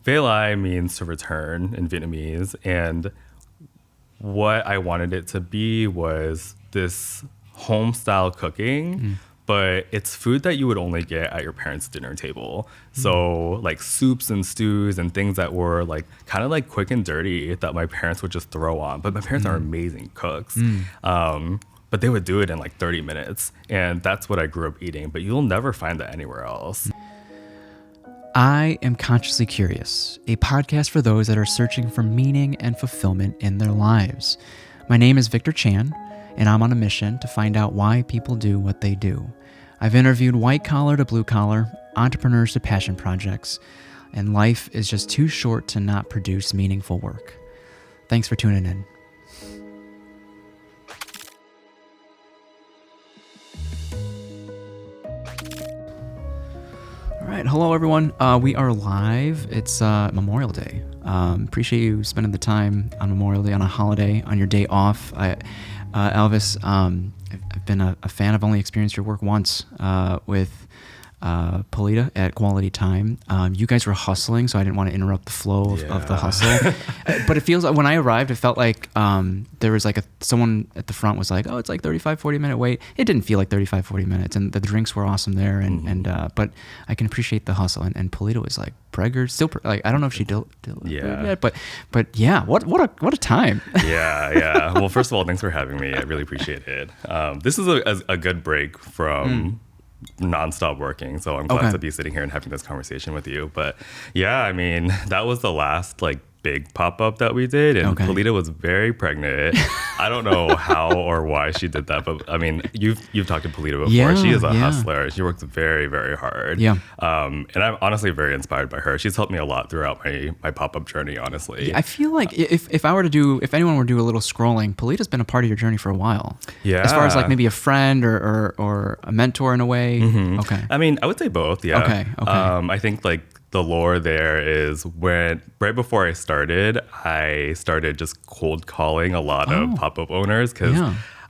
Velai means to return in Vietnamese, and what I wanted it to be was this home style cooking, but it's food that you would only get at your parents' dinner table. So like soups and stews and things that were like kind of like quick and dirty that my parents would just throw on. But my parents are amazing cooks. But they would do it in like 30 minutes. And that's what I grew up eating. But you'll never find that anywhere else. I Am Consciously Curious, a podcast for those that are searching for meaning and fulfillment in their lives. My name is Victor Chan, and I'm on a mission to find out why people do what they do. I've interviewed white-collar to blue-collar, entrepreneurs to passion projects, and life is just too short to not produce meaningful work. Thanks for tuning in. All right, hello everyone. We are live. It's Memorial Day. Appreciate you spending the time on Memorial Day, on a holiday, on your day off. Alvis, I've been a fan. I've only experienced your work once with Polita at Quality Time. You guys were hustling, so I didn't want to interrupt the flow of the hustle. But it feels like when I arrived, it felt like there was like someone at the front was like, oh, it's like 35, 40 minute wait. It didn't feel like 35, 40 minutes. And the drinks were awesome there. But I can appreciate the hustle. And Polita was like, Pregger, still, like, I don't know if she did yet, but yeah, what a time. Yeah. Well, first of all, thanks for having me. I really appreciate it. This is a good break from nonstop working, so I'm glad to be sitting here and having this conversation with you. But yeah, I mean, that was the last like big pop-up that we did, and Polita was very pregnant. I don't know how or why she did that, but I mean, you've talked to Polita before. Yeah, she is a hustler. She works very, very hard. And I'm honestly very inspired by her. She's helped me a lot throughout my pop-up journey, honestly. I feel like if anyone were to do a little scrolling, Polita's been a part of your journey for a while. Yeah. As far as like maybe a friend or a mentor in a way. Okay. I mean, I would say both. Yeah. Okay. I think like the lore there is when right before I started just cold calling a lot of pop-up owners, because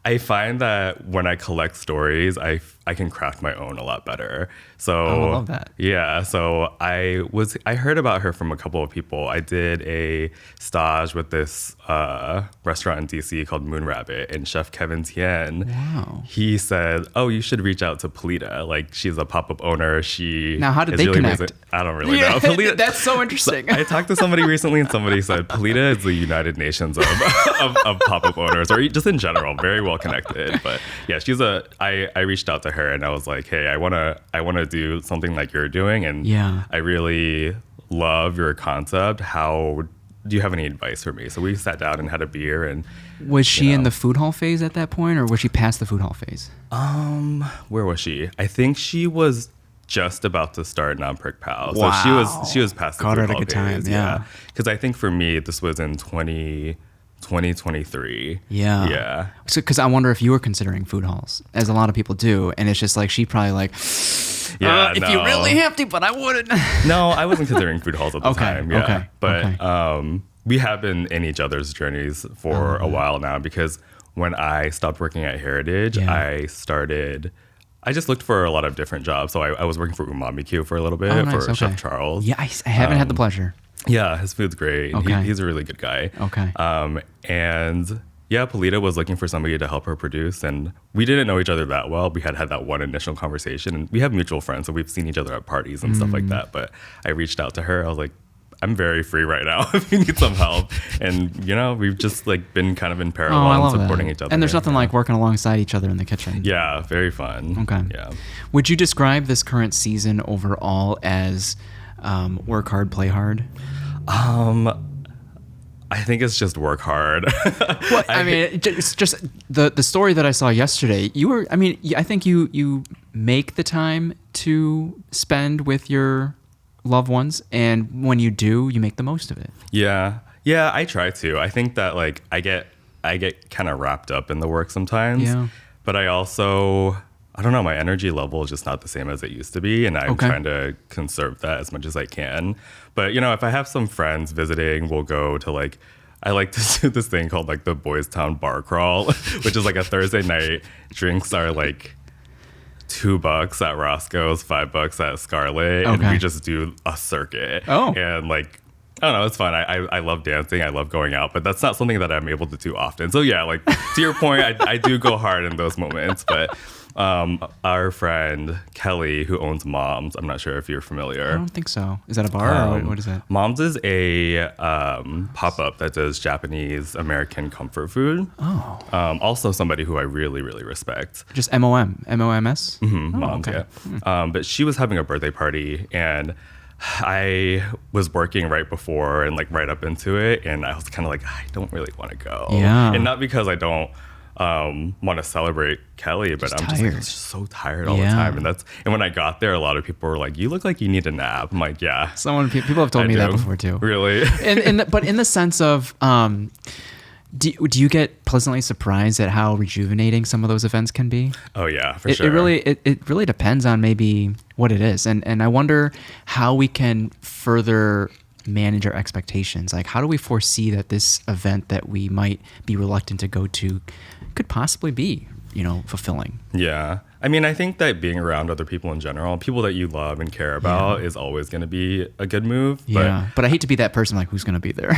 I find that when I collect stories, I can craft my own a lot better. So I love that. Yeah. So I heard about her from a couple of people. I did a stage with this restaurant in DC called Moon Rabbit, and Chef Kevin Tien. Wow. He said, "Oh, you should reach out to Polita. Like, she's a pop-up owner. Now, how did they connect? Amazing." I don't really know. Polita, that's so interesting. I talked to somebody recently, and somebody said Polita is the United Nations of pop-up owners, or just in general, very well connected. But yeah, I reached out to her and I was like, hey, I wanna do something like you're doing, and I really love your concept. How do you have any advice for me? So we sat down and had a beer. And was she in the food hall phase at that point, or was she past the food hall phase? Where was she? I think she was just about to start Non-Prick Pal. Wow. So she was past the food hall phase. Time, yeah. Because I think for me, this was in 2023. Yeah. So, because I wonder if you were considering food halls, as a lot of people do, and it's just like she probably like, if you really have to, but I wouldn't. No, I wasn't considering food halls at the time. Yeah. Okay. But we have been in each other's journeys for a while now, because when I stopped working at Heritage, I just looked for a lot of different jobs. So I was working for Umami Q for a little bit for Chef Charles. Yeah, I haven't had the pleasure. Yeah, his food's great. He's a really good guy. And yeah, Polita was looking for somebody to help her produce, and we didn't know each other that well. We had that one initial conversation, and we have mutual friends, so we've seen each other at parties and stuff like that. But I reached out to her. I was like, I'm very free right now if you need some help. And we've just like been kind of in parallel and supporting each other. And there's nothing like working alongside each other in the kitchen. Yeah, very fun. Okay. Yeah. Would you describe this current season overall as work hard, play hard? I think it's just work hard. Well, I mean, it's just the story that I saw yesterday. I think you make the time to spend with your loved ones, and when you do, you make the most of it. Yeah, I try to. I think that like I get kind of wrapped up in the work sometimes. Yeah. But I also, I don't know, my energy level is just not the same as it used to be, and I'm trying to conserve that as much as I can. But if I have some friends visiting, we'll go to like, I like to do this thing called like the Boys Town Bar Crawl, which is like a Thursday night. Drinks are like $2 at Roscoe's, $5 at Scarlet, and we just do a circuit. And like, I don't know, it's fun. I love dancing. I love going out, but that's not something that I'm able to do often. So yeah, like to your point, I do go hard in those moments. But our friend Kelly, who owns Mom's, I'm not sure if you're familiar. I don't think so. Is that a bar or what is that? Mom's is a pop-up that does Japanese American comfort food. Also somebody who I really, really respect. Just MOMS? Mom's, okay. Yeah. But she was having a birthday party, and I was working right before and like right up into it, and I was kind of like, I don't really want to go. And not because I don't want to celebrate Kelly, but I'm just like, I'm just so tired all the time. And when I got there, a lot of people were like, you look like you need a nap. I'm like, yeah. People have told me that before too. Really? But in the sense of, do you get pleasantly surprised at how rejuvenating some of those events can be? Oh yeah, for sure. It really depends on maybe what it is. And I wonder how we can further manage our expectations. Like, how do we foresee that this event that we might be reluctant to go to could possibly be, fulfilling? Yeah. I mean, I think that being around other people in general, people that you love and care about, is always going to be a good move. But I hate to be that person like, who's going to be there?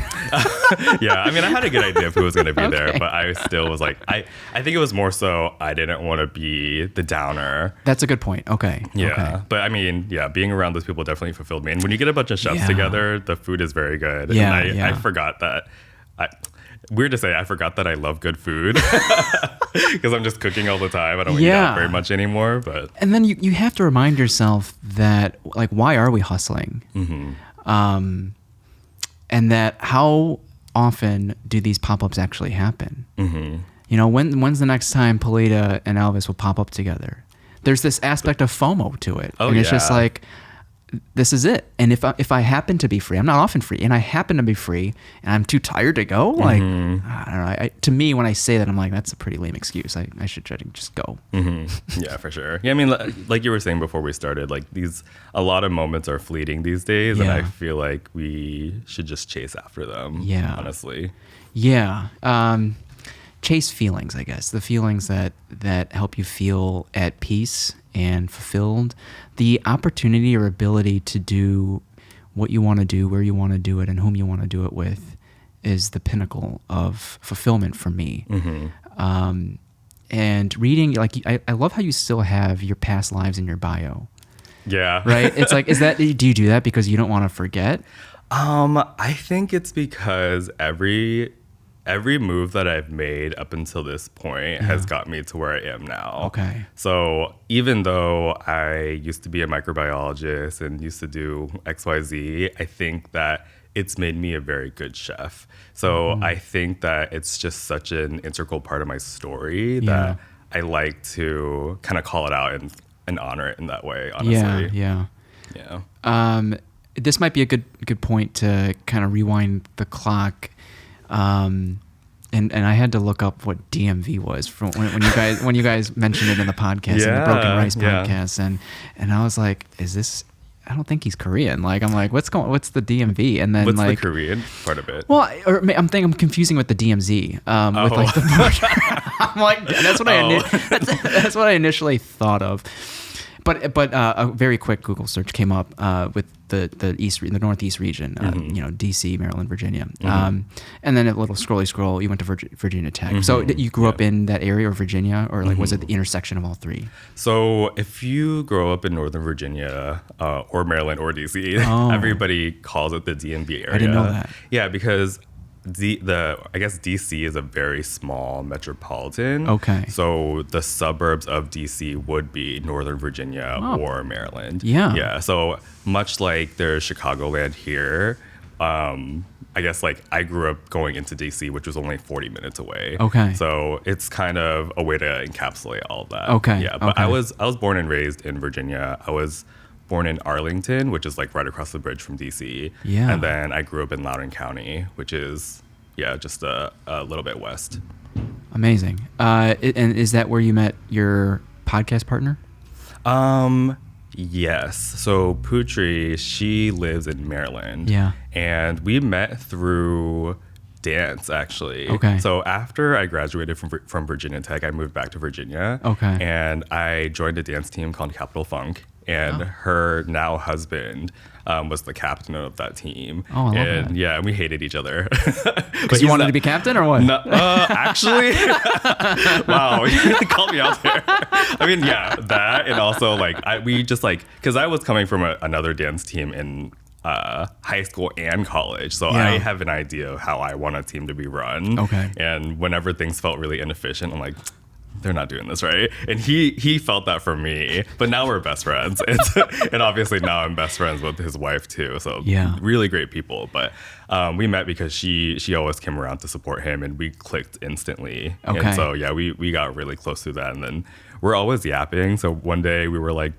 Yeah. I mean, I had a good idea of who was going to be there, but I still was like, I think it was more so I didn't want to be the downer. That's a good point. Okay. Yeah. Okay. But I mean, yeah, being around those people definitely fulfilled me. And when you get a bunch of chefs together, the food is very good. Yeah. And I forgot that. Weird to say, I forgot that I love good food because I'm just cooking all the time. I don't eat out very much anymore. But and then you have to remind yourself that, like, why are we hustling? And that how often do these pop-ups actually happen? When's the next time Polita and Alvis will pop up together? There's this aspect of FOMO to it. And it's just like, this is it. And if I happen to be free, I'm not often free, and I happen to be free, and I'm too tired to go, like, I don't know. To me, when I say that, I'm like, that's a pretty lame excuse. I should try to just go. Yeah, for sure. Yeah, I mean, like you were saying before we started, like a lot of moments are fleeting these days, and I feel like we should just chase after them. Yeah, honestly. Yeah. Chase feelings, I guess. The feelings that help you feel at peace and fulfilled. The opportunity or ability to do what you want to do, where you want to do it, and whom you want to do it with is the pinnacle of fulfillment for me. And reading, like, I love how you still have your past lives in your bio. Yeah. Right? It's like, do you do that because you don't want to forget? I think it's because every move that I've made up until this point has got me to where I am now. Okay. So even though I used to be a microbiologist and used to do XYZ, I think that it's made me a very good chef. So I think that it's just such an integral part of my story that I like to kind of call it out and honor it in that way, honestly. Yeah. This might be a good point to kind of rewind the clock. And I had to look up what DMV was from when you guys mentioned it in the podcast, in the Broken Rice podcast, and I was like, is this? I don't think he's Korean. Like, I'm like, what's the DMV? And then what's like the Korean part of it? Well, I'm confusing with the DMZ. With like the I'm like, that's what I initially thought of. But a very quick Google search came up with the Northeast region, DC, Maryland, Virginia, and then a little scroll. You went to Virginia Tech. So you grew up in that area, or Virginia, or like was it the intersection of all three? So if you grow up in Northern Virginia or Maryland or DC, everybody calls it the DMV area. I didn't know that. Yeah, because I guess DC is a very small metropolitan. Okay. So the suburbs of DC would be Northern Virginia or Maryland. Yeah. Yeah. So much like there's Chicagoland here, I guess like I grew up going into DC, which was only 40 minutes away. Okay. So it's kind of a way to encapsulate all of that. Okay. Yeah. But I was born and raised in Virginia. I was born in Arlington, which is like right across the bridge from DC. Yeah. And then I grew up in Loudoun County, which is, just a little bit west. Amazing. And is that where you met your podcast partner? Yes. So Putri, she lives in Maryland. Yeah. And we met through dance, actually. Okay. So after I graduated from Virginia Tech, I moved back to Virginia. Okay. And I joined a dance team called Capital Funk. And her now husband was the captain of that team. Oh, I love and that. yeah, and we hated each other. Because you wanted to be captain or what? No, actually, wow, you really called me out there. I mean, yeah, that, and also like we just like, because I was coming from another dance team in high school and college, so Yeah. I have an idea of how I want a team to be run. Okay. And whenever things felt really inefficient, I'm like, they're not doing this right. And he felt that for me, but now we're best friends. And obviously now I'm best friends with his wife too. So Yeah. really great people. But we met because she always came around to support him, and we clicked instantly. Okay. And so yeah, we got really close through that. And then we're always yapping. So one day we were like,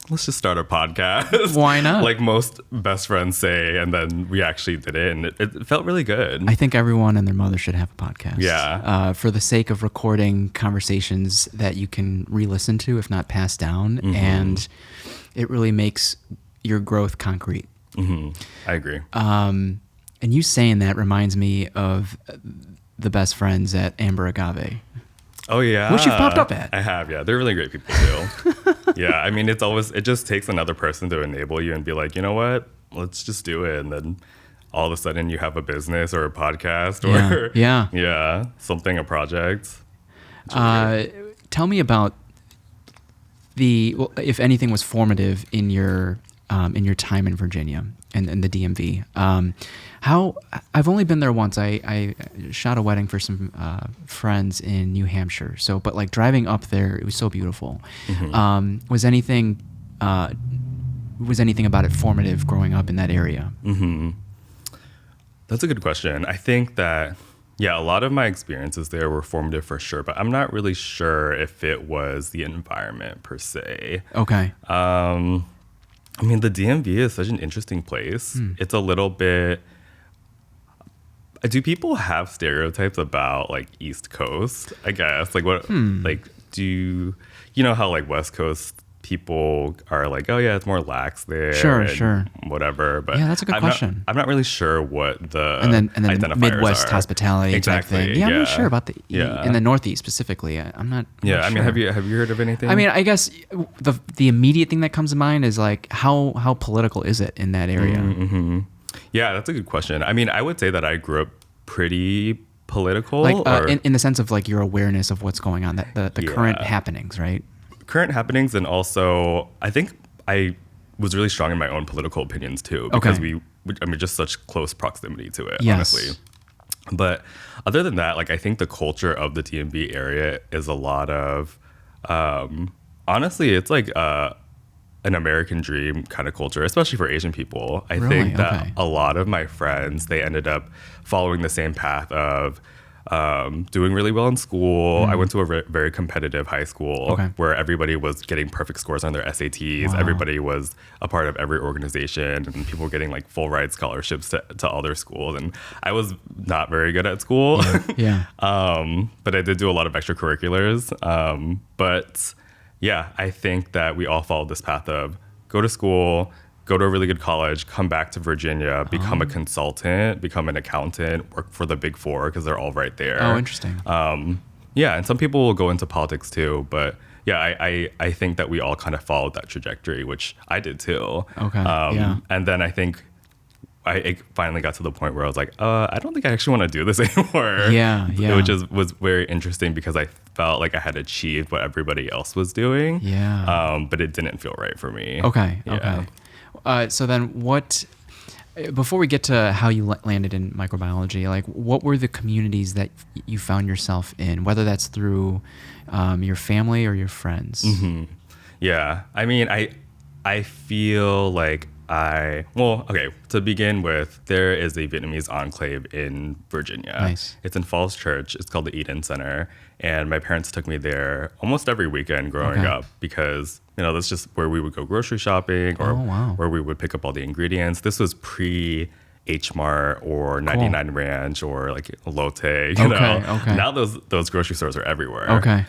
let's just start a podcast. Why not? Like most best friends say. And then we actually did it, and it felt really good. I think everyone and their mother should have a podcast. Yeah. For the sake of recording conversations that you can re-listen to, if not pass down. Mm-hmm. And it really makes your growth concrete. Mm-hmm. I agree. And you saying that reminds me of the best friends at Amber Agave. Oh yeah, Which you've popped up at. I have, yeah. They're really great people too. Yeah, I mean, it just takes another person to enable you and be like, you know what, let's just do it, and then all of a sudden you have a business or a podcast or Yeah. a project. It's really great. Tell me about if anything was formative in your time in Virginia and the DMV. How I've only been there once. I shot a wedding for some friends in New Hampshire. But like driving up there, it was so beautiful. Mm-hmm. Was anything about it formative growing up in that area? Mm-hmm. That's a good question. I think that, yeah, a lot of my experiences there were formative for sure, but I'm not really sure if it was the environment per se. Okay. I mean, the DMV is such an interesting place. It's a little bit. Do people have stereotypes about like East Coast? I guess like what like you know how like West Coast people are like, oh yeah, it's more lax there. Sure. Whatever. But Yeah, that's a good question. I'm not really sure what the And then identifiers Midwest are. hospitality Exactly. type thing. Yeah, I'm not sure about Yeah. in the Northeast specifically. I'm not. Yeah, not I mean, sure. have you heard of anything? I mean, I guess the immediate thing that comes to mind is like how political is it in that area? Mm-hmm. Yeah, that's a good question. I mean, I would say that I grew up pretty political, like in the sense of like your awareness of what's going on, the Yeah. current happenings, right? current happenings, and also I think I was really strong in my own political opinions too, because just such close proximity to it, Yes. honestly. But other than that, like I think the culture of the DMV area is a lot of, honestly, it's like an American dream kind of culture, especially for Asian people. I Really? think that Okay. a lot of my friends, they ended up following the same path of doing really well in school. I went to a very competitive high school where everybody was getting perfect scores on their SATs. Wow. Everybody was a part of every organization, and people were getting like full ride scholarships to all their schools. And I was not very good at school. Yeah. But I did do a lot of extracurriculars. But yeah, I think that we all followed this path of go to school, go to a really good college, come back to Virginia, become a consultant, become an accountant, work for the Big Four because they're all right there. Oh, interesting. Yeah, and some people will go into politics too, but yeah, I think that we all kind of followed that trajectory, which I did too. Okay, yeah. And then I think it finally got to the point where I was like, I don't think I actually want to do this anymore. Yeah. Which was very interesting because I felt like I had achieved what everybody else was doing. Yeah. But it didn't feel right for me. Okay. Yeah. Okay. So then before we get to how you landed in microbiology, like what were the communities that you found yourself in, whether that's through your family or your friends? Mm-hmm. Yeah. I mean, I feel like to begin with, there is a Vietnamese enclave in Virginia. Nice. It's in Falls Church. It's called the Eden Center. And my parents took me there almost every weekend growing up because, that's just where we would go grocery shopping or where we would pick up all the ingredients. This was pre H Mart or 99 Ranch or like Lotte, you know. Okay. Now those grocery stores are everywhere. Okay.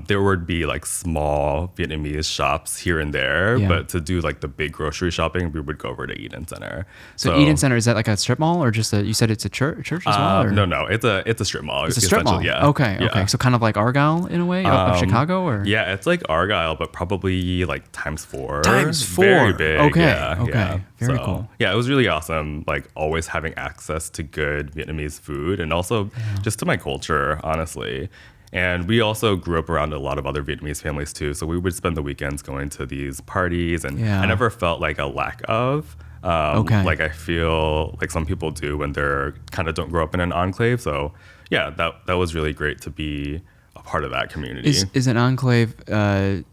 There would be like small Vietnamese shops here and there, but to do like the big grocery shopping, we would go over to Eden Center. So Eden Center, is that like a strip mall or just you said it's a church as well? Or? No, it's a strip mall. It's a strip mall. Yeah. Okay. So kind of like Argyle in a way of Chicago, or yeah, it's like Argyle, but probably like times 4. Times 4. Very big. Okay. Yeah. Very cool. Yeah, it was really awesome. Like always having access to good Vietnamese food and also just to my culture, honestly. And we also grew up around a lot of other Vietnamese families too. So we would spend the weekends going to these parties, and I never felt like a lack of. Like I feel like some people do when they're kind of don't grow up in an enclave. So yeah, that was really great to be a part of that community. Is an enclave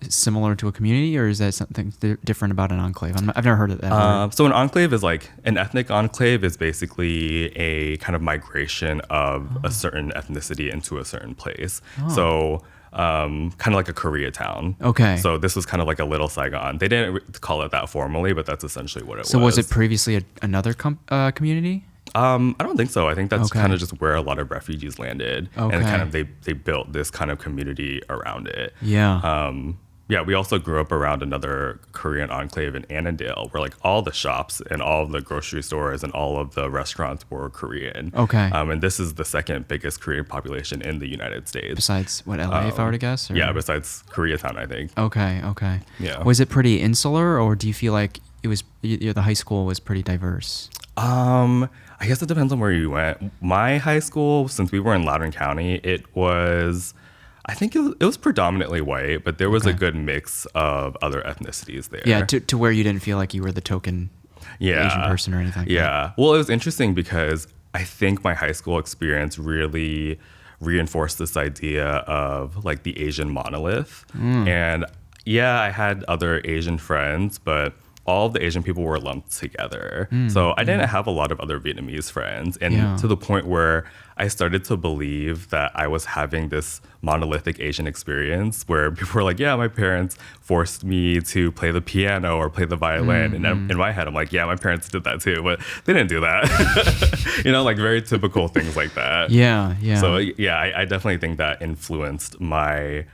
similar to a community, or is that something different about an enclave? I've never heard of that. So an enclave is like an ethnic enclave is basically a kind of migration of a certain ethnicity into a certain place. So kind of like a Koreatown. Okay. So this was kind of like a little Saigon. They didn't call it that formally, but that's essentially what it was. So was it previously another community? I don't think so. I think that's kind of just where a lot of refugees landed, and kind of they built this kind of community around it. Yeah. Yeah, we also grew up around another Korean enclave in Annandale, where like all the shops and all of the grocery stores and all of the restaurants were Korean. Okay. And this is the second biggest Korean population in the United States. Besides what, LA, if I were to guess? Or? Yeah, besides Koreatown, I think. Okay. Yeah. Was it pretty insular, or do you feel like it was the high school was pretty diverse? I guess it depends on where you went. My high school, since we were in Loudoun County, I think it was predominantly white, but there was a good mix of other ethnicities there. Yeah, to where you didn't feel like you were the token Asian person or anything. Yeah. Well, it was interesting because I think my high school experience really reinforced this idea of like the Asian monolith. And yeah, I had other Asian friends, but all of the Asian people were lumped together. So I didn't have a lot of other Vietnamese friends. And to the point where I started to believe that I was having this monolithic Asian experience where people were like, yeah, my parents forced me to play the piano or play the violin. And in my head, I'm like, yeah, my parents did that too, but they didn't do that. You know, like very typical things like that. Yeah. So yeah, I definitely think that influenced my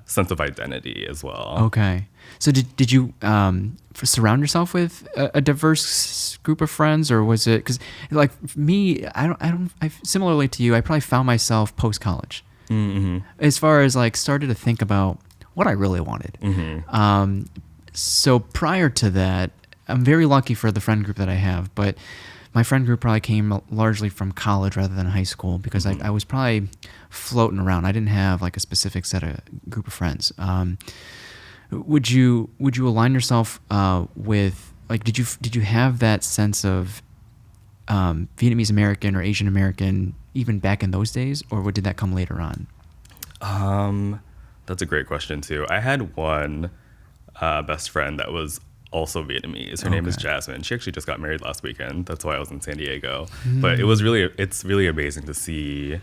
sense of identity as well. Okay. So did you surround yourself with a diverse group of friends, or was it because like me, I similarly to you, I probably found myself post college, as far as like started to think about what I really wanted. So prior to that, I'm very lucky for the friend group that I have, but my friend group probably came largely from college rather than high school because I was probably floating around. I didn't have like a specific group of friends. Would you align yourself with like did you have that sense of Vietnamese American or Asian American even back in those days, or did that come later on? That's a great question too. I had one best friend that was also Vietnamese. Her name is Jasmine. She actually just got married last weekend. That's why I was in San Diego. But it's really amazing to see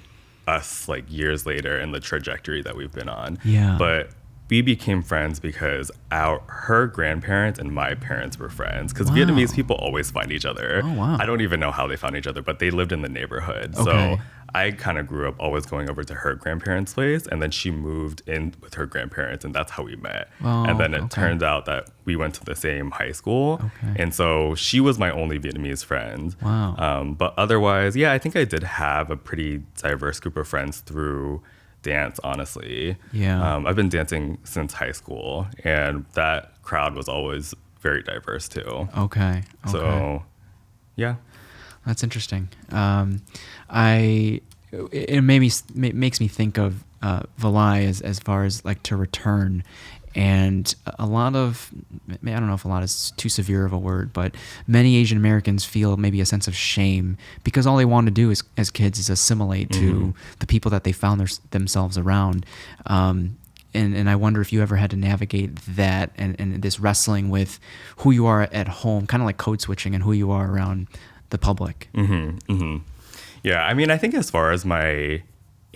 us like years later and the trajectory that we've been on. Yeah. But we became friends because her grandparents and my parents were friends. Because Vietnamese people always find each other. Oh, wow. I don't even know how they found each other, but they lived in the neighborhood. Okay. So I kind of grew up always going over to her grandparents' place, and then she moved in with her grandparents, and that's how we met. Oh, and then it turned out that we went to the same high school. And so she was my only Vietnamese friend. Wow. But otherwise, yeah, I think I did have a pretty diverse group of friends through dance, honestly. Yeah. I've been dancing since high school, and that crowd was always very diverse too. Okay. So, yeah. That's interesting. It makes me think of Valai as far as like to return, and a lot of, I don't know if a lot is too severe of a word, but many Asian Americans feel maybe a sense of shame because all they want to do as kids is assimilate to the people that they found themselves around. And I wonder if you ever had to navigate that and this wrestling with who you are at home, kind of like code switching, and who you are around the public. Yeah, I mean, I think as far as my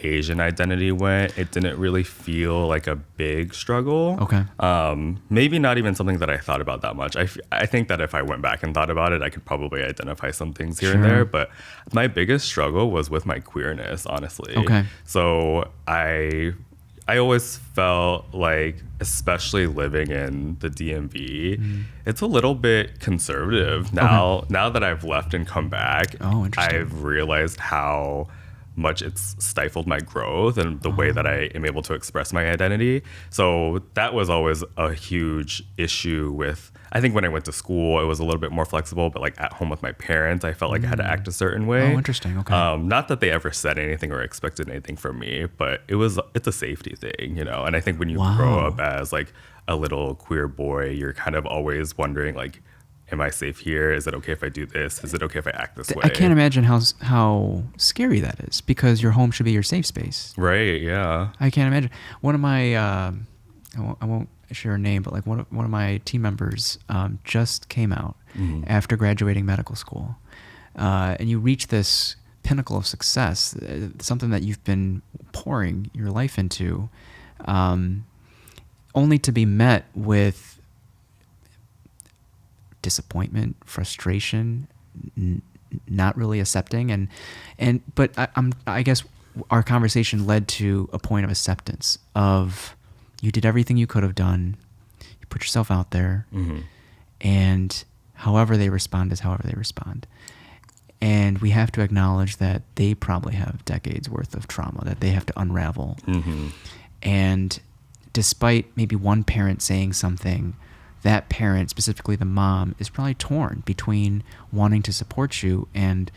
Asian identity went, it didn't really feel like a big struggle. Okay. Maybe not even something that I thought about that much. I think that if I went back and thought about it, I could probably identify some things here and there. But my biggest struggle was with my queerness, honestly. Okay. So I always felt like, especially living in the DMV, it's a little bit conservative. Now that I've left and come back, I've realized how much it's stifled my growth and the way that I am able to express my identity. So that was always a huge issue with, I think when I went to school, it was a little bit more flexible, but like at home with my parents, I felt like I had to act a certain way. Oh, interesting. Okay. Not that they ever said anything or expected anything from me, but it's a safety thing, you know? And I think when you grow up as like a little queer boy, you're kind of always wondering like, am I safe here? Is it okay if I do this? Is it okay if I act this way? I can't imagine how scary that is, because your home should be your safe space. Right, yeah. I can't imagine. One of my, I won't share a name, but like one of my team members just came out after graduating medical school. And you reach this pinnacle of success, something that you've been pouring your life into, only to be met with disappointment, frustration, not really accepting, but I guess our conversation led to a point of acceptance of you did everything you could have done, you put yourself out there, and however they respond is however they respond. And we have to acknowledge that they probably have decades worth of trauma that they have to unravel. And despite maybe one parent saying something, that parent, specifically the mom, is probably torn between wanting to support you and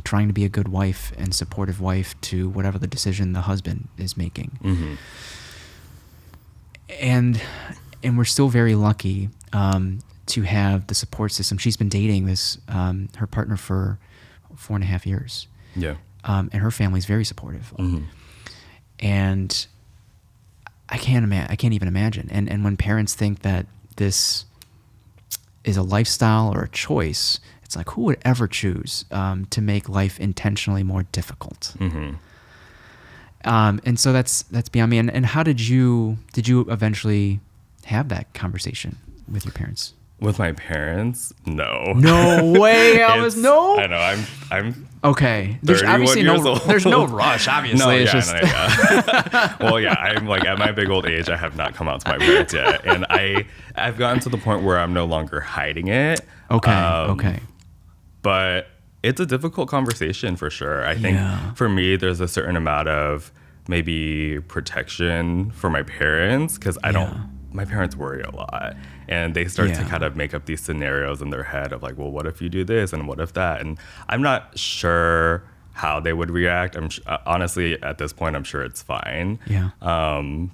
trying to be a good wife and supportive wife to whatever the decision the husband is making. And we're still very lucky to have the support system. She's been dating this her partner for 4.5 years. Yeah. And her family's very supportive. And I can't even imagine. And when parents think that this is a lifestyle or a choice, it's like, who would ever choose to make life intentionally more difficult? And so that's beyond me. And how did you eventually have that conversation with your parents? With my parents? No. No way. I know. I'm okay. There's obviously there's no rush, obviously. No, it's yeah, just... yeah. Well, yeah, I'm like at my big old age, I have not come out to my parents yet. And I've gotten to the point where I'm no longer hiding it. Okay. But it's a difficult conversation for sure. I think for me, there's a certain amount of maybe protection for my parents, because my parents worry a lot. And they start to kind of make up these scenarios in their head of like, well, what if you do this and what if that? And I'm not sure how they would react. Honestly, at this point, I'm sure it's fine. Yeah.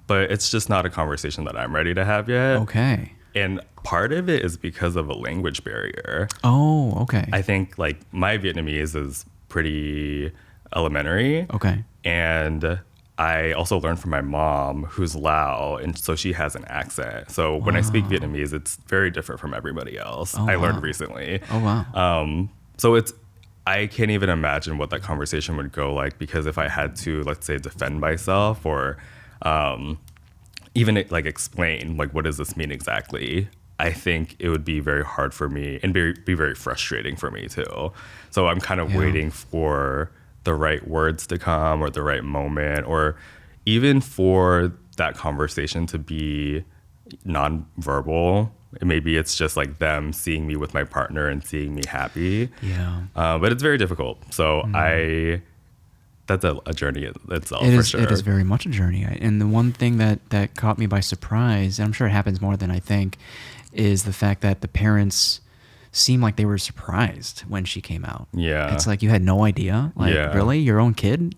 But it's just not a conversation that I'm ready to have yet. Okay. And part of it is because of a language barrier. Oh, okay. I think like my Vietnamese is pretty elementary. Okay. And I also learned from my mom, who's Lao, and so she has an accent. So when I speak Vietnamese, it's very different from everybody else. I learned recently. Oh, wow. So I can't even imagine what that conversation would go like, because if I had to, let's say, defend myself or even like explain, like, what does this mean exactly? I think it would be very hard for me and be very frustrating for me too. So I'm kind of waiting for the right words to come or the right moment, or even for that conversation to be nonverbal. Maybe it's just like them seeing me with my partner and seeing me happy. Yeah. But it's very difficult. So that's a journey itself, for sure. It is very much a journey. And the one thing that caught me by surprise, and I'm sure it happens more than I think, is the fact that the parents seemed like they were surprised when she came out. Yeah. It's like, you had no idea? Like, really? Your own kid?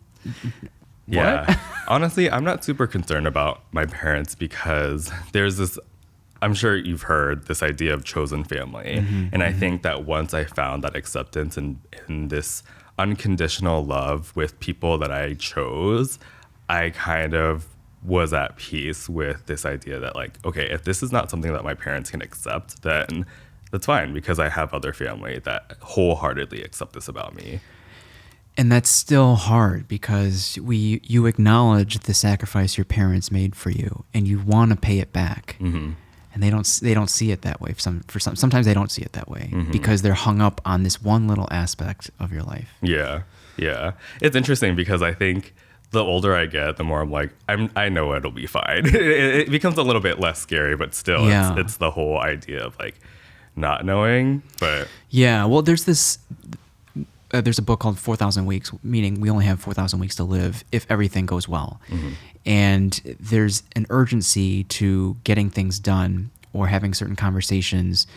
Yeah. Honestly, I'm not super concerned about my parents, because there's this, I'm sure you've heard this idea of chosen family. And I think that once I found that acceptance and this unconditional love with people that I chose, I kind of was at peace with this idea that like, okay, if this is not something that my parents can accept, then that's fine, because I have other family that wholeheartedly accept this about me. And that's still hard because you acknowledge the sacrifice your parents made for you, and you want to pay it back. Mm-hmm. And they don't see it that way. Sometimes they don't see it that way Mm-hmm. because they're hung up on this one little aspect of your life. Yeah. Yeah. It's interesting because I think the older I get, the more I'm like, I know it'll be fine. It becomes a little bit less scary, but still, Yeah. it's the whole idea of like not knowing. But Yeah. Well, there's a book called 4,000 Weeks, meaning we only have 4,000 weeks to live if everything goes well. Mm-hmm. And there's an urgency to getting things done or having certain conversations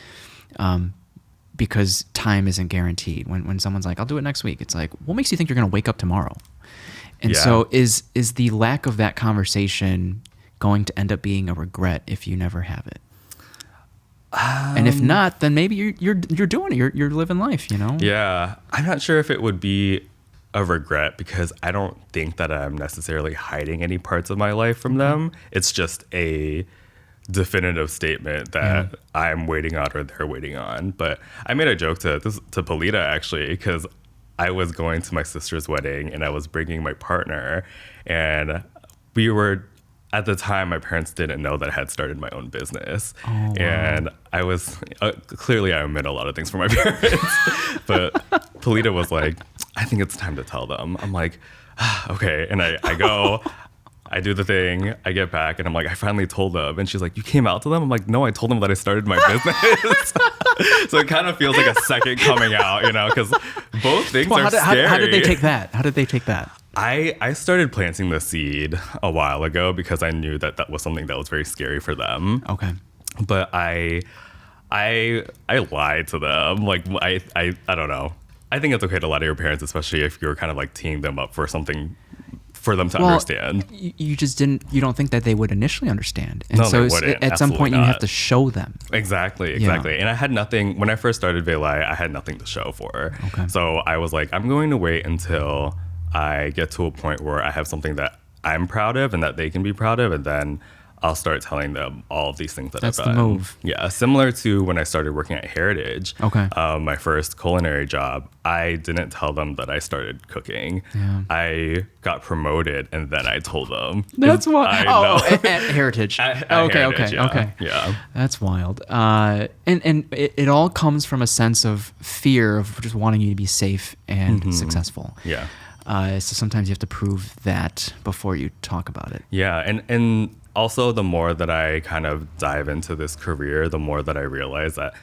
because time isn't guaranteed. When someone's like, I'll do it next week, it's like, what makes you think you're going to wake up tomorrow? And Yeah. so is the lack of that conversation going to end up being a regret if you never have it? And if not, then maybe you're doing it. You're living life, you know? yeah, I'm not sure if it would be a regret because I don't think that I'm necessarily hiding any parts of my life from them. It's just a definitive statement that I'm waiting on or they're waiting on. But I made a joke to Polita actually because I was going to my sister's wedding and I was bringing my partner, and we were, at the time, my parents didn't know that I had started my own business. Oh, wow. And I was, clearly I omit a lot of things from my parents, but Polita was like, I think it's time to tell them. I'm like, okay. And I go, I do the thing, I get back, and I'm like, I finally told them. And she's like, you came out to them? I'm like, no, I told them that I started my business. So it kind of feels like a second coming out, you know, because both things are scary. How did they take that? I started planting the seed a while ago because I knew that was something that was very scary for them. Okay. But I lied to them. Like I don't know. I think it's okay to lie to your parents, especially if you're kind of like teeing them up for something for them to understand. You just you don't think that they would initially understand. And No, so they wouldn't. at some point you Absolutely have not. to show them. Exactly. Yeah. And I had nothing, when I first started Velai, I had nothing to show for. Okay. So I was like, I'm going to wait until I get to a point where I have something that I'm proud of and that they can be proud of, and then I'll start telling them all of these things that That's I've the done. move. Yeah, similar to when I started working at Heritage. Okay. My first culinary job, I didn't tell them that I started cooking. Yeah. I got promoted and then I told them. That's wild. I know. At Heritage. At Okay. Heritage, yeah. Okay. Yeah. That's wild. And it all comes from a sense of fear of just wanting you to be safe and successful. Yeah. So sometimes you have to prove that before you talk about it. Yeah, and also the more that I kind of dive into this career, the more that I realize that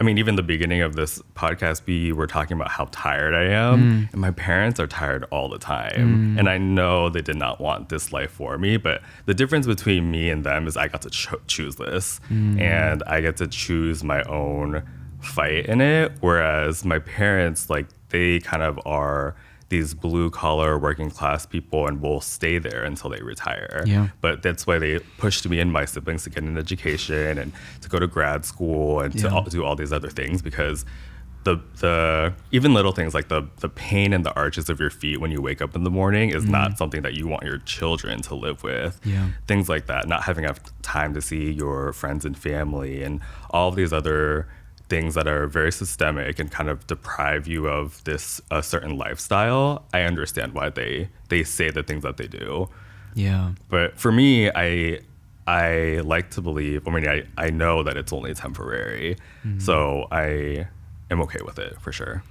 even the beginning of this podcast, we were talking about how tired I am, and my parents are tired all the time. And I know they did not want this life for me, but the difference between me and them is I got to choose this, and I get to choose my own fight in it, whereas my parents, like, they kind of are these blue collar working class people and will stay there until they retire. Yeah. But that's why they pushed me and my siblings to get an education and to go to grad school and to do all these other things, because the even little things like the pain in the arches of your feet when you wake up in the morning is not something that you want your children to live with. Yeah. Things like that, not having enough time to see your friends and family and all of these other things that are very systemic and kind of deprive you of a certain lifestyle. I understand why they say the things that they do. Yeah. But for me, I like to believe, I know that it's only temporary. So I am okay with it for sure.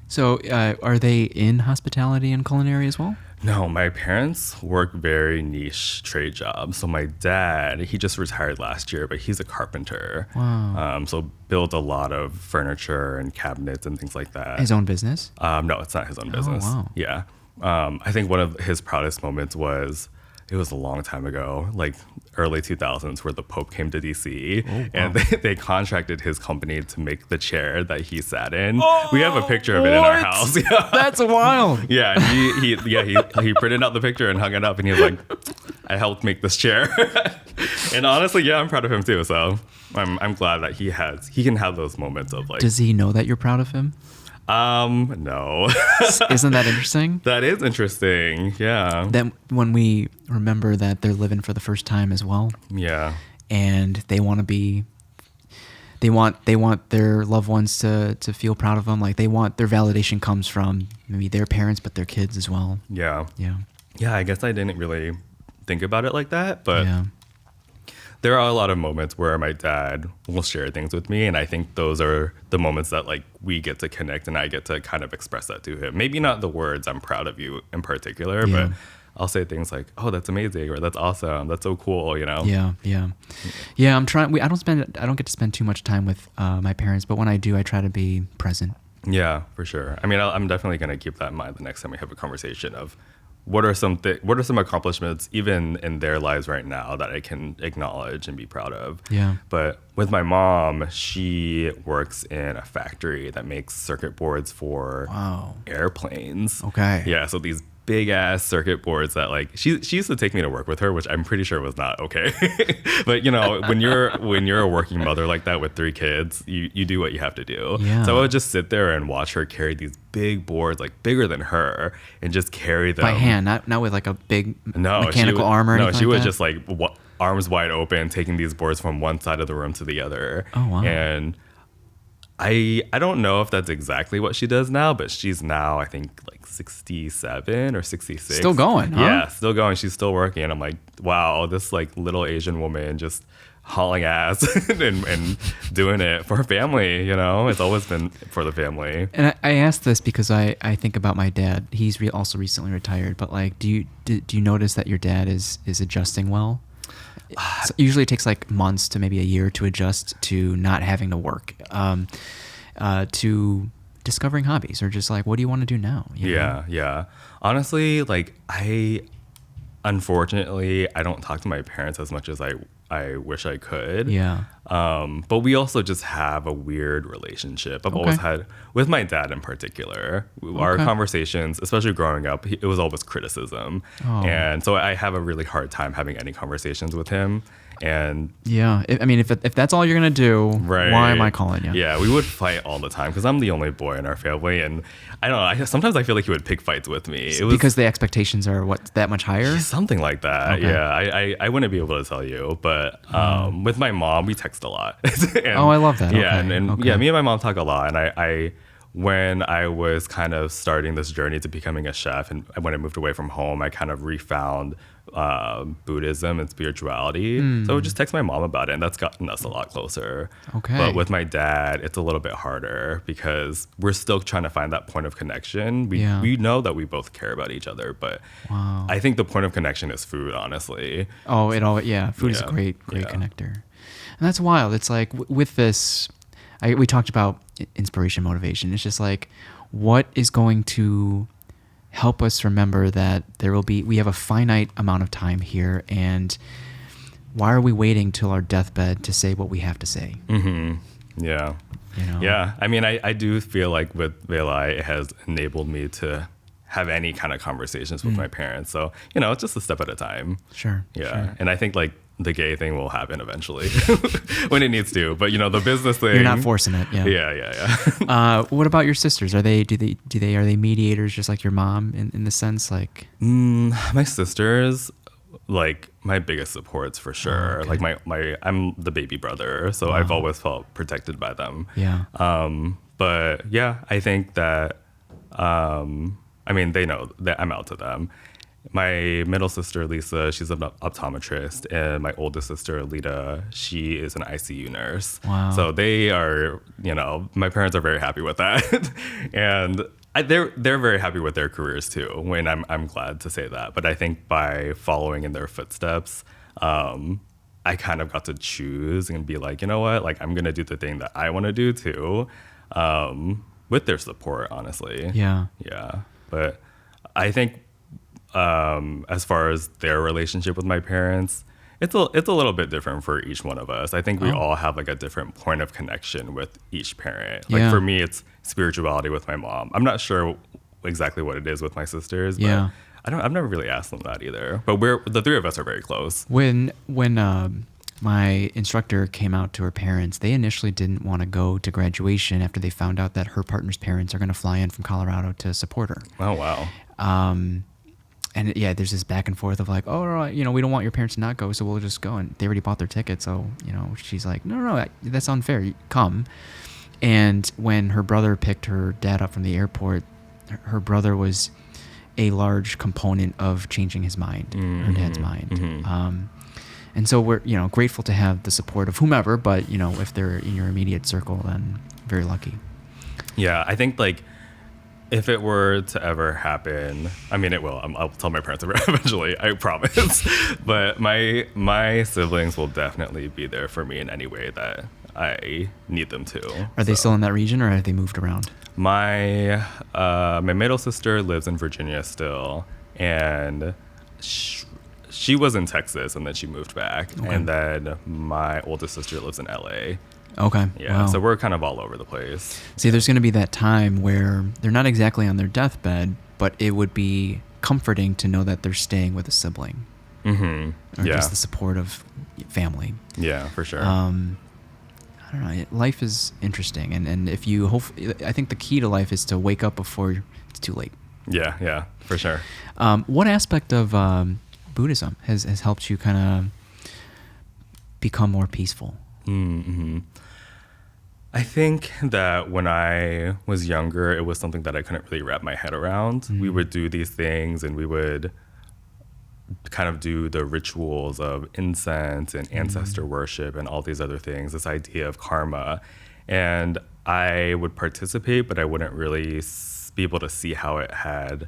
So are they in hospitality and culinary as well? No, my parents work very niche trade jobs. So my dad, he just retired last year, but he's a carpenter. Wow. So built a lot of furniture and cabinets and things like that. His own business? No, it's not his own business. wow. Yeah. I think one of his proudest moments was, it was a long time ago, like early 2000s, where the Pope came to DC, and they contracted his company to make the chair that he sat in. We have a picture of it in our house. Yeah. That's wild. Yeah, he printed out the picture and hung it up, and he was like, I helped make this chair. And honestly, yeah, I'm proud of him too. So I'm glad that he can have those moments of like. Does he know that you're proud of him? No. Isn't that interesting? That is interesting. Yeah. That when we remember that they're living for the first time as well. Yeah. And they want to they want their loved ones to feel proud of them. Like they want their validation comes from maybe their parents, but their kids as well. Yeah. Yeah. Yeah, I guess I didn't really think about it like that, but Yeah. there are a lot of moments where my dad will share things with me, and I think those are the moments that like we get to connect and I get to kind of express that to him. Maybe not the words "I'm proud of you" in particular, Yeah. but I'll say things like, "Oh, that's amazing," or "That's awesome," "That's so cool," you know? Yeah. I'm trying. I don't get to spend too much time with my parents, but when I do, I try to be present. Yeah, for sure. I mean, I'm definitely going to keep that in mind the next time we have a conversation of what are some accomplishments even in their lives right now that I can acknowledge and be proud of. Yeah. But with my mom, she works in a factory that makes circuit boards for airplanes. Okay. Yeah, so these big ass circuit boards that like she used to take me to work with her, which I'm pretty sure was not okay. But you know, when you're a working mother like that with 3 kids, you do what you have to do. Yeah. So I would just sit there and watch her carry these big boards, like bigger than her, and just carry them By hand, not with like a big mechanical arm or anything. No, she like was that? just like arms wide open, taking these boards from one side of the room to the other. Oh wow. And I don't know if that's exactly what she does now, but she's now I think like 67 or 66. Still going, huh? Yeah, still going. She's still working. And I'm like, wow, this like little Asian woman just hauling ass and doing it for her family, you know? It's always been for the family. And I asked this because I think about my dad. He's also recently retired, but like, do you notice that your dad is adjusting well? So usually it takes like months to maybe a year to adjust to not having to work, to discovering hobbies or just like, what do you want to do now? You know? Yeah. Honestly, like unfortunately, I don't talk to my parents as much as I wish I could. Yeah. But we also just have a weird relationship. I've always had with my dad in particular. Our conversations, especially growing up, it was always criticism. Oh. And so I have a really hard time having any conversations with him. And yeah, I mean, if that's all you're gonna do, why am I calling you? Yeah, we would fight all the time because I'm the only boy in our family, and I don't know. Sometimes I feel like he would pick fights with me. It was because the expectations are that much higher. Something like that. Okay. Yeah, I wouldn't be able to tell you, but with my mom, we text a lot. And, I love that. Yeah, okay. and yeah, me and my mom talk a lot, and I when I was kind of starting this journey to becoming a chef, and when I moved away from home, I kind of refound Buddhism and spirituality. So I would just text my mom about it, and that's gotten us a lot closer. Okay. But with my dad, it's a little bit harder because we're still trying to find that point of connection. We know that we both care about each other, but I think the point of connection is food, honestly. Food is a great connector. And that's wild. It's like with this, we talked about inspiration, motivation. It's just like, what is going to help us remember that we have a finite amount of time here, and why are we waiting till our deathbed to say what we have to say? Mm-hmm. Yeah. You know? Yeah. I mean, I do feel like with Vela, it has enabled me to have any kind of conversations with my parents. So, it's just a step at a time. Sure. Yeah. Sure. And I think like the gay thing will happen eventually when it needs to, but the business thing, you're not forcing it. Yeah. Yeah. What about your sisters? Are they mediators just like your mom in the sense like? My sisters, like my biggest supports for sure. Okay. Like I'm the baby brother, so I've always felt protected by them. Yeah. But yeah, I think that, they know that I'm out to them. My middle sister, Lisa, she's an optometrist, and my oldest sister, Lita, she is an ICU nurse. Wow. So they are, my parents are very happy with that. And they're very happy with their careers too, when I'm glad to say that. But I think by following in their footsteps, I kind of got to choose and be like, you know what, like I'm going to do the thing that I want to do too, with their support, honestly. Yeah. Yeah. But I think, as far as their relationship with my parents, it's a little bit different for each one of us. I think we all have like a different point of connection with each parent. Like for me, it's spirituality with my mom. I'm not sure exactly what it is with my sisters, but I've never really asked them that either. But the 3 of us are very close. When my instructor came out to her parents, they initially didn't want to go to graduation after they found out that her partner's parents are going to fly in from Colorado to support her. Oh, wow. And yeah, there's this back and forth of like, oh, no, we don't want your parents to not go, so we'll just go. And they already bought their ticket, so she's like, no, that's unfair. Come. And when her brother picked her dad up from the airport, her brother was a large component of changing his mind, her dad's mind. And so we're grateful to have the support of whomever, but if they're in your immediate circle, then very lucky. Yeah, I think like if it were to ever happen, I mean, it will. I'll tell my parents eventually, I promise. But my siblings will definitely be there for me in any way that I need them to. Are they still in that region, or have they moved around? My middle sister lives in Virginia still, and she was in Texas, and then she moved back. Okay. And then my oldest sister lives in LA. Okay. Yeah, wow. So we're kind of all over the place. See, there's going to be that time where they're not exactly on their deathbed, but it would be comforting to know that they're staying with a sibling. Or just the support of family. Yeah, for sure. I don't know. Life is interesting, and if you I think the key to life is to wake up before it's too late. Yeah, for sure. What aspect of Buddhism has helped you kind of become more peaceful? I think that when I was younger, it was something that I couldn't really wrap my head around. We would do these things, and we would kind of do the rituals of incense and ancestor worship and all these other things, this idea of karma. And I would participate, but I wouldn't really be able to see how it had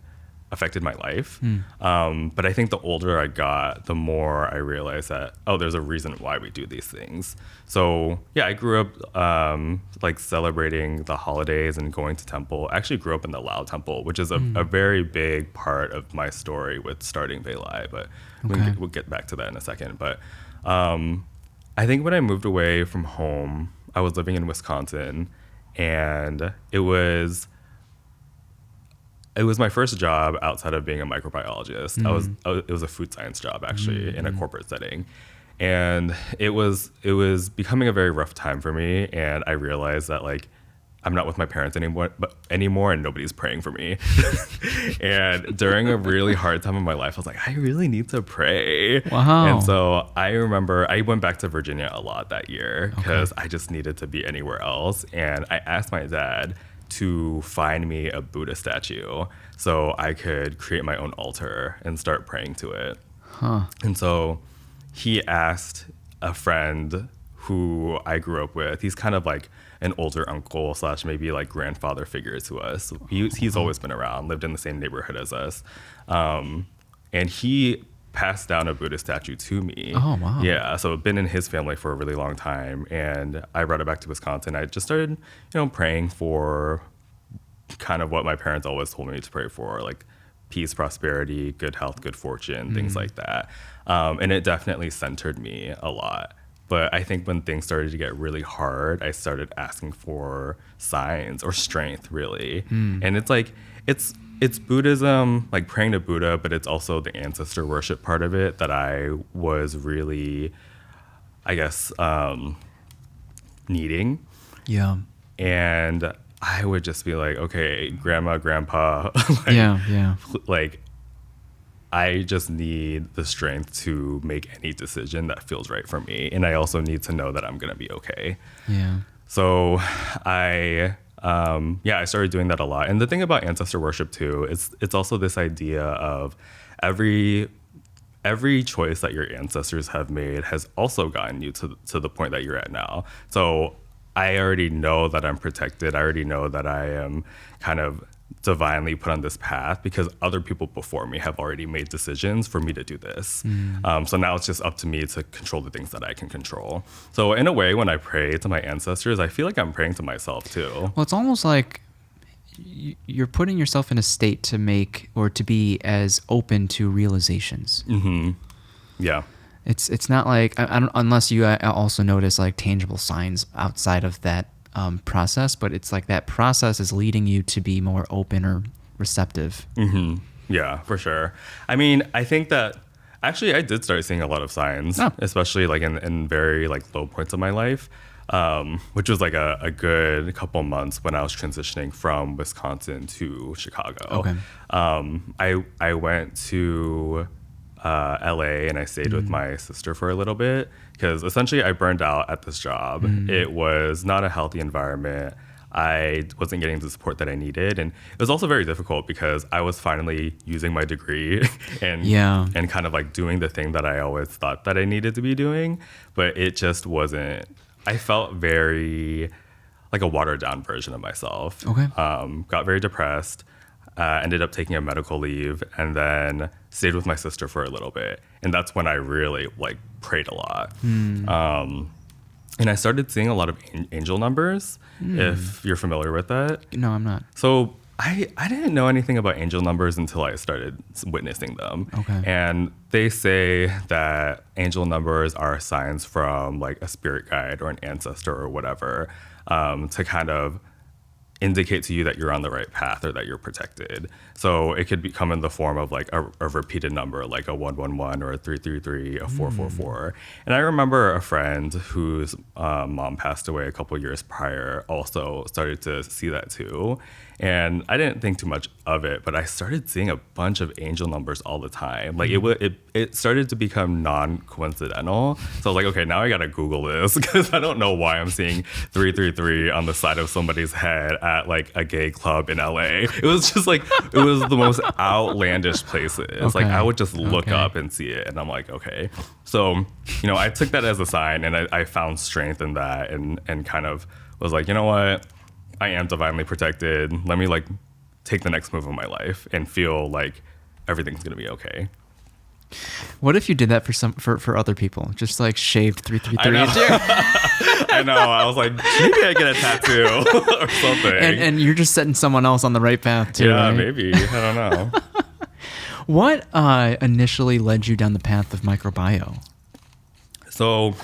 affected my life. But I think the older I got, the more I realized that, there's a reason why we do these things. So yeah, I grew up like celebrating the holidays and going to temple. I actually grew up in the Lao temple, which is a very big part of my story with starting Vei Lai, but we'll get back to that in a second. But I think when I moved away from home, I was living in Wisconsin, and it was my first job outside of being a microbiologist. It was a food science job, actually, in a corporate setting. And it was becoming a very rough time for me. And I realized that like, I'm not with my parents anymore, and nobody's praying for me. And during a really hard time in my life, I was like, I really need to pray. Wow. And so I remember I went back to Virginia a lot that year because I just needed to be anywhere else. And I asked my dad to find me a Buddha statue so I could create my own altar and start praying to it. And so he asked a friend who I grew up with. He's kind of like an older uncle / maybe like grandfather figure to us. He's always been around, lived in the same neighborhood as us. And he passed down a Buddha statue to me. Oh, wow. Yeah, so I've been in his family for a really long time. And I brought it back to Wisconsin. I just started, praying for kind of what my parents always told me to pray for, like peace, prosperity, good health, good fortune, things like that. And it definitely centered me a lot. But I think when things started to get really hard, I started asking for signs or strength, really. And it's like, it's Buddhism, like praying to Buddha, but it's also the ancestor worship part of it that I was really, I guess, needing. Yeah. And I would just be like, okay, grandma, grandpa, like, I just need the strength to make any decision that feels right for me. And I also need to know that I'm going to be okay. Yeah. So I started doing that a lot. And the thing about ancestor worship too, it's also this idea of every choice that your ancestors have made has also gotten you to the point that you're at now. So I already know that I'm protected. I already know that I am kind of divinely put on this path because other people before me have already made decisions for me to do this. So now it's just up to me to control the things that I can control. So in a way, when I pray to my ancestors, I feel like I'm praying to myself too. Well, it's almost like you're putting yourself in a state to make or to be as open to realizations. Yeah. It's not like, I don't, unless you also notice like tangible signs outside of that process, but it's like that process is leading you to be more open or receptive. Yeah, for sure. I mean, I think that actually I did start seeing a lot of signs, especially like in very like low points of my life. which was like a good couple months when I was transitioning from Wisconsin to Chicago. Okay. I went to LA and I stayed with my sister for a little bit because essentially I burned out at this job. It was not a healthy environment. I wasn't getting the support that I needed. And it was also very difficult because I was finally using my degree and kind of like doing the thing that I always thought that I needed to be doing. But it just wasn't, I felt very like a watered down version of myself. Okay. Got very depressed, ended up taking a medical leave and then stayed with my sister for a little bit. And that's when I really like prayed a lot. And I started seeing a lot of angel numbers, if you're familiar with that. No, I'm not. So I didn't know anything about angel numbers until I started witnessing them. Okay. And they say that angel numbers are signs from like a spirit guide or an ancestor or whatever, to kind of indicate to you that you're on the right path or that you're protected. So it could come in the form of like a repeated number, like a 111 or a 333, a 444. And I remember a friend whose mom passed away a couple years prior also started to see that too. And I didn't think too much of it, but I started seeing a bunch of angel numbers all the time. Like it started to become non-coincidental. So I was like, okay, now I gotta Google this because I don't know why I'm seeing 333 on the side of somebody's head at like a gay club in LA. It was just like, it was the most outlandish places. Okay. Like I would just look up and see it and I'm like, okay. So, I took that as a sign and I found strength in that and kind of was like, you know what? I am divinely protected. Let me like take the next move of my life and feel like everything's gonna be okay. What if you did that for other people? Just like shaved 333 into your I know. I was like, maybe I get a tattoo or something. and you're just setting someone else on the right path too. Yeah, right? maybe. I don't know. What initially led you down the path of microbiome? So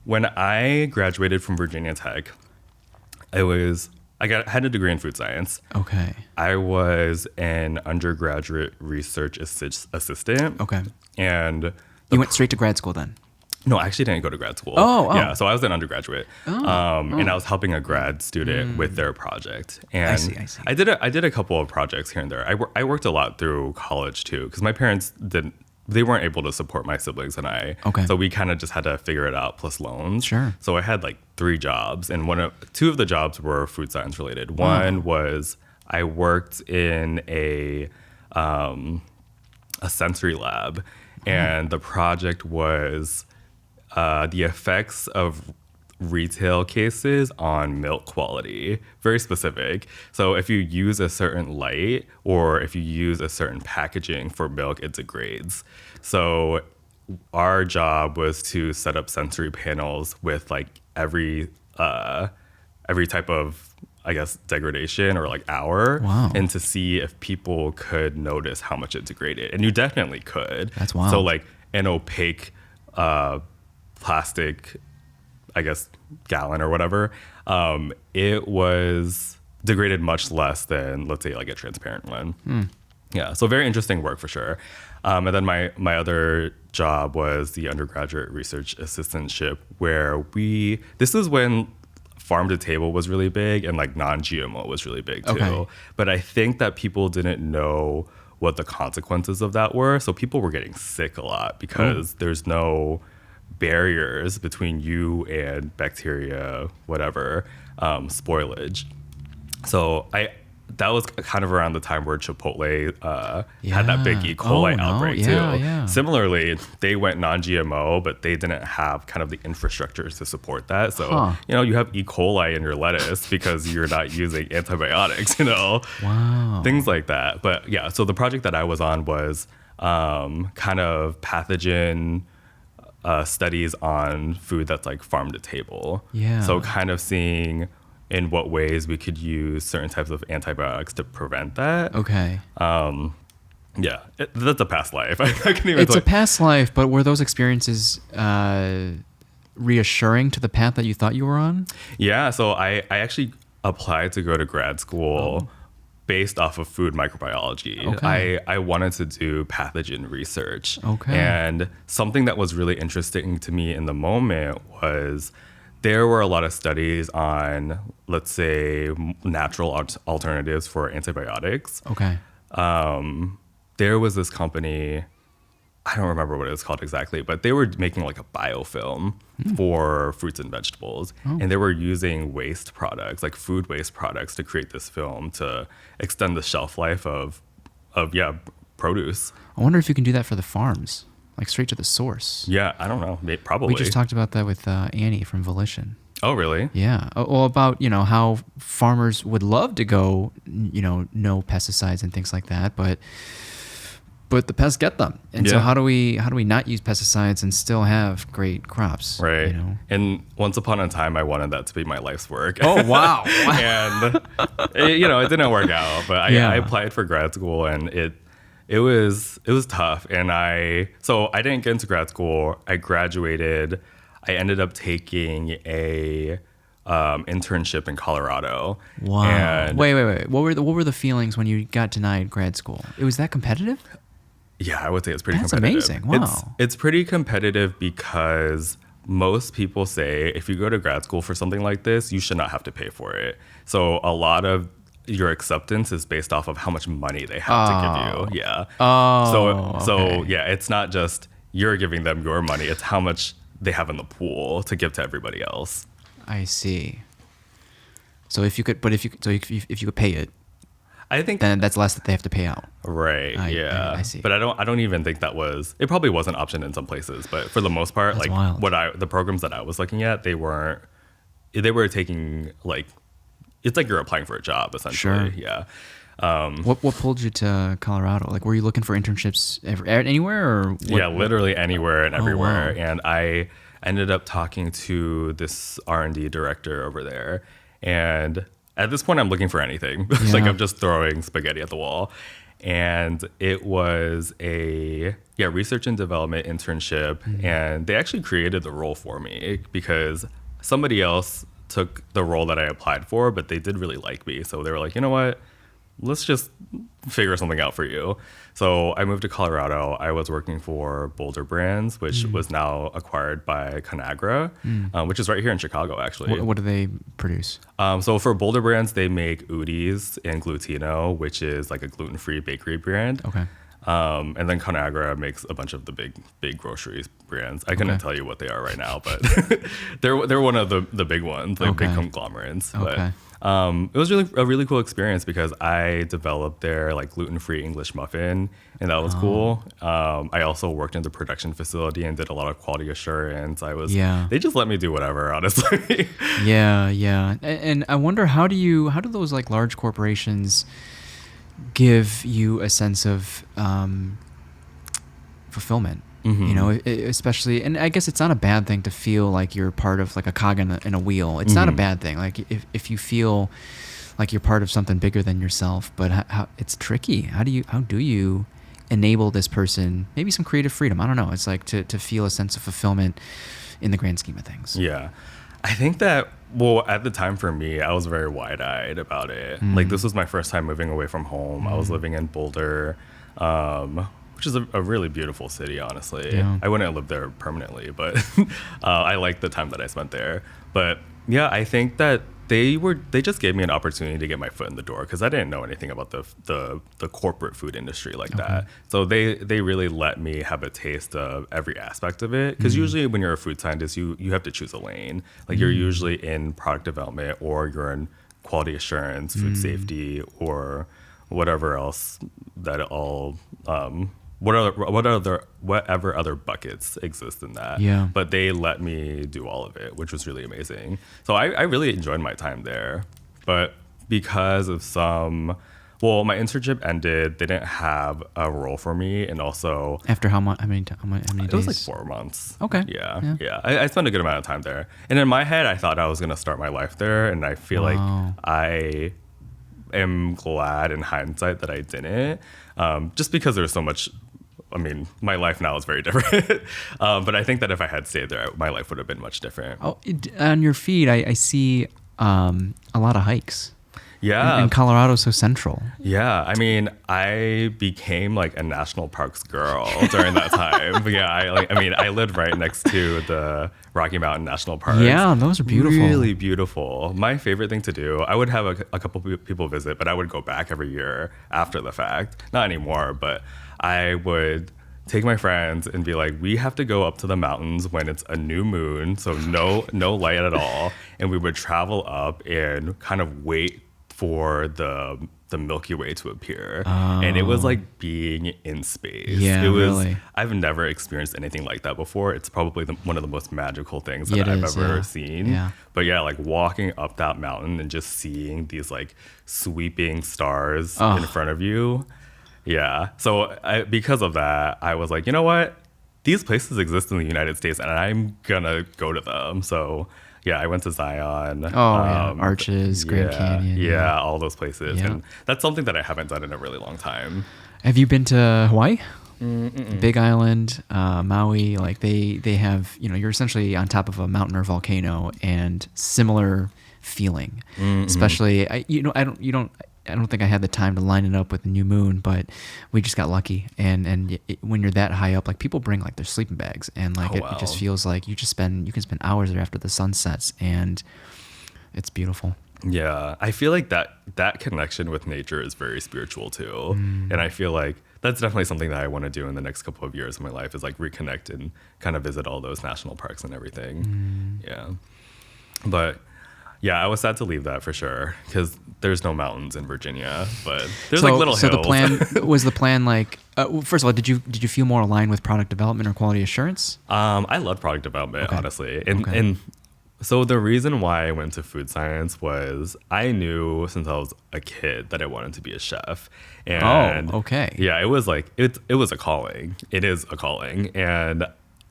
when I graduated from Virginia Tech, I had a degree in food science. Okay. I was an undergraduate research assistant. Okay. And You went straight to grad school then? no, I actually didn't go to grad school. Oh. Yeah, so I was an undergraduate. And I was helping a grad student with their project. And I see. I did a couple of projects here and there. I worked a lot through college too, because my parents they weren't able to support my siblings and I. Okay. So we kind of just had to figure it out plus loans. Sure. So I had like 3 jobs, and two of the jobs were food science related. One was I worked in a sensory lab, and the project was the effects of retail cases on milk quality. Very specific. So if you use a certain light or if you use a certain packaging for milk, it degrades. So our job was to set up sensory panels with like every type of, I guess, degradation or like hour. Wow. And to see if people could notice how much it degraded. And you definitely could. That's wild. So like an opaque plastic, I guess, gallon or whatever, it was degraded much less than, let's say, like a transparent one. Yeah, so very interesting work for sure. And then my other job was the undergraduate research assistantship, where this is when farm to table was really big and like non-GMO was really big too. Okay. But I think that people didn't know what the consequences of that were. So people were getting sick a lot because there's no barriers between you and bacteria, whatever, spoilage. So that was kind of around the time where Chipotle had that big E. coli outbreak too. Yeah. Similarly, they went non-GMO, but they didn't have kind of the infrastructures to support that. So, you have E. coli in your lettuce because you're not using antibiotics, Wow. things like that. But yeah, so the project that I was on was kind of pathogen studies on food that's like farm to table. Yeah. So kind of seeing in what ways we could use certain types of antibiotics to prevent that. Okay. Yeah, that's a past life. I can't even. It's a past life, but were those experiences reassuring to the path that you thought you were on? Yeah, so I actually applied to go to grad school based off of food microbiology. Okay. I wanted to do pathogen research. Okay. And something that was really interesting to me in the moment was there were a lot of studies on, let's say, natural alternatives for antibiotics. Okay. There was this company, I don't remember what it was called exactly, but they were making like a biofilm for fruits and vegetables. And they were using waste products, like food waste products, to create this film to extend the shelf life of produce. I wonder if you can do that for the farms, like straight to the source. Yeah, I don't know. Probably. We just talked about that with Annie from Volition. Oh, really? Yeah. Well, about, how farmers would love to go, no pesticides and things like that, but the pests get them. And so how do we not use pesticides and still have great crops? Right. And once upon a time, I wanted that to be my life's work. Oh, wow. And, it didn't work out, but I applied for grad school, and it was tough. And so I didn't get into grad school. I graduated. I ended up taking a internship in Colorado. Wow. And Wait. What were the feelings when you got denied grad school? It was that competitive? Yeah, I would say it's pretty That's competitive. amazing. Wow. It's pretty competitive because most people say if you go to grad school for something like this, you should not have to pay for it. So a lot of your acceptance is based off of how much money they have to give you. Yeah. So yeah, it's not just you're giving them your money, it's how much they have in the pool to give to everybody else. I see. So if you could pay it, I think then that's less that they have to pay out. Right. I see. But I don't even think that was. It probably was an option in some places, but for the most part, That's like wild. the programs that I was looking at, they were taking like, it's like you're applying for a job essentially. Sure. Yeah. What pulled you to Colorado? Like, were you looking for internships anywhere, or what? Yeah, literally anywhere and everywhere. Wow. And I ended up talking to this R&D director over there, and at this point, I'm looking for anything. Like, I'm just throwing spaghetti at the wall. And it was a research and development internship. And they actually created the role for me because somebody else took the role that I applied for, but they did really like me. So they were like, you know what? Let's just figure something out for you. So I moved to Colorado. I was working for Boulder Brands, which was now acquired by Conagra, which is right here in Chicago, actually. What do they produce? So for Boulder Brands, they make Udi's and Glutino, which is like a gluten-free bakery brand. Okay. And then Conagra makes a bunch of the big grocery brands. I couldn't tell you what they are right now, but they're one of the big ones, like big conglomerates. Okay. But it was a really cool experience because I developed their like gluten-free English muffin, and that was cool. I also worked in the production facility and did a lot of quality assurance. They just let me do whatever, honestly. Yeah. And I wonder, how do those like large corporations give you a sense of fulfillment? Especially, and I guess it's not a bad thing to feel like you're part of like a cog in a wheel. It's not a bad thing. Like if you feel like you're part of something bigger than yourself, but how it's tricky. How do you enable this person maybe some creative freedom? I don't know. It's like to feel a sense of fulfillment in the grand scheme of things. Yeah. I think that, well, at the time for me, I was very wide-eyed about it. Like, this was my first time moving away from home. I was living in Boulder, which is a really beautiful city, honestly. Yeah. I wouldn't live there permanently, but I liked the time that I spent there. But yeah, I think that they just gave me an opportunity to get my foot in the door because I didn't know anything about the corporate food industry like that. So they really let me have a taste of every aspect of it. Because usually when you're a food scientist, you have to choose a lane. Like you're usually in product development, or you're in quality assurance, food safety, or whatever else that all whatever other buckets exist in that. Yeah. But they let me do all of it, which was really amazing. So I really enjoyed my time there. But because of my internship ended, they didn't have a role for me, and also After how many days? it was like 4 months. Okay. Yeah. I spent a good amount of time there, and in my head, I thought I was gonna start my life there, and I feel like I am glad in hindsight that I didn't, just because there's so much. I mean, my life now is very different, but I think that if I had stayed there, my life would have been much different. On your feed, I see a lot of hikes. Yeah. And Colorado's so central. Yeah, I mean, I became like a national parks girl during that time. But yeah, I lived right next to the Rocky Mountain National Park. Yeah, those are beautiful. Really beautiful. My favorite thing to do, I would have a couple people visit, but I would go back every year after the fact. Not anymore, but I would take my friends and be like, we have to go up to the mountains when it's a new moon, so no light at all, and we would travel up and kind of wait for the Milky Way to appear. And it was like being in space. Yeah, it was, really. I've never experienced anything like that before. It's probably one of the most magical things that It I've is, ever yeah. seen. Yeah. But yeah, like walking up that mountain and just seeing these like sweeping stars in front of you. Yeah. So because of that, I was like, you know what? These places exist in the United States and I'm gonna go to them. So yeah, I went to Zion. Arches, Grand Canyon. Yeah, all those places. Yeah. And that's something that I haven't done in a really long time. Have you been to Hawaii? Big Island, Maui, like they have, you're essentially on top of a mountain or volcano and similar feeling. Especially, I don't think I had the time to line it up with the new moon, but we just got lucky. And when you're that high up, like people bring like their sleeping bags, and like it just feels like you can spend hours there after the sun sets, and it's beautiful. Yeah, I feel like that connection with nature is very spiritual too, and I feel like that's definitely something that I want to do in the next couple of years of my life is like reconnect and kind of visit all those national parks and everything. Yeah, but. Yeah, I was sad to leave that for sure because there's no mountains in Virginia, but there's like little hills. So the plan like first of all, did you feel more aligned with product development or quality assurance? I love product development, honestly, and so the reason why I went to food science was I knew since I was a kid that I wanted to be a chef. And yeah, it was like it was a calling. It is a calling, and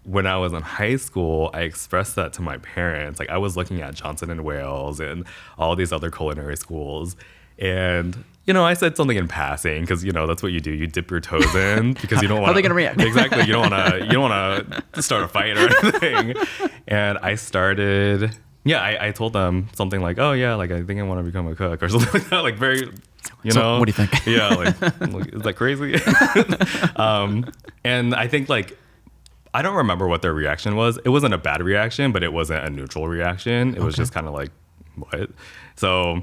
when I was in high school, I expressed that to my parents. Like I was looking at Johnson and Wales and all these other culinary schools. And, I said something in passing because, that's what you do. You dip your toes in because you don't want How are they going to react? Exactly. You don't want to start a fight or anything. And I started, I told them something like, oh yeah, like I think I want to become a cook or something like that. Like very, What do you think? Yeah. Like is that crazy? And I think like, I don't remember what their reaction was. It wasn't a bad reaction, but it wasn't a neutral reaction. It was just kind of like, what? So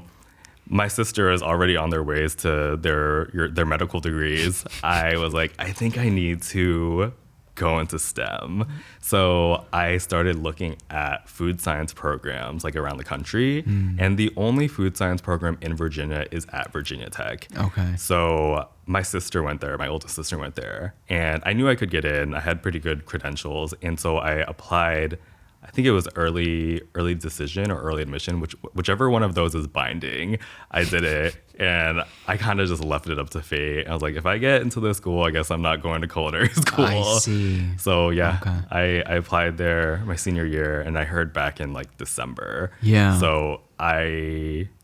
my sister is already on their ways to their medical degrees. I was like, I think I need to go into STEM. So I started looking at food science programs like around the country. And the only food science program in Virginia is at Virginia Tech. Okay. So my sister went there, my oldest sister went there, and I knew I could get in. I had pretty good credentials. And so I applied. I think it was early decision or early admission, whichever one of those is binding. I did it, and I kind of just left it up to fate. I was like, if I get into this school, I guess I'm not going to culinary school. I see. So yeah, I applied there my senior year, and I heard back in like December. Yeah. So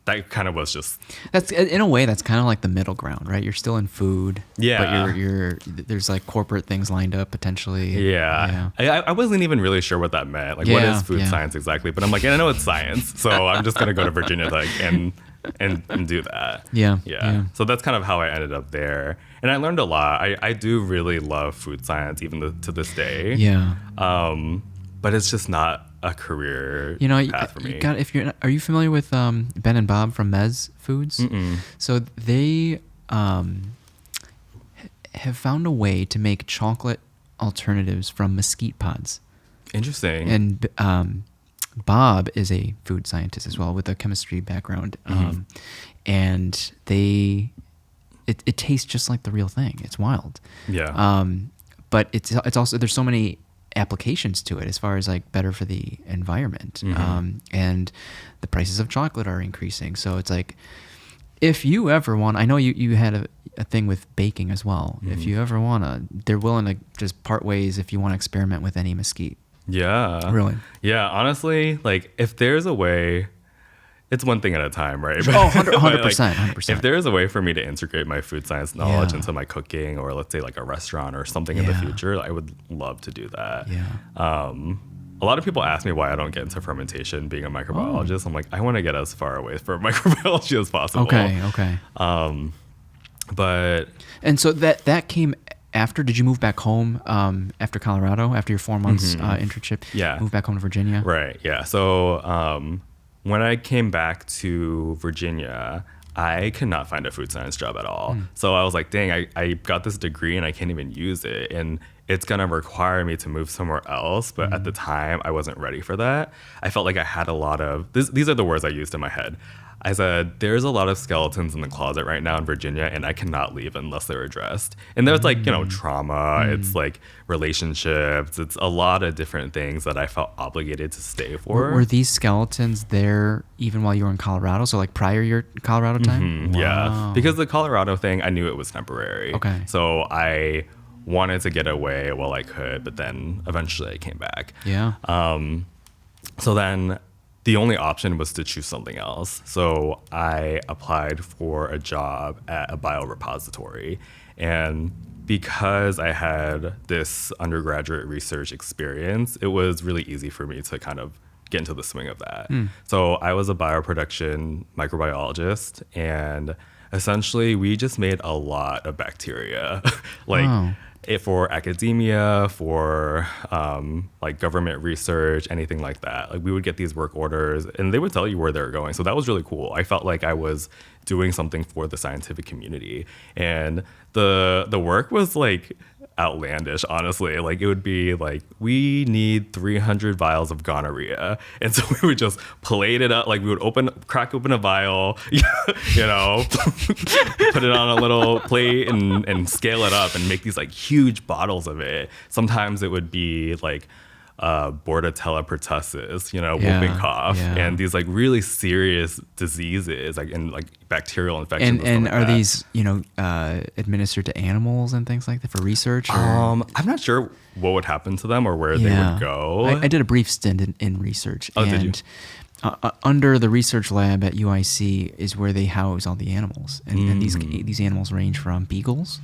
that kind of was just. That's in a way that's kind of like the middle ground, right? You're still in food, yeah. But you're there's like corporate things lined up potentially. Yeah. I wasn't even really sure what that meant. Like, what is food science exactly? But I'm like, I know it's science, so I'm just gonna go to Virginia Tech and do that. Yeah. So that's kind of how I ended up there, and I learned a lot. I do really love food science, even to this day. Yeah. But it's just not a career path for me. Are you familiar with Ben and Bob from Mez Foods? Mm-mm. So they have found a way to make chocolate alternatives from mesquite pods. Interesting. And Bob is a food scientist as well with a chemistry background. And it tastes just like the real thing. It's wild. Yeah. But it's also, there's so many applications to it as far as like better for the environment. And the prices of chocolate are increasing. So it's like, if you ever want, I know you had a thing with baking as well. If you ever want to, they're willing to just part ways if you want to experiment with any mesquite. Yeah. Really? Yeah. Honestly, like if there's a way, it's one thing at a time, right? 100%. If there's a way for me to integrate my food science knowledge into my cooking, or let's say like a restaurant or something in the future, I would love to do that. Yeah. a lot of people ask me why I don't get into fermentation being a microbiologist. I'm like, I want to get as far away from microbiology as possible. Okay. But and so that came after. Did you move back home after Colorado, after your 4 months internship? Yeah. Move back home to Virginia? Right. Yeah. So when I came back to Virginia, I could not find a food science job at all. So I was like, dang, I got this degree and I can't even use it. And it's going to require me to move somewhere else. But at the time, I wasn't ready for that. I felt like I had a lot of, these are the words I used in my head. I said, there's a lot of skeletons in the closet right now in Virginia, and I cannot leave unless they're addressed. And there's like, trauma, it's like relationships, it's a lot of different things that I felt obligated to stay for. Were these skeletons there even while you were in Colorado? So like prior your Colorado time? Yeah, because the Colorado thing, I knew it was temporary. Okay. So I wanted to get away while I could, but then eventually I came back. Yeah. So then the only option was to choose something else. So I applied for a job at a biorepository. And because I had this undergraduate research experience, it was really easy for me to kind of get into the swing of that. So I was a bioproduction microbiologist, and essentially we just made a lot of bacteria. For academia, for like government research, anything like that. Like we would get these work orders and they would tell you where they're going. So that was really cool. I felt like I was doing something for the scientific community. And the work was like outlandish, honestly. Like it would be like, we need 300 vials of gonorrhea. And so we would just plate it up. Like we would crack open a vial, put it on a little plate and scale it up and make these like huge bottles of it. Sometimes it would be like Bordetella pertussis, whooping cough, and these like really serious diseases, like and like bacterial infections. And are these administered to animals and things like that for research? Or? I'm not sure what would happen to them or where they would go. I did a brief stint in research. Oh, did you? Under the research lab at UIC is where they house all the animals, and these animals range from beagles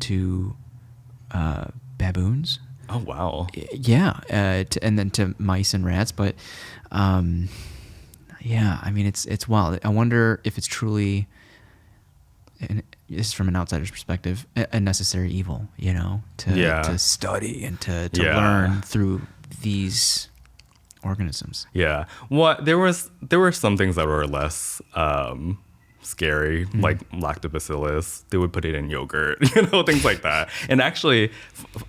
to baboons. Oh, wow. Yeah. And then to mice and rats. But yeah, I mean, it's wild. I wonder if it's truly, and this is from an outsider's perspective, a necessary evil, to study and to learn through these organisms. Yeah. Well, there were some things that were less scary, like lactobacillus. They would put it in yogurt, things like that. And actually,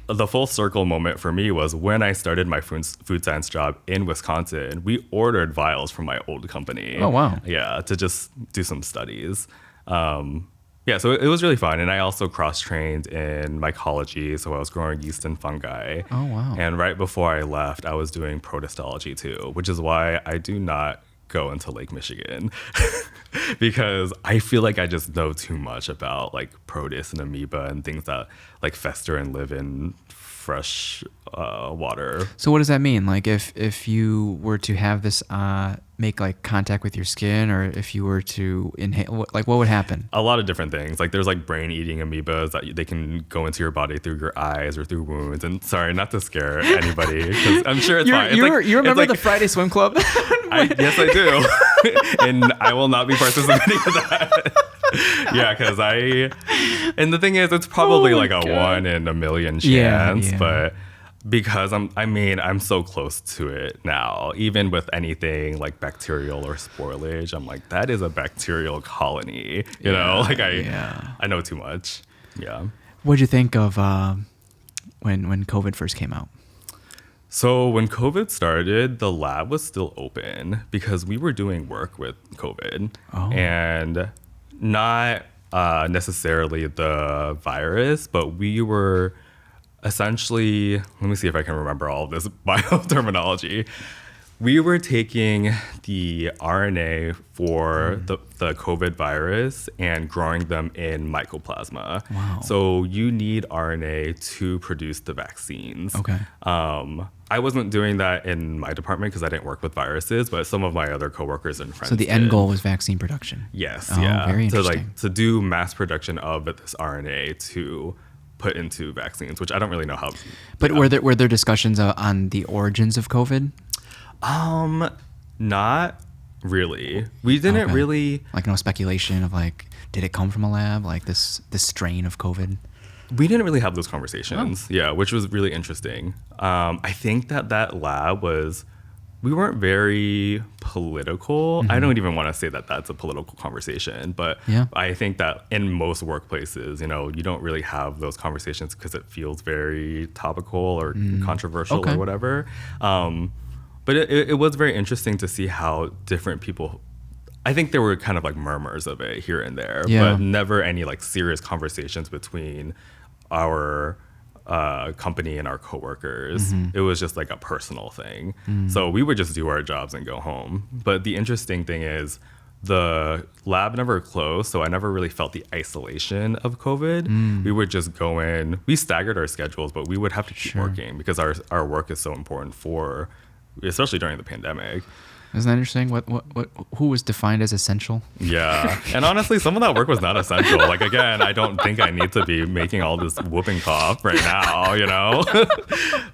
the full circle moment for me was when I started my food science job in Wisconsin. We ordered vials from my old company. Oh, wow. Yeah, to just do some studies. So it was really fun. And I also cross-trained in mycology, so I was growing yeast and fungi. Oh, wow. And right before I left, I was doing protistology too, which is why I do not go into Lake Michigan because I feel like I just know too much about like protists and amoeba and things that like fester and live in fresh water. So what does that mean? Like if you were to have this make like contact with your skin, or if you were to inhale, what would happen? A lot of different things. Like there's like brain eating amoebas that they can go into your body through your eyes or through wounds. And sorry, not to scare anybody, because I'm sure it's fine. You remember the Friday Swim Club? Yes, I do. And I will not be participating in that. Yeah, because and the thing is, it's probably like a 1 in a million chance, but because I'm so close to it now, even with anything like bacterial or spoilage, I'm like, that is a bacterial colony, I know too much. Yeah. What'd you think of when COVID first came out? So when COVID started, the lab was still open because we were doing work with COVID and not necessarily the virus, but we were essentially, let me see if I can remember all of this bio terminology. We were taking the RNA for the COVID virus and growing them in mycoplasma. Wow. So you need RNA to produce the vaccines. Okay. I wasn't doing that in my department because I didn't work with viruses, but some of my other coworkers and friends So the end goal was vaccine production? Yes. Oh, yeah. very interesting. To do mass production of this RNA to put into vaccines, which I don't really know how. But were there discussions on the origins of COVID? Not really. We didn't really, like, no speculation of like, did it come from a lab, like this strain of COVID? we didn't really have those conversations. Yeah, which was really interesting. I think that lab was, we weren't very political. I don't even want to say that that's a political conversation, but I think that in most workplaces, you know, you don't really have those conversations because it feels very topical or controversial or whatever. But it was very interesting to see how different people, I think there were kind of like murmurs of it here and there, but never any like serious conversations between our company and our coworkers. It was just like a personal thing. So we would just do our jobs and go home. But the interesting thing is the lab never closed, so I never really felt the isolation of COVID. We would just go in, we staggered our schedules, but we would have to keep working because our work is so important for, especially during the pandemic. Isn't that interesting? What who was defined as essential? Yeah. And honestly, some of that work was not essential. Like, again, I don't think I need to be making all this whooping cough right now, you know?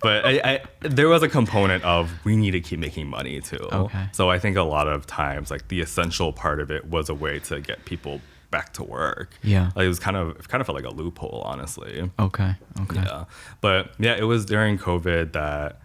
But I there was a component of we need to keep making money too. Okay. So I think a lot of times, like, the essential part of it was a way to get people back to work. Yeah. Like, it kind of felt like a loophole, honestly. Okay. Yeah. But yeah, it was during COVID that,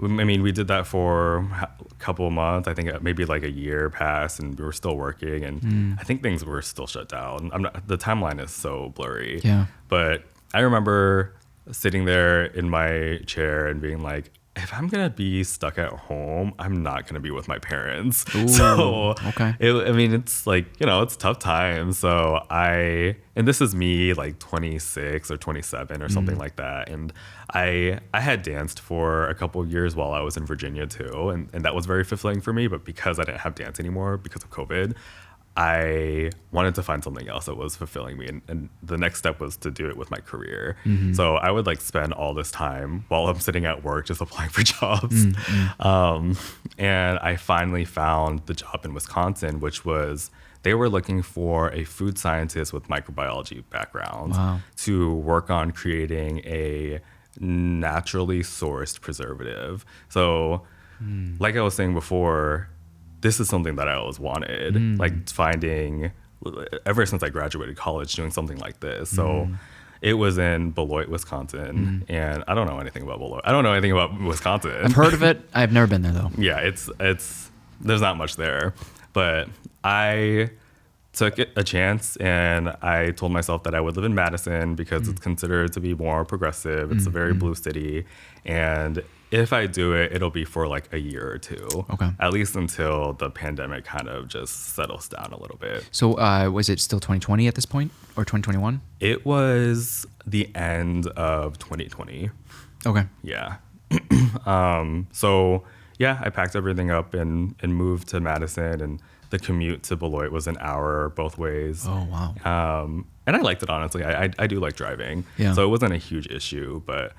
I mean, we did that for a couple of months. I think maybe like a year passed and we were still working, and I think things were still shut down. The timeline is so blurry. Yeah. But I remember sitting there in my chair and being like, if I'm going to be stuck at home, I'm not going to be with my parents. Ooh, so, I mean, it's like, you know, it's tough times. So and this is me like 26 or 27 or something like that. And I had danced for a couple of years while I was in Virginia too. And that was very fulfilling for me. But because I didn't have dance anymore because of COVID, I wanted to find something else that was fulfilling me. And the next step was to do it with my career. So I would like spend all this time while I'm sitting at work just applying for jobs. And I finally found the job in Wisconsin, which was, they were looking for a food scientist with microbiology background to work on creating a naturally sourced preservative. So like I was saying before, this is something that I always wanted, like finding, ever since I graduated college, doing something like this. So it was in Beloit, Wisconsin, and I don't know anything about Beloit. I don't know anything about Wisconsin. I've heard of it. I've never been there though. Yeah, it's there's not much there, but I took a chance and I told myself that I would live in Madison because it's considered to be more progressive. It's a very blue city, and if I do it, it'll be for like a year or two. Okay. At least until the pandemic kind of just settles down a little bit. So was it still 2020 at this point, or 2021? It was the end of 2020. Okay. Yeah. So yeah, I packed everything up and moved to Madison, and the commute to Beloit was an hour both ways. Oh, wow. And I liked it, honestly. I do like driving. Yeah. So it wasn't a huge issue, but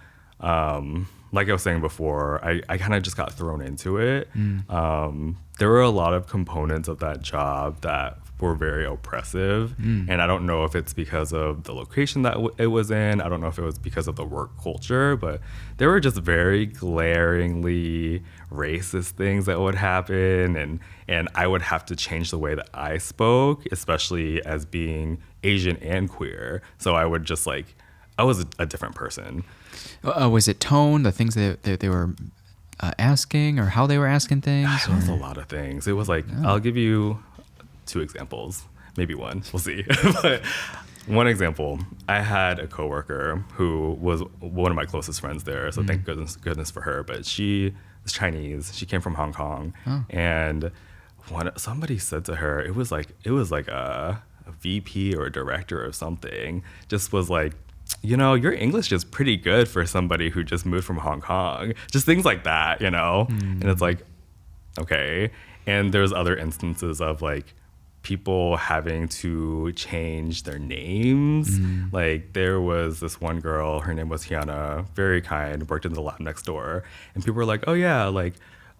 like I was saying before, I kind of just got thrown into it. There were a lot of components of that job that were very oppressive. And I don't know if it's because of the location that it was in. I don't know if it was because of the work culture, but there were just very glaringly racist things that would happen. And I would have to change the way that I spoke, especially as being Asian and queer. So I would just like, I was a different person. Was it tone, the things that they were asking, or how they were asking things? It was a lot of things. It was like, I'll give you 2 examples, maybe one, we'll see. But one example, I had a coworker who was one of my closest friends there, so thank goodness for her. But she was Chinese. She came from Hong Kong, and somebody said to her, it was like a VP or a director or something, just was like, you know, your English is pretty good for somebody who just moved from Hong Kong. Just things like that, you know? And it's like, okay. And there's other instances of like people having to change their names. Like there was this one girl, her name was Hyuna, very kind, worked in the lab next door. And people were like, oh yeah, like,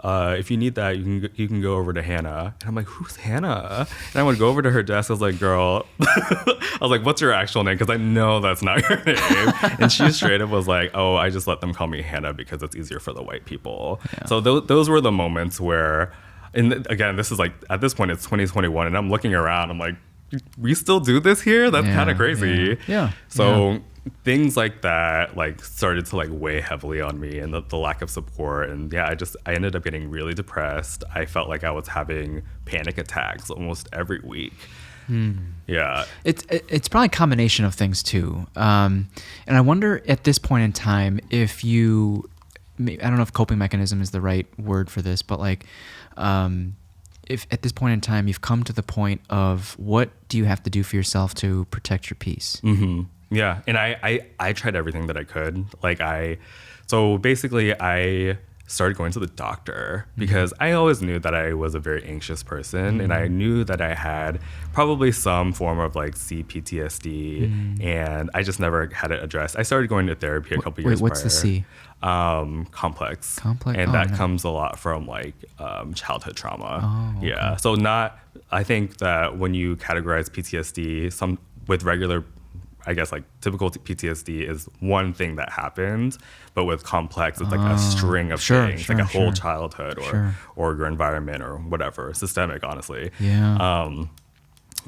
if you need that, you can go over to Hannah. And I'm like, who's Hannah? And I would go over to her desk. I was like, girl, I was like, what's your actual name? Because I know that's not your name. And she straight up was like, oh, I just let them call me Hannah because it's easier for the white people. Yeah. So those were the moments where, and again, this is like, at this point, it's 2021, and I'm looking around. I'm like, we still do this here? That's kind of crazy. Yeah. So things like that like started to like weigh heavily on me, and the lack of support. And I ended up getting really depressed. I felt like I was having panic attacks almost every week. Yeah. It's probably a combination of things too. And I wonder at this point in time if you, I don't know if coping mechanism is the right word for this, but like, if at this point in time you've come to the point of what do you have to do for yourself to protect your peace? Mm-hmm. Yeah. And I tried everything that I could. So basically I started going to the doctor because I always knew that I was a very anxious person, and I knew that I had probably some form of like CPTSD, and I just never had it addressed. I started going to therapy a couple years prior. What's the C? Complex. And that comes a lot from like childhood trauma. Oh, okay. Yeah. So I think that when you categorize PTSD, with regular, I guess like typical PTSD is one thing that happens, but with complex, it's like a string of things, like a whole childhood or your environment or whatever, systemic, honestly. Yeah.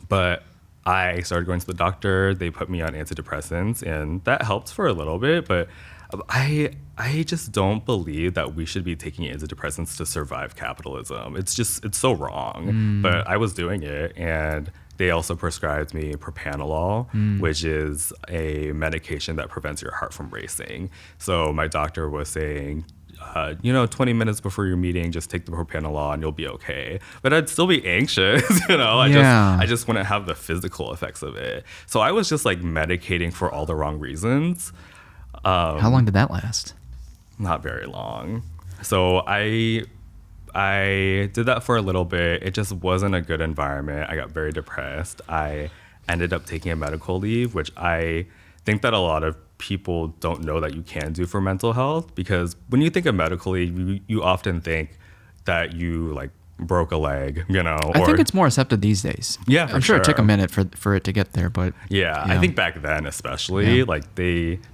But I started going to the doctor. They put me on antidepressants, and that helped for a little bit, but I just don't believe that we should be taking antidepressants to survive capitalism. It's so wrong. But I was doing it, and they also prescribed me propranolol, which is a medication that prevents your heart from racing. So my doctor was saying, 20 minutes before your meeting, just take the propranolol and you'll be okay. But I'd still be anxious, I just wouldn't have the physical effects of it. So I was just like medicating for all the wrong reasons. How long did that last? Not very long. So I did that for a little bit. It just wasn't a good environment. I got very depressed. I ended up taking a medical leave, which I think that a lot of people don't know that you can do for mental health, because when you think of medical leave, you often think that you like broke a leg, I think it's more accepted these days. Yeah, I'm sure it took a minute for it to get there, but I think back then especially,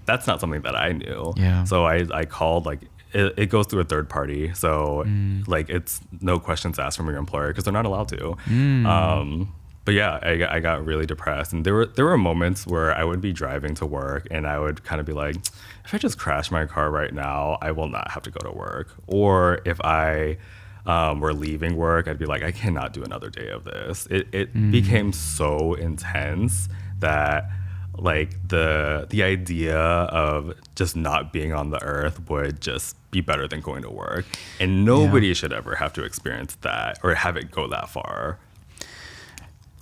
that's not something that I knew. Yeah. So I called, like, it goes through a third party, so like it's no questions asked from your employer because they're not allowed to. But yeah, I got really depressed, and there were moments where I would be driving to work and I would kind of be like, if I just crash my car right now, I will not have to go to work. Or if I were leaving work, I'd be like, I cannot do another day of this. It became so intense that like the idea of just not being on the earth would just be better than going to work. And nobody should ever have to experience that or have it go that far.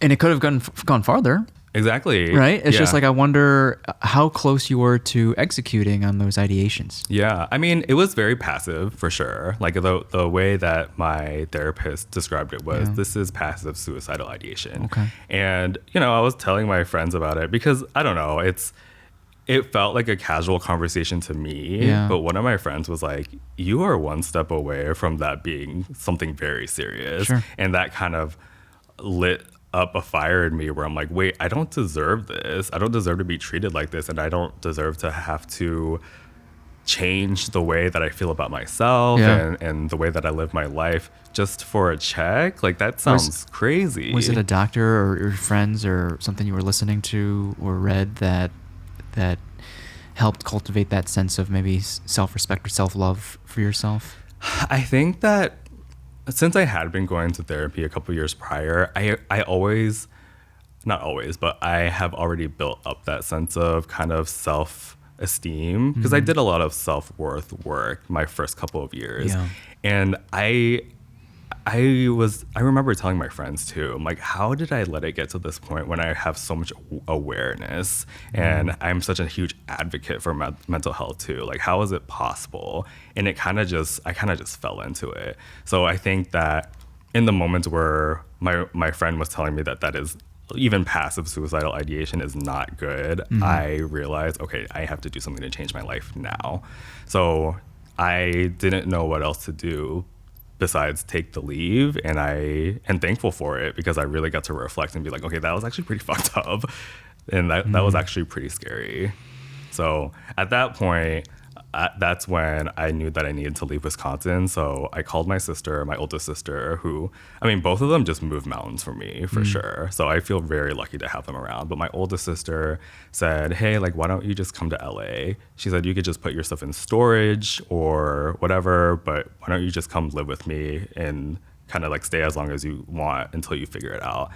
And it could have gone farther. Exactly. Right? It's just like, I wonder how close you were to executing on those ideations. Yeah. I mean, it was very passive for sure. Like the way that my therapist described it was, this is passive suicidal ideation. Okay. And, I was telling my friends about it because, I don't know, it felt like a casual conversation to me. Yeah. But one of my friends was like, you are one step away from that being something very serious. Sure. And that kind of lit up a fire in me where I'm like, wait, I don't deserve this. I don't deserve to be treated like this. And I don't deserve to have to change the way that I feel about myself and the way that I live my life just for a check. Like, that sounds crazy. Was it a doctor or your friends or something you were listening to or read that helped cultivate that sense of maybe self-respect or self-love for yourself? I think that since I had been going to therapy a couple years prior, I always, not always, but I have already built up that sense of kind of self-esteem, because I did a lot of self-worth work my first couple of years. Yeah. And I remember telling my friends too, I'm like, how did I let it get to this point when I have so much awareness and I'm such a huge advocate for mental health too? Like, how is it possible? And I kind of just fell into it. So I think that in the moments where my friend was telling me that is even passive suicidal ideation is not good, I realized, okay, I have to do something to change my life now. So I didn't know what else to do besides take the leave, and I am thankful for it because I really got to reflect and be like, okay, that was actually pretty fucked up, and that was actually pretty scary. So at that point, that's when I knew that I needed to leave Wisconsin. So I called my sister, my oldest sister, who, I mean, both of them just moved mountains for me, for sure. So I feel very lucky to have them around. But my oldest sister said, hey, like, why don't you just come to LA? She said, you could just put your stuff in storage or whatever, but why don't you just come live with me and kind of like stay as long as you want until you figure it out.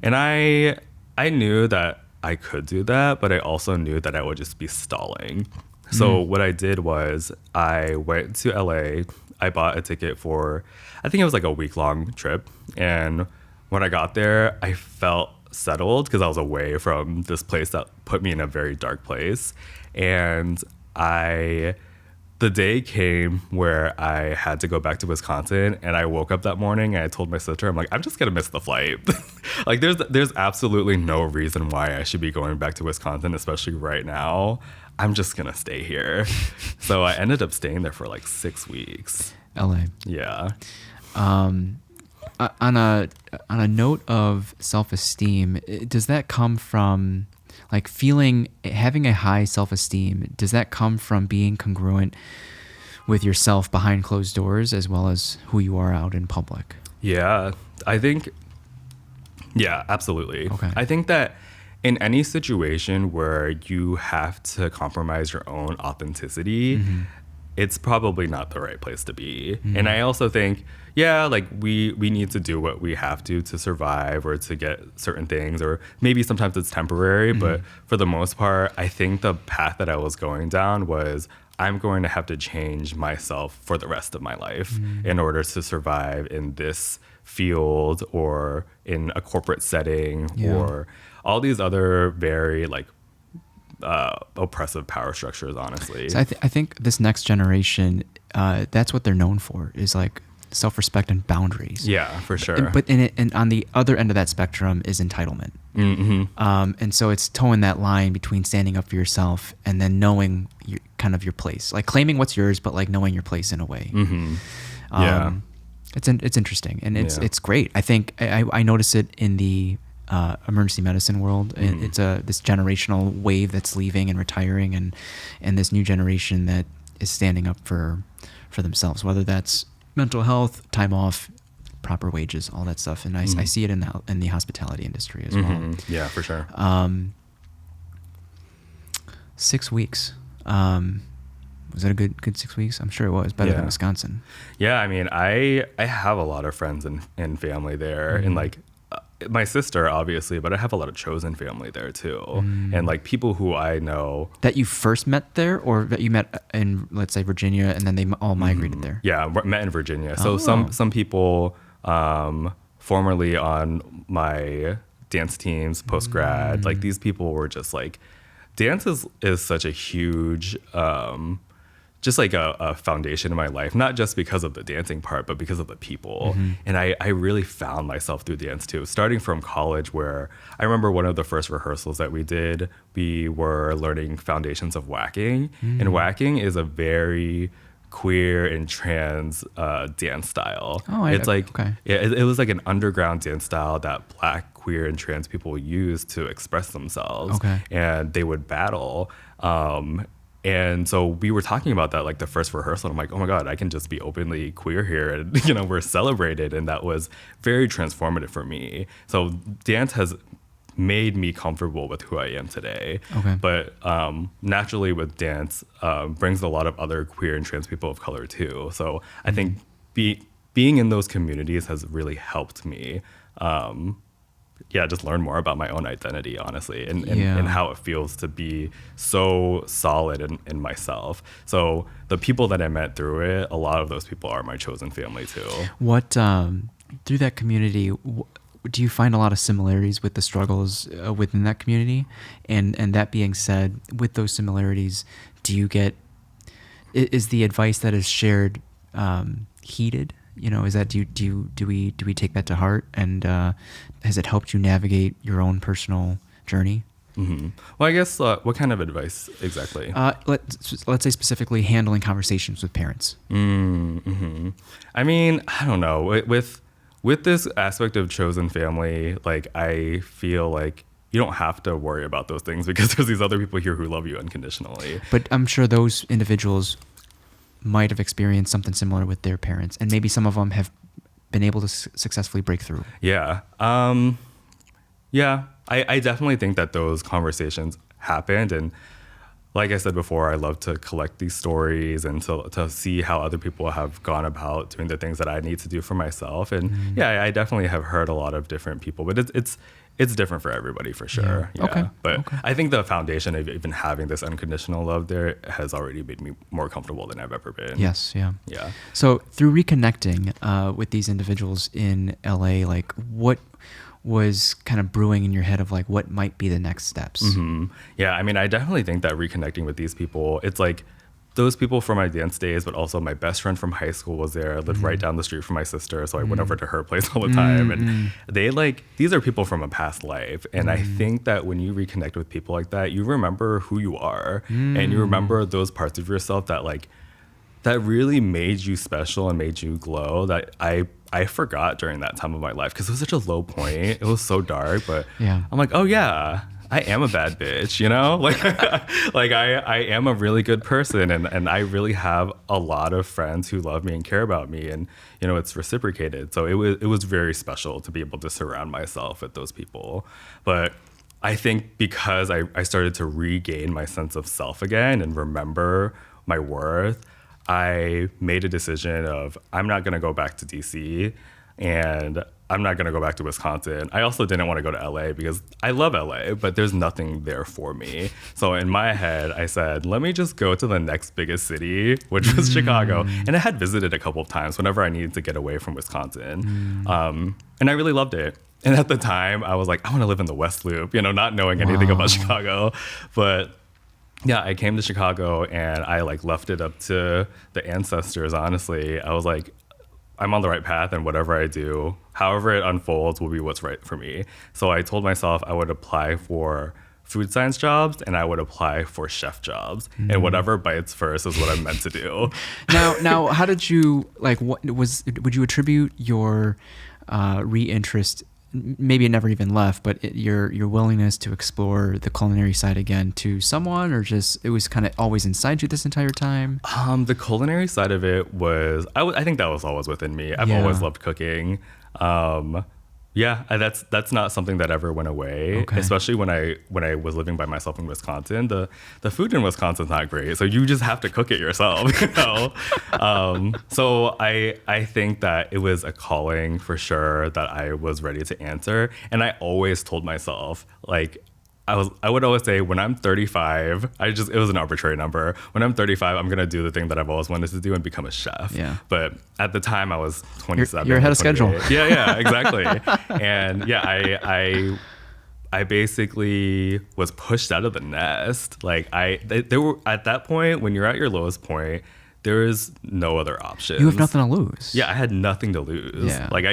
And I knew that I could do that, but I also knew that I would just be stalling. So what I did was I went to LA. I bought a ticket for, I think it was like a week-long trip. And when I got there, I felt settled because I was away from this place that put me in a very dark place. And the day came where I had to go back to Wisconsin, and I woke up that morning and I told my sister, I'm like, I'm just gonna miss the flight. Like there's absolutely no reason why I should be going back to Wisconsin, especially right now. I'm just gonna stay here. So I ended up staying there for like 6 weeks. LA. Yeah. On a note of self-esteem, does that come from like having a high self-esteem? Does that come from being congruent with yourself behind closed doors as well as who you are out in public? Yeah, I think, yeah, absolutely. Okay. I think that in any situation where you have to compromise your own authenticity, it's probably not the right place to be. And I also think, yeah, like we need to do what we have to survive or to get certain things, or maybe sometimes it's temporary, but for the most part, I think the path that I was going down was I'm going to have to change myself for the rest of my life in order to survive in this field or in a corporate setting or all these other very like oppressive power structures, honestly. So I think this next generation, that's what they're known for, is like self-respect and boundaries. Yeah, for sure. And on the other end of that spectrum is entitlement. And so it's towing that line between standing up for yourself and then knowing kind of your place, like claiming what's yours, but like knowing your place in a way. Yeah. It's interesting, and it's great. I think I notice it in the emergency medicine world. It's this generational wave that's leaving and retiring, and this new generation that is standing up for themselves, whether that's mental health, time off, proper wages, all that stuff. And I see it in the hospitality industry as well. Yeah, for sure. 6 weeks. Was that a good 6 weeks? I'm sure it was better than Wisconsin. Yeah, I mean, I have a lot of friends and family there, and like my sister, obviously, but I have a lot of chosen family there too, and like people who I know that you first met there, or that you met in, let's say, Virginia, and then they all migrated there. Yeah, met in Virginia. So some people formerly on my dance teams post grad, like these people were just like, dance is such a huge just like a foundation in my life, not just because of the dancing part, but because of the people. And I really found myself through dance too, starting from college, where I remember one of the first rehearsals that we did, we were learning foundations of whacking. And whacking is a very queer and trans dance style. It was like an underground dance style that Black, queer, and trans people used to express themselves. And they would battle. And so we were talking about that like the first rehearsal. I'm like, oh my God, I can just be openly queer here, and we're celebrated. And that was very transformative for me. So dance has made me comfortable with who I am today. But naturally with dance brings a lot of other queer and trans people of color too. So I think being in those communities has really helped me just learn more about my own identity, honestly, and how it feels to be so solid in myself. So the people that I met through it, a lot of those people are my chosen family too. What through that community, do you find a lot of similarities with the struggles within that community? And that being said, with those similarities, is the advice that is shared heeded? Is that do we take that to heart, and has it helped you navigate your own personal journey? Well, I guess what kind of advice exactly? Let's say specifically handling conversations with parents. I mean, I don't know. With this aspect of chosen family, like I feel like you don't have to worry about those things because there's these other people here who love you unconditionally. But I'm sure those individuals might have experienced something similar with their parents, and maybe some of them have been able to successfully break through. Yeah. Yeah, I definitely think that those conversations happened. And like I said before, I love to collect these stories and to see how other people have gone about doing the things that I need to do for myself. And yeah, I definitely have heard a lot of different people, but it's different for everybody for sure. Yeah. Okay. But I think the foundation of even having this unconditional love there has already made me more comfortable than I've ever been. Yes. Yeah. Yeah. So through reconnecting with these individuals in LA, like what was kind of brewing in your head of like what might be the next steps? Yeah, I mean, I definitely think that reconnecting with these people, it's like those people from my dance days, but also my best friend from high school was there. I lived right down the street from my sister, so I went over to her place all the time. And these are people from a past life. And I think that when you reconnect with people like that, you remember who you are and you remember those parts of yourself that really made you special and made you glow that I forgot during that time of my life because it was such a low point. It was so dark, but Yeah. I'm like, oh yeah, I am a bad bitch, you know? Like, like I am a really good person and I really have a lot of friends who love me and care about me and, you know, it's reciprocated. So it was very special to be able to surround myself with those people. But I think because I started to regain my sense of self again and remember my worth, I made a decision of I'm not going to go back to DC and I'm not going to go back to Wisconsin. I also didn't want to go to LA because I love LA, but there's nothing there for me. So in my head, I said, let me just go to the next biggest city, which was Chicago. And I had visited a couple of times whenever I needed to get away from Wisconsin. And I really loved it. And at the time, I was like, I want to live in the West Loop, you know, not knowing anything about Chicago. But yeah, I came to Chicago and I like left it up to the ancestors, honestly. I was like, I'm on the right path and whatever I do, however it unfolds will be what's right for me. So I told myself I would apply for food science jobs and I would apply for chef jobs and whatever bites first is what I'm meant to do. Now, how did you would you attribute your reinterest? Maybe it never even left, but your willingness to explore the culinary side again to someone, or just it was kind of always inside you this entire time? The culinary side of it was, I think that was always within me. I've always loved cooking. That's not something that ever went away, especially when I was living by myself in Wisconsin. The food in Wisconsin's not great, so you just have to cook it yourself, you know? So I think that it was a calling for sure that I was ready to answer. And I always told myself, like, I would always say when I'm 35, it was an arbitrary number. When I'm 35, I'm going to do the thing that I've always wanted to do and become a chef. Yeah. But at the time I was 27. You're ahead of schedule. Yeah, exactly. And yeah, I basically was pushed out of the nest. Like there were at that point, when you're at your lowest point, there is no other option. You have nothing to lose. Yeah, I had nothing to lose. Yeah. Like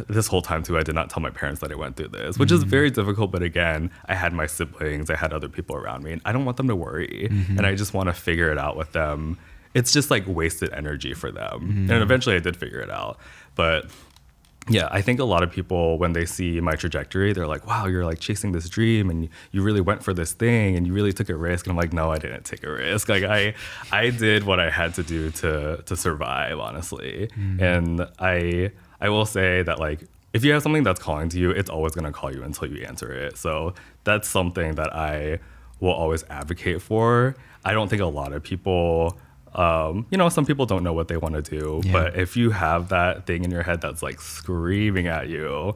this whole time too, I did not tell my parents that I went through this, which is very difficult. But again, I had my siblings, I had other people around me, and I don't want them to worry. And I just want to figure it out with them. It's just like wasted energy for them. And eventually I did figure it out. But yeah, I think a lot of people, when they see my trajectory, they're like, wow, you're like chasing this dream and you really went for this thing and you really took a risk. And I'm like, no, I didn't take a risk. Like I did what I had to do to survive, honestly. And I will say that, like, if you have something that's calling to you, it's always going to call you until you answer it. So that's something that I will always advocate for. I don't think a lot of people, some people don't know what they want to do. Yeah. But if you have that thing in your head that's like screaming at you,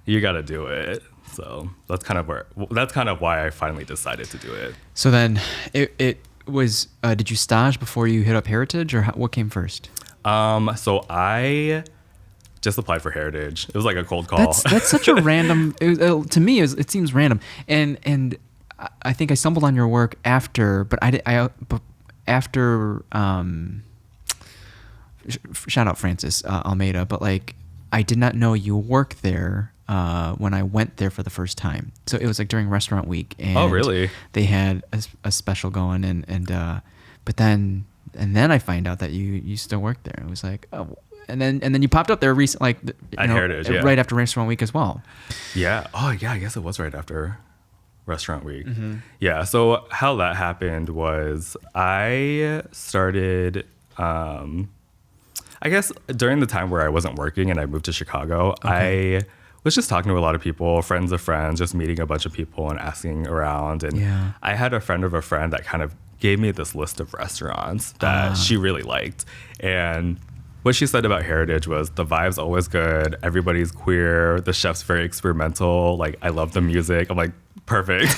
you got to do it. So that's kind of why I finally decided to do it. So then it was, did you stage before you hit up Heritage, or what came first? So I just applied for Heritage. It was like a cold call. That's such a random. To me, it seems random, and I think I stumbled on your work after. But after shout out Francis Almeida. But like, I did not know you worked there when I went there for the first time. So it was like during restaurant week. And Oh, really? They had a special going, but then I find out that you still work there. It was like, oh, and then you popped up there recent, like Heritage, yeah. right after restaurant week as well. Yeah. Oh, yeah. I guess it was right after restaurant week. Yeah. So how that happened was I started, I guess during the time where I wasn't working and I moved to Chicago, I was just talking to a lot of people, friends of friends, just meeting a bunch of people and asking around. And I had a friend of a friend that kind of gave me this list of restaurants that she really liked. And what she said about Heritage was the vibe's always good. Everybody's queer. The chef's very experimental. Like, I love the music. I'm like, perfect.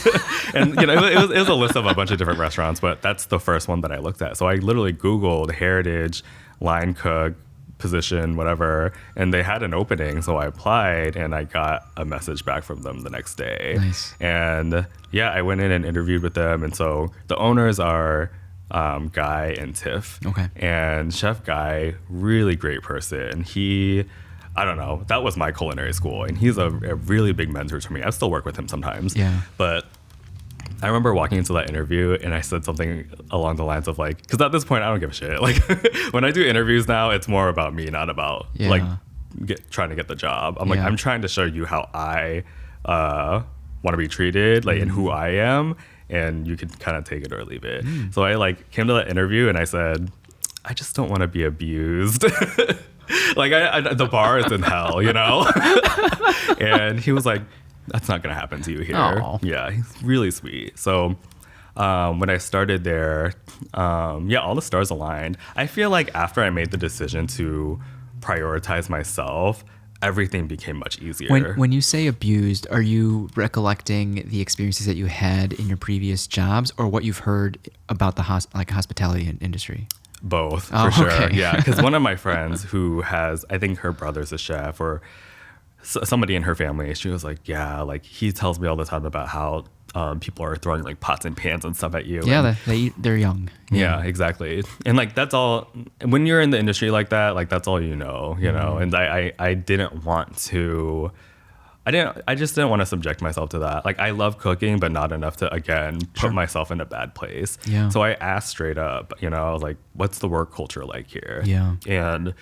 And, you know, it was a list of a bunch of different restaurants, but that's the first one that I looked at. So I literally Googled Heritage, line cook, position, whatever, and they had an opening. So I applied and I got a message back from them the next day. Nice. And yeah, I went in and interviewed with them. And so the owners are Guy and Tiff. Okay. And Chef Guy, really great person. I don't know, that was my culinary school, and he's a really big mentor to me. I still work with him sometimes. Yeah. But I remember walking into that interview and I said something along the lines of like, because at this point I don't give a shit. Like when I do interviews now, it's more about me, not about like trying to get the job. I'm like, I'm trying to show you how I want to be treated, like, and who I am, and you can kind of take it or leave it. So I like came to that interview and I said, I just don't want to be abused. Like the bar is in hell, you know? And he was like, that's not going to happen to you here. Aww. Yeah, he's really sweet. So when I started there, all the stars aligned. I feel like after I made the decision to prioritize myself, everything became much easier. When you say abused, are you recollecting the experiences that you had in your previous jobs, or what you've heard about the hospitality industry? Both, for sure. Okay. Yeah, because one of my friends who has, I think her brother's a chef, or somebody in her family, she was like, yeah, like he tells me all the time about how people are throwing like pots and pans and stuff at you. Yeah, they're young. Yeah, exactly. And like that's all, when you're in the industry like that, like that's all you know. And I didn't want to, I just didn't want to subject myself to that. Like I love cooking, but not enough to, again, put myself in a bad place. Yeah. So I asked straight up, like, what's the work culture like here? Yeah. And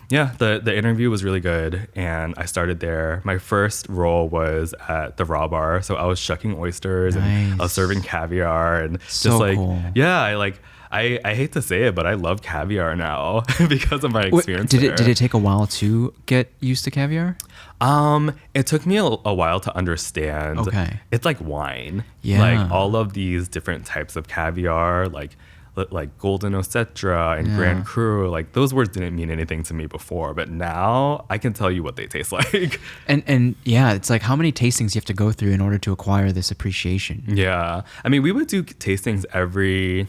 yeah, the interview was really good. And I started there. My first role was at the Raw Bar. So I was shucking oysters and I was serving caviar and So just like, cool. yeah, I hate to say it, but I love caviar now because of my experience. Did it take a while to get used to caviar? It took me a while to understand. Okay. It's like wine. Yeah. Like all of these different types of caviar, like Golden Ocetra and Grand Cru, like those words didn't mean anything to me before, but now I can tell you what they taste like. And yeah, it's like how many tastings you have to go through in order to acquire this appreciation. Yeah. I mean, we would do tastings every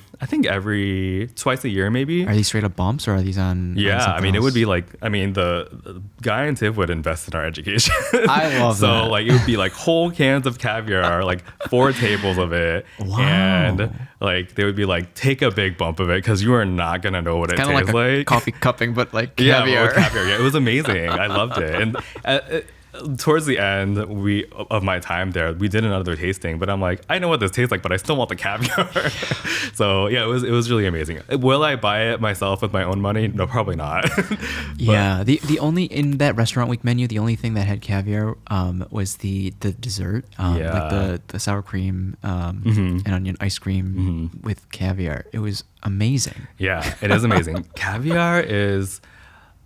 twice a year, maybe. Are these straight up bumps, or are these on? Yeah, on I mean, else? it would be like, the Guy and Tiff would invest in our education. I love so, that. So, like, it would be like whole cans of caviar, like 4 tables of it. Wow. And, like, they would be like, take a big bump of it because you are not going to know what it tastes Kind of like a like. coffee cupping, but like caviar. Yeah, but with caviar. Yeah, it was amazing. I loved it. And towards the end of my time there, we did another tasting, but I'm like, I know what this tastes like, but I still want the caviar. So yeah, it was really amazing. Will I buy it myself with my own money? No, probably not. Yeah, the only in that restaurant week menu, the only thing that had caviar was the dessert, like the sour cream and onion ice cream with caviar. It was amazing. Yeah, it is amazing. Caviar is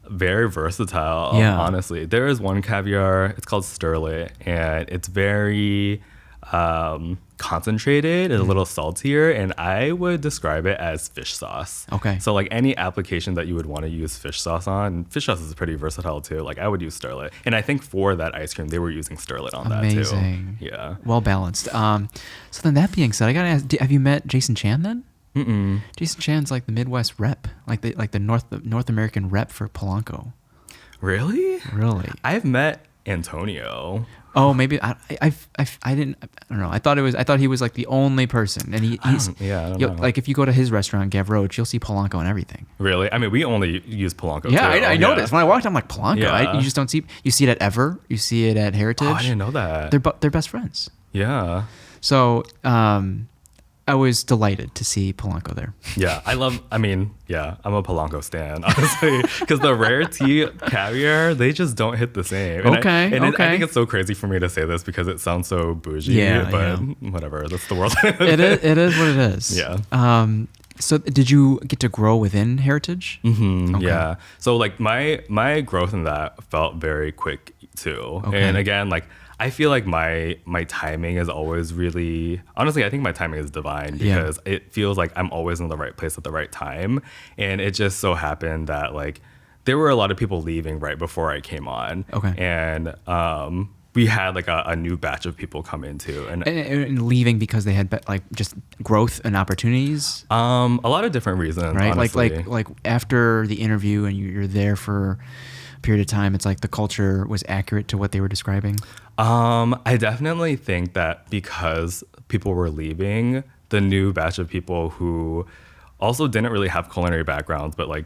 very versatile. Yeah. Honestly, there is one caviar, it's called sterlet, and it's very concentrated and a little saltier, and I would describe it as fish sauce. Okay. So like any application that you would want to use fish sauce on, and fish sauce is pretty versatile too. Like I would use sterlet, and I think for that ice cream they were using sterlet on Amazing. that too. Yeah. Well balanced. So then that being said, I gotta ask, have you met Jason Chan then? Mm-mm. Jason Chan's like the Midwest rep, like the North American rep for Polanco. Really? Really? I've met Antonio. Oh, maybe I didn't. I don't know. I thought he was like the only person, and he's I don't know. like if you go to his restaurant, Gavroche, you'll see Polanco and everything. Really? I mean, we only use Polanco. Yeah, too. I noticed when I walked. I'm like Polanco. Yeah. You just don't see. You see it at Ever. You see it at Heritage. Oh, I didn't know that. They're best friends. Yeah. So I was delighted to see Polanco there. Yeah, I'm a Polanco stan, honestly, because the rare tea caviar, they just don't hit the same. And Okay. I think it's so crazy for me to say this because it sounds so bougie, but whatever, that's the world. It is what it is. Yeah. So did you get to grow within Heritage? Mm-hmm, Okay. Yeah. So like my growth in that felt very quick too. Okay. And again, like I feel like my timing is always really, honestly, I think my timing is divine because it feels like I'm always in the right place at the right time. And it just so happened that like there were a lot of people leaving right before I came on. Okay. And we had like a new batch of people come into And leaving because they had like just growth and opportunities. A lot of different reasons, right? honestly. Like after the interview and you're there for a period of time, it's like the culture was accurate to what they were describing. I definitely think that because people were leaving, the new batch of people who also didn't really have culinary backgrounds, but like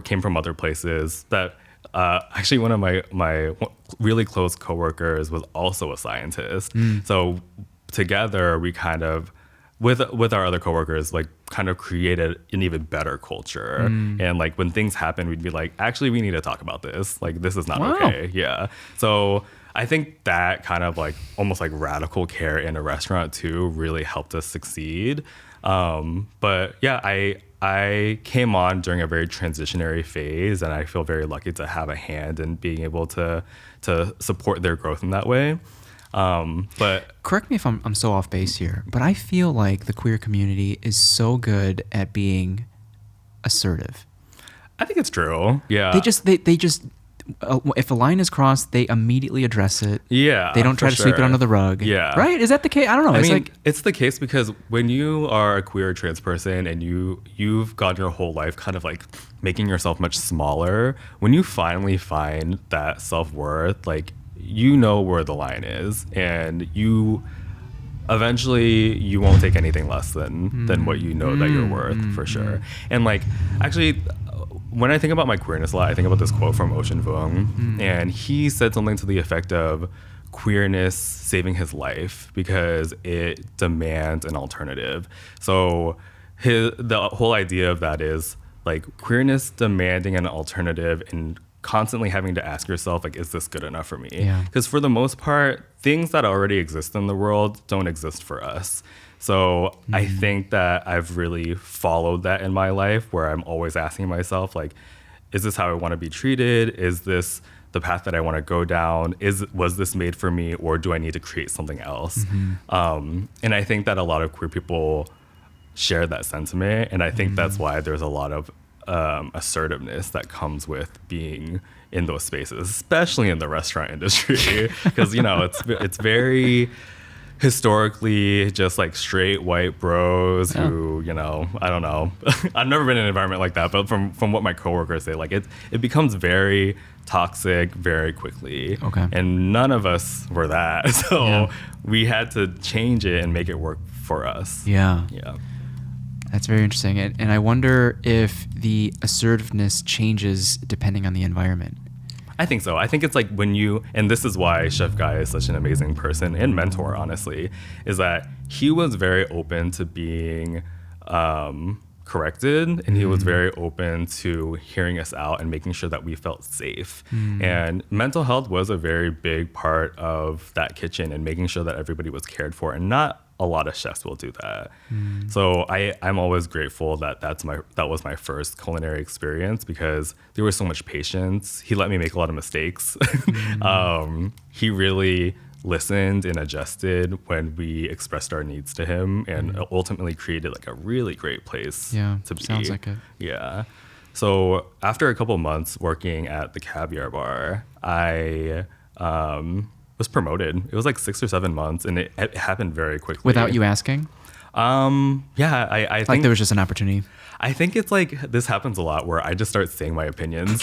came from other places that actually one of my really close coworkers was also a scientist. So together we kind of, with our other coworkers, like kind of created an even better culture. And like when things happen, we'd be like, actually, we need to talk about this. Like, this is not okay. Yeah. So I think that kind of like almost like radical care in a restaurant too really helped us succeed. But yeah, I came on during a very transitionary phase, and I feel very lucky to have a hand in being able to support their growth in that way. But correct me if I'm so off base here, but I feel like the queer community is so good at being assertive. I think it's true. Yeah. They just if a line is crossed, they immediately address it. Yeah. They don't try to sweep it under the rug. Yeah. Right? Is that the case? I don't know. I mean, it's the case because when you are a queer trans person and you've gone your whole life kind of like making yourself much smaller, when you finally find that self-worth, like you know where the line is, and you eventually you won't take anything less than what you know that you're worth, for sure. And like actually, when I think about my queerness a lot, I think about this quote from Ocean Vuong, and he said something to the effect of queerness saving his life because it demands an alternative. So the whole idea of that is like queerness demanding an alternative and constantly having to ask yourself, like, is this good enough for me? Because for the most part, things that already exist in the world don't exist for us. So I think that I've really followed that in my life, where I'm always asking myself, like, is this how I want to be treated? Is this the path that I want to go down? Was this made for me, or do I need to create something else? And I think that a lot of queer people share that sentiment, and I think that's why there's a lot of assertiveness that comes with being in those spaces, especially in the restaurant industry, because it's very historically just like straight white bros who, I don't know. I've never been in an environment like that, but from what my coworkers say, like it becomes very toxic very quickly. Okay. And none of us were that. So we had to change it and make it work for us. Yeah. Yeah. That's very interesting. And I wonder if the assertiveness changes depending on the environment. I think so. I think it's like and this is why Chef Guy is such an amazing person and mentor, honestly, is that he was very open to being corrected, and he was very open to hearing us out and making sure that we felt safe. And mental health was a very big part of that kitchen, and making sure that everybody was cared for, and not a lot of chefs will do that. So I'm always grateful that that was my first culinary experience, because there was so much patience. He let me make a lot of mistakes. He really listened and adjusted when we expressed our needs to him, and ultimately created like a really great place to be. Sounds like it. Yeah. So after a couple months working at the Caviar Bar, I was promoted. It was like 6 or 7 months, and it happened very quickly. Without you asking? Yeah, I Like think there was just an opportunity. I think it's like this happens a lot where I just start saying my opinions,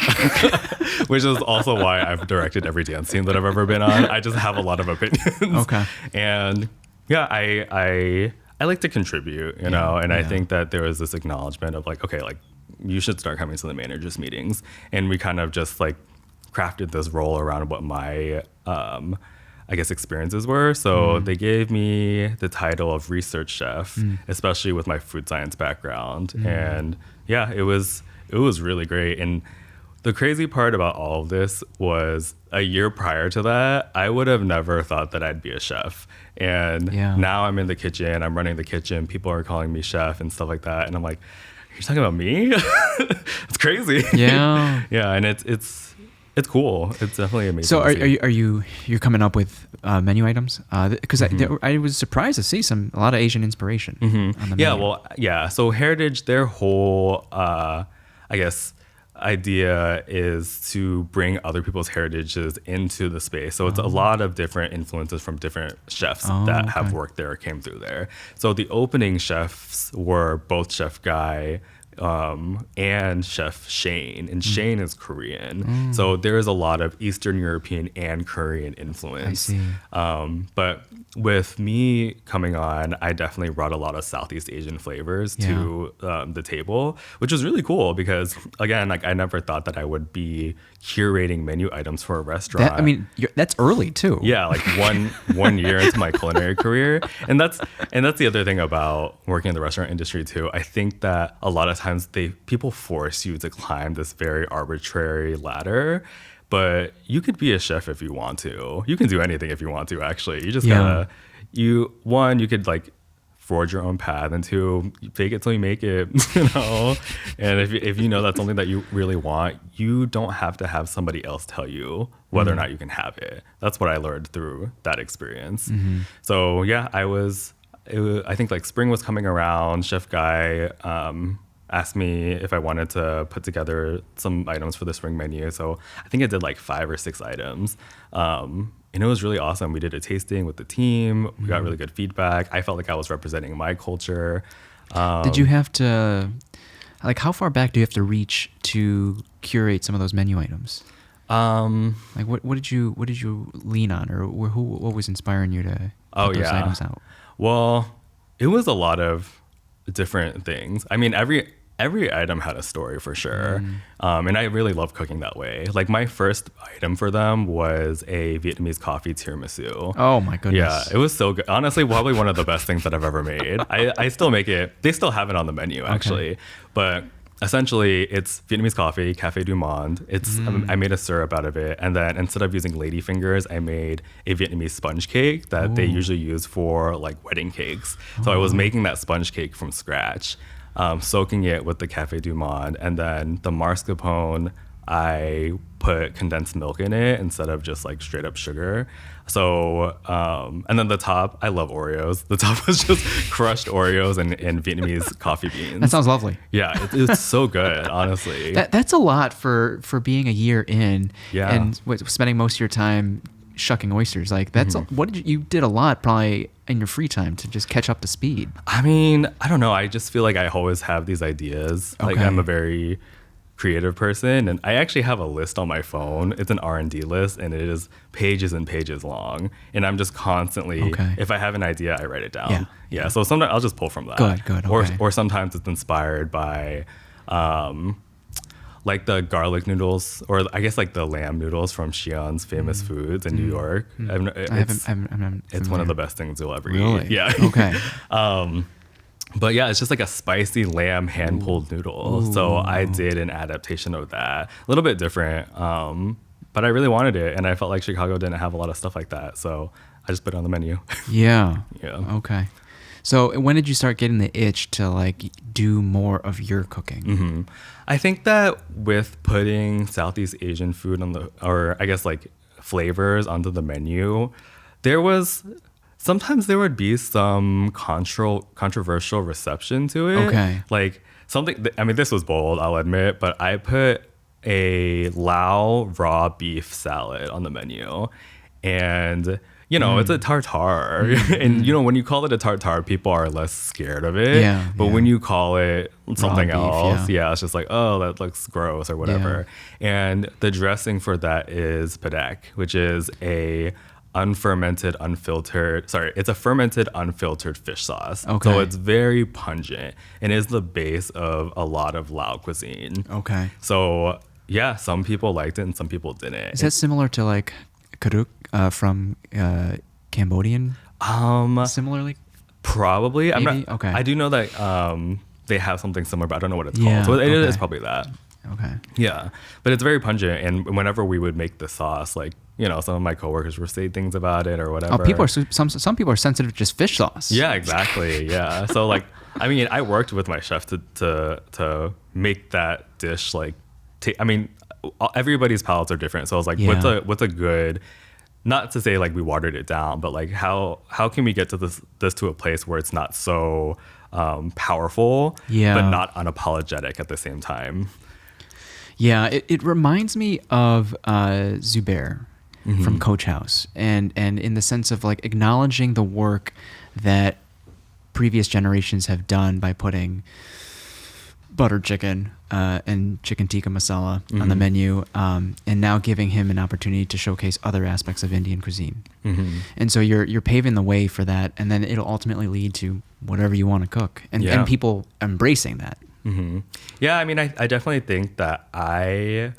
which is also why I've directed every dance team that I've ever been on. I just have a lot of opinions. Okay. And yeah, I like to contribute, you know, and I think that there was this acknowledgement of like, okay, like you should start coming to the managers meetings. And we kind of just like crafted this role around what my I guess experiences were. So they gave me the title of research chef, especially with my food science background. And yeah, it was really great. And the crazy part about all of this was a year prior to that, I would have never thought that I'd be a chef. And now I'm in the kitchen, I'm running the kitchen, people are calling me chef and stuff like that. And I'm like, you're talking about me? It's crazy. Yeah. Yeah, and it's cool. It's definitely amazing. So you're coming up with menu items? Because I was surprised to see a lot of Asian inspiration on the menu. Yeah, well, yeah. So Heritage, their whole, I guess, idea is to bring other people's heritages into the space. So it's a lot of different influences from different chefs that have worked there or came through there. So the opening chefs were both Chef Guy and Chef Shane, and Shane is Korean. So there is a lot of Eastern European and Korean influence. I see. But with me coming on, I definitely brought a lot of Southeast Asian flavors to the table, which was really cool because, again, like I never thought that I would be curating menu items for a restaurant. That's early too. Yeah, like one year into my culinary career, and that's the other thing about working in the restaurant industry too. I think that a lot of times people force you to climb this very arbitrary ladder. But you could be a chef if you want to. You can do anything if you want to, actually. You just gotta, you could like forge your own path, and two, you fake it till you make it, you know? And if you know that's something that you really want, you don't have to have somebody else tell you whether or not you can have it. That's what I learned through that experience. So yeah, I think like spring was coming around. Chef Guy, asked me if I wanted to put together some items for the spring menu. So I think I did like 5 or 6 items. And it was really awesome. We did a tasting with the team. We got really good feedback. I felt like I was representing my culture. Did you have to, like, how far back do you have to reach to curate some of those menu items? Like what did you lean on, or what was inspiring you to put those items out? Well, it was a lot of different things. I mean, every item had a story for sure. And I really love cooking that way. Like my first item for them was a Vietnamese coffee tiramisu. Oh my goodness. Yeah, it was so good. Honestly, probably one of the best things that I've ever made. I still make it. They still have it on the menu actually. Okay. But essentially it's Vietnamese coffee, Café du Monde. I made a syrup out of it. And then instead of using ladyfingers, I made a Vietnamese sponge cake that they usually use for like wedding cakes. So I was making that sponge cake from scratch, soaking it with the Café du Monde. And then the mascarpone, I put condensed milk in it instead of just like straight up sugar. So, and then the top, I love Oreos. The top was just crushed Oreos and Vietnamese coffee beans. That sounds lovely. Yeah, it's so good, honestly. That's a lot for being a year in and spending most of your time shucking oysters. Like that's you did a lot probably in your free time to just catch up to speed. I mean, I don't know. I just feel like I always have these ideas. Okay. Like I'm a very creative person, and I actually have a list on my phone. It's an R&D list, and it is pages and pages long, and I'm just constantly if I have an idea, I write it down. Yeah, so sometimes I'll just pull from that. Good. Or sometimes it's inspired by like the garlic noodles, or I guess like the lamb noodles from Xi'an's Famous Foods in New York. It's one of the best things you'll ever eat. Yeah. Okay. But yeah, it's just like a spicy lamb hand-pulled noodle. Ooh. So I did an adaptation of that. A little bit different, but I really wanted it. And I felt like Chicago didn't have a lot of stuff like that. So I just put it on the menu. Yeah. Okay. So when did you start getting the itch to like do more of your cooking? I think that with putting Southeast Asian food or I guess like flavors onto the menu, sometimes there would be some controversial reception to it. Okay. Like this was bold, I'll admit, but I put a Lao raw beef salad on the menu. And it's a tartare. And, when you call it a tartare, people are less scared of it. Yeah, but when you call it something beef, else, it's just like, oh, that looks gross or whatever. And the dressing for that is padek, which is a fermented unfiltered fish sauce. Okay. So it's very pungent and is the base of a lot of Lao cuisine. Okay. So yeah, some people liked it and some people didn't. Is that similar to like karuk from Cambodian? Similarly? Probably. Maybe? Okay. I do know that they have something similar, but I don't know what it's Yeah, called. So it okay. is probably that. Okay. Yeah, but it's very pungent, and whenever we would make the sauce, like some of my coworkers would say things about it or whatever. Oh, some people are sensitive to just fish sauce. Yeah, exactly. Yeah, so like, I worked with my chef to make that dish like. Everybody's palates are different, so I was like, what's a good. Not to say like we watered it down, but like how can we get to this to a place where it's not so powerful, but not unapologetic at the same time. Yeah, it reminds me of Zubair from Coach House, and in the sense of like acknowledging the work that previous generations have done by putting butter chicken and chicken tikka masala on the menu, and now giving him an opportunity to showcase other aspects of Indian cuisine. And so you're paving the way for that, and then it'll ultimately lead to whatever you want to cook, and people embracing that. Yeah, I definitely think that I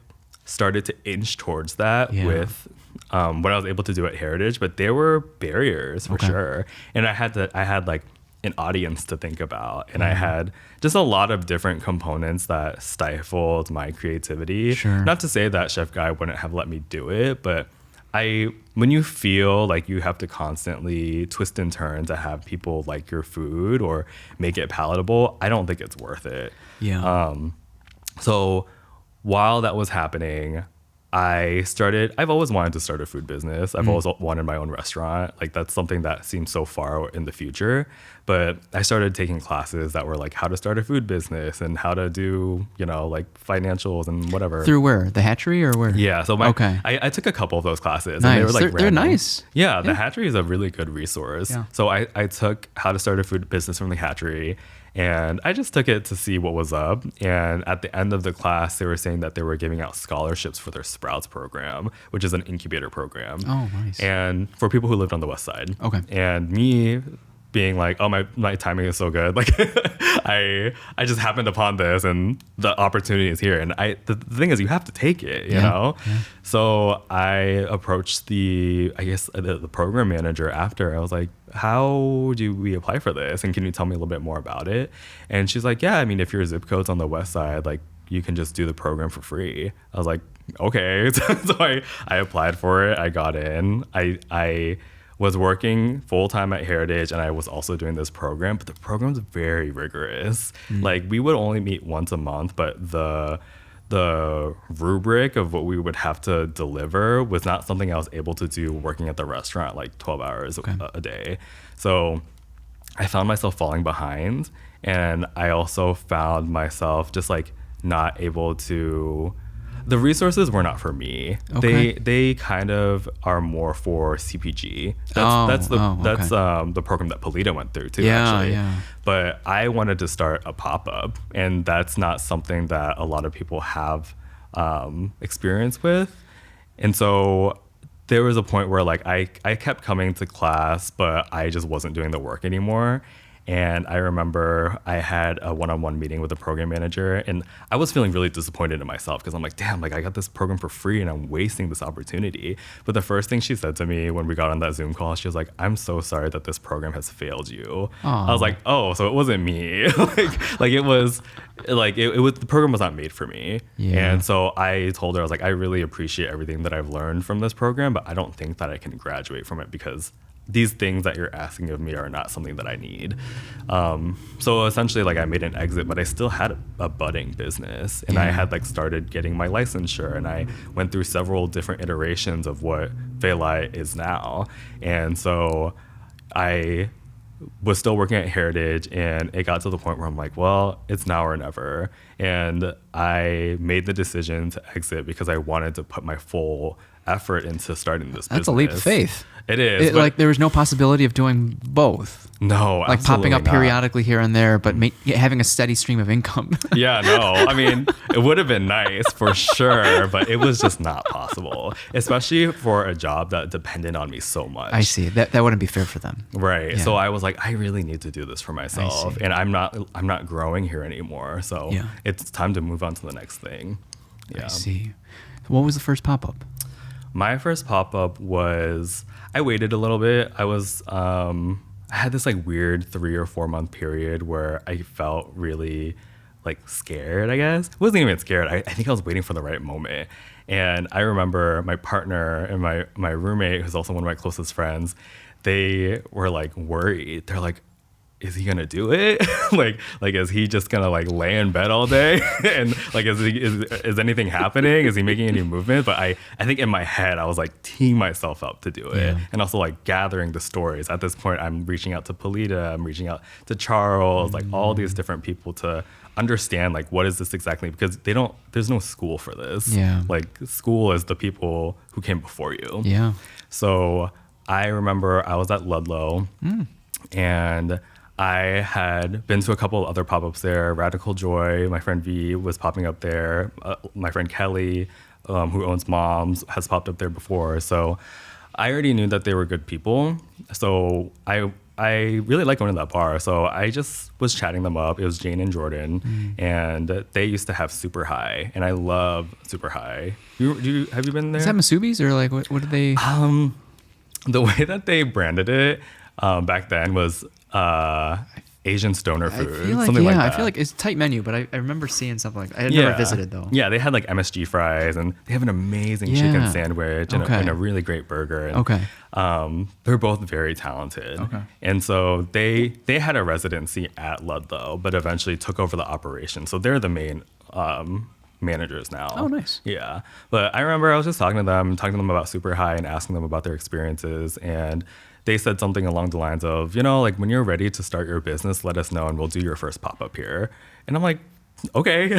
started to inch towards that with what I was able to do at Heritage, but there were barriers for sure, and I had like an audience to think about, and I had just a lot of different components that stifled my creativity. Sure. Not to say that Chef Guy wouldn't have let me do it, but when you feel like you have to constantly twist and turn to have people like your food or make it palatable, I don't think it's worth it. Yeah. So while that was happening, I've always wanted to start a food business. I've always wanted my own restaurant. Like that's something that seems so far in the future. But I started taking classes that were like how to start a food business and how to do, like financials and whatever. Through where? The Hatchery or where? Yeah. So I took a couple of those classes. Nice. And they were like they're nice. Yeah, the Hatchery is a really good resource. Yeah. So I took how to start a food business from the Hatchery. And I just took it to see what was up. And at the end of the class, they were saying that they were giving out scholarships for their Sprouts program, which is an incubator program. Oh, nice. And for people who lived on the West Side. Okay. And me being like, oh, my timing is so good. Like I just happened upon this and the opportunity is here. And the thing is, you have to take it, you know? Yeah. So I approached the program manager after. I was like, how do we apply for this? And can you tell me a little bit more about it? And she's like, yeah, if your zip code's on the West Side, like you can just do the program for free. I was like, okay. So I applied for it. I got in. I was working full-time at Heritage, and I was also doing this program, but the program's very rigorous. Like we would only meet once a month, but the rubric of what we would have to deliver was not something I was able to do working at the restaurant like 12 hours a day. So I found myself falling behind, and I also found myself just like not able to. The resources were not for me. Okay. They kind of are more for CPG. That's the program that Polita went through too, actually. Yeah. But I wanted to start a pop-up, and that's not something that a lot of people have experience with. And so there was a point where like I kept coming to class, but I just wasn't doing the work anymore. And I remember I had a one-on-one meeting with the program manager, and I was feeling really disappointed in myself because I'm like, damn, like I got this program for free and I'm wasting this opportunity. But the first thing she said to me when we got on that Zoom call, she was like, I'm so sorry that this program has failed you. Aww. I was like, oh, so it wasn't me. it was the program was not made for me. Yeah. And so I told her, I was like, I really appreciate everything that I've learned from this program, but I don't think that I can graduate from it because these things that you're asking of me are not something that I need. So essentially, like I made an exit, but I still had a budding business, and I had like started getting my licensure, and I went through several different iterations of what Velai is now. And so I was still working at Heritage, and it got to the point where I'm like, well, it's now or never. And I made the decision to exit because I wanted to put my full effort into starting this business. That's a leap of faith. It is. Like there was no possibility of doing both. No, like popping up not. periodically here and there, but having a steady stream of income. Yeah, no. I mean, it would have been nice for sure, but it was just not possible, especially for a job that depended on me so much. I see. That wouldn't be fair for them. Right. Yeah. So I was like, I really need to do this for myself, and I'm not growing here anymore. So it's time to move on to the next thing. Yeah. I see. What was the first pop-up? My first pop-up was, I waited a little bit. I had this like weird 3 or 4 month period where I felt really like scared, I guess. I wasn't even scared. I think I was waiting for the right moment. And I remember my partner and my roommate, who's also one of my closest friends, they were like worried. They're like, is he gonna do it? like is he just gonna like lay in bed all day? And like is anything happening? Is he making any movement? But I think in my head I was like teeing myself up to do it, and also like gathering the stories. At this point I'm reaching out to Polita, I'm reaching out to Charles, like all these different people to understand like what is this exactly, because there's no school for this. Yeah. Like school is the people who came before you. Yeah. So I remember I was at Ludlow and I had been to a couple of other pop-ups there. Radical Joy, my friend V was popping up there. My friend Kelly, who owns Moms, has popped up there before. So I already knew that they were good people. So I really like going to that bar. So I just was chatting them up. It was Jane and Jordan, and they used to have Super High, and I love Super High. Have you been there? Is that Masubi's or like what did they? The way that they branded it back then was Asian stoner food, I feel like, something like that. I feel like it's a tight menu, but I remember seeing something like that. I had never visited though. Yeah, they had like MSG fries, and they have an amazing chicken sandwich and a really great burger. And, they're both very talented. Okay. And so they had a residency at Ludlow, but eventually took over the operation. So they're the main managers now. Oh, nice. Yeah. But I remember I was just talking to them about Super High and asking them about their experiences, and they said something along the lines of, like when you're ready to start your business, let us know and we'll do your first pop-up here. And I'm like, okay,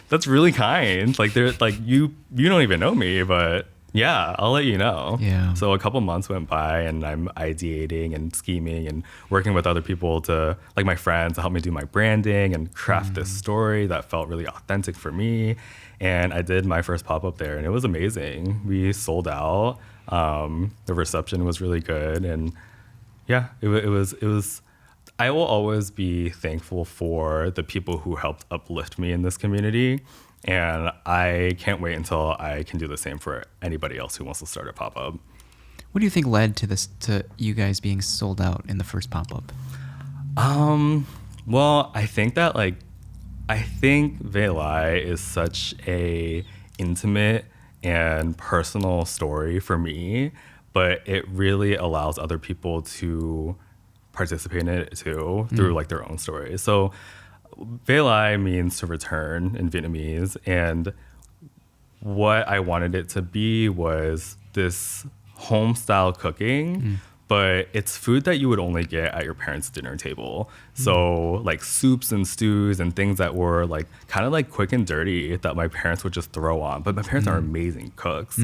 that's really kind. Like they're like, you don't even know me, but yeah, I'll let you know. Yeah. So a couple months went by and I'm ideating and scheming and working with other people to, like my friends, to help me do my branding and craft this story that felt really authentic for me. And I did my first pop-up there and it was amazing. We sold out. The reception was really good, and yeah, it was. I will always be thankful for the people who helped uplift me in this community, and I can't wait until I can do the same for anybody else who wants to start a pop-up. What do you think led to you guys being sold out in the first pop-up? Well, I think Velai is such a intimate and personal story for me, but it really allows other people to participate in it too through like their own stories. So Velai means to return in Vietnamese, and what I wanted it to be was this home style cooking, but it's food that you would only get at your parents' dinner table. So like soups and stews and things that were like kind of like quick and dirty that my parents would just throw on. But my parents are amazing cooks.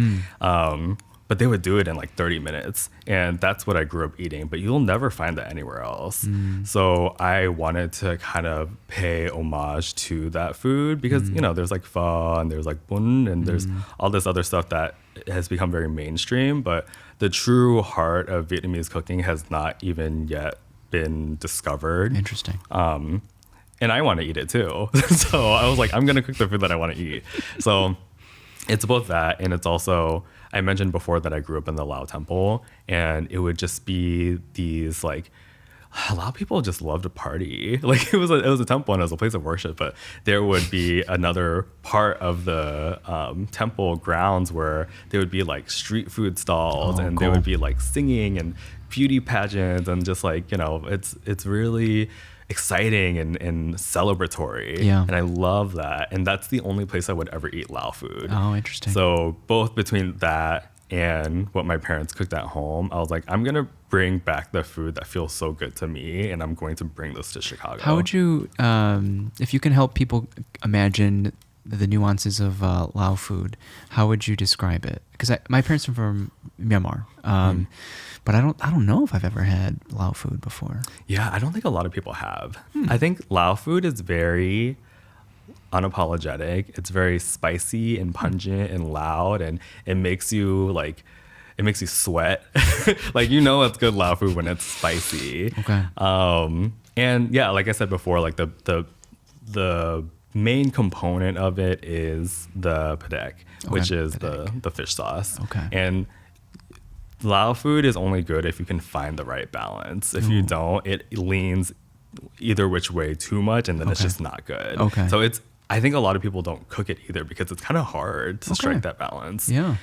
But they would do it in like 30 minutes. And that's what I grew up eating. But you'll never find that anywhere else. So I wanted to kind of pay homage to that food because, there's like pho and there's like bún and there's all this other stuff that has become very mainstream. But the true heart of Vietnamese cooking has not even yet been discovered. Interesting. And I want to eat it too. So I was like, I'm going to cook the food that I want to eat. So it's both that, and it's also, I mentioned before that I grew up in the Lao temple, and it would just be these like, a lot of people just love to party. Like it was a temple and it was a place of worship, but there would be another part of the temple grounds where there would be like street food stalls, and there would be like singing and beauty pageants, and just like, it's really exciting and celebratory. Yeah. And I love that. And that's the only place I would ever eat Lao food. Oh, interesting. So both between that and what my parents cooked at home, I was like, I'm going to bring back the food that feels so good to me, and I'm going to bring this to Chicago. How would you, if you can help people imagine the nuances of Lao food, how would you describe it? Because my parents are from Myanmar, but I don't know if I've ever had Lao food before. Yeah, I don't think a lot of people have. I think Lao food is very unapologetic. It's very spicy and pungent and loud, and it makes you sweat. Like, you know, it's good Lao food when it's spicy. Okay. And yeah, like I said before, like the main component of it is the padek, which is the fish sauce. Okay. And Lao food is only good if you can find the right balance. If you don't, it leans either which way too much, and then it's just not good. Okay. So I think a lot of people don't cook it either because it's kind of hard to strike that balance. Yeah.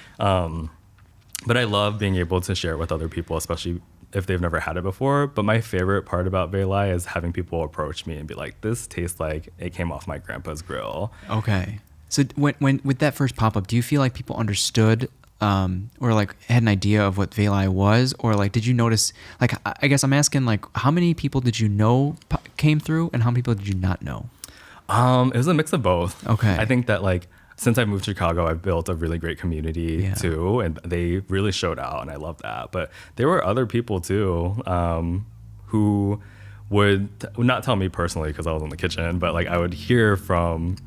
But I love being able to share it with other people, especially if they've never had it before. But my favorite part about Velai is having people approach me and be like, this tastes like it came off my grandpa's grill. Okay. So when with that first pop-up, do you feel like people understood or like had an idea of what Velai was? Or like, did you notice, like, I guess I'm asking, like, how many people did you know came through and how many people did you not know? It was a mix of both. Okay. I think that, like, since I moved to Chicago, I've built a really great community too, and they really showed out, and I love that. But there were other people too who would not tell me personally because I was in the kitchen, but like I would hear from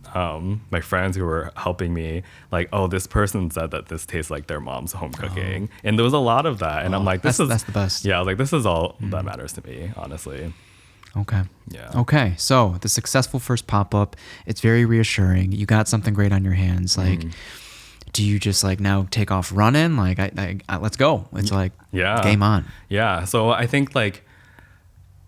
my friends who were helping me, like, oh, this person said that this tastes like their mom's home cooking, and there was a lot of that, and I'm like, that's the best. Yeah, I was like, this is all that matters to me, honestly. Okay. Yeah. Okay. So the successful first pop-up, it's very reassuring. You got something great on your hands. Like, do you just like now take off running? Like, I let's go. It's like, game on. Yeah. So I think like,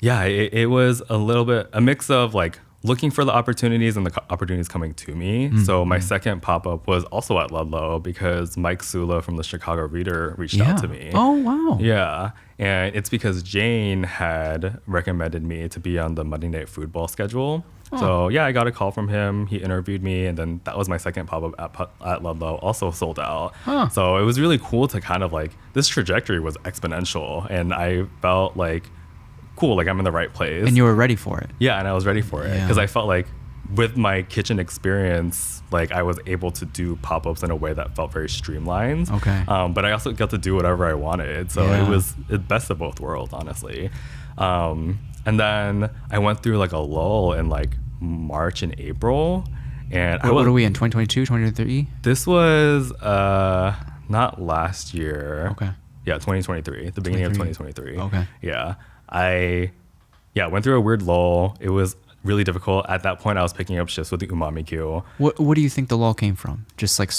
it was a little bit a mix of like looking for the opportunities and the opportunities coming to me. So my second pop-up was also at Ludlow because Mike Sula from the Chicago Reader reached out to me. Oh, wow. Yeah. And it's because Jane had recommended me to be on the Monday Night Football schedule. Oh. So yeah, I got a call from him. He interviewed me, and then that was my second pop-up at Ludlow, also sold out. Huh. So it was really cool to kind of like, this trajectory was exponential, and I felt like, cool, like I'm in the right place. And you were ready for it. Yeah, and I was ready for it because I felt like with my kitchen experience, like I was able to do pop-ups in a way that felt very streamlined. Okay. But I also got to do whatever I wanted. So it was the best of both worlds, honestly. And then I went through like a lull in like March and April. And what are we in, 2022, 2023? This was not last year. Okay. Yeah, 2023, the beginning of 2023. Okay. Yeah. I went through a weird lull. It was really difficult. At that point, I was picking up shifts with the Umami Q. What do you think the lull came from? Just like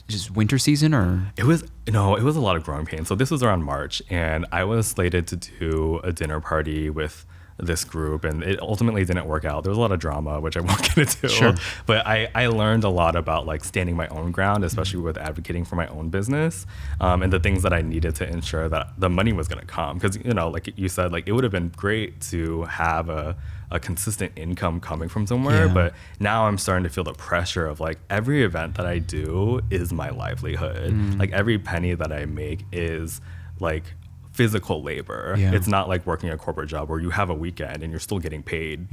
just winter season, or? It was a lot of growing pains. So this was around March, and I was slated to do a dinner party with this group, and it ultimately didn't work out. There was a lot of drama, which I won't get into. Sure. But I learned a lot about like standing my own ground, especially with advocating for my own business, and the things that I needed to ensure that the money was going to come. Because, you know, like you said, like it would have been great to have a consistent income coming from somewhere, but now I'm starting to feel the pressure of like every event that I do is my livelihood. Like every penny that I make is like physical labor. It's not like working a corporate job where you have a weekend and you're still getting paid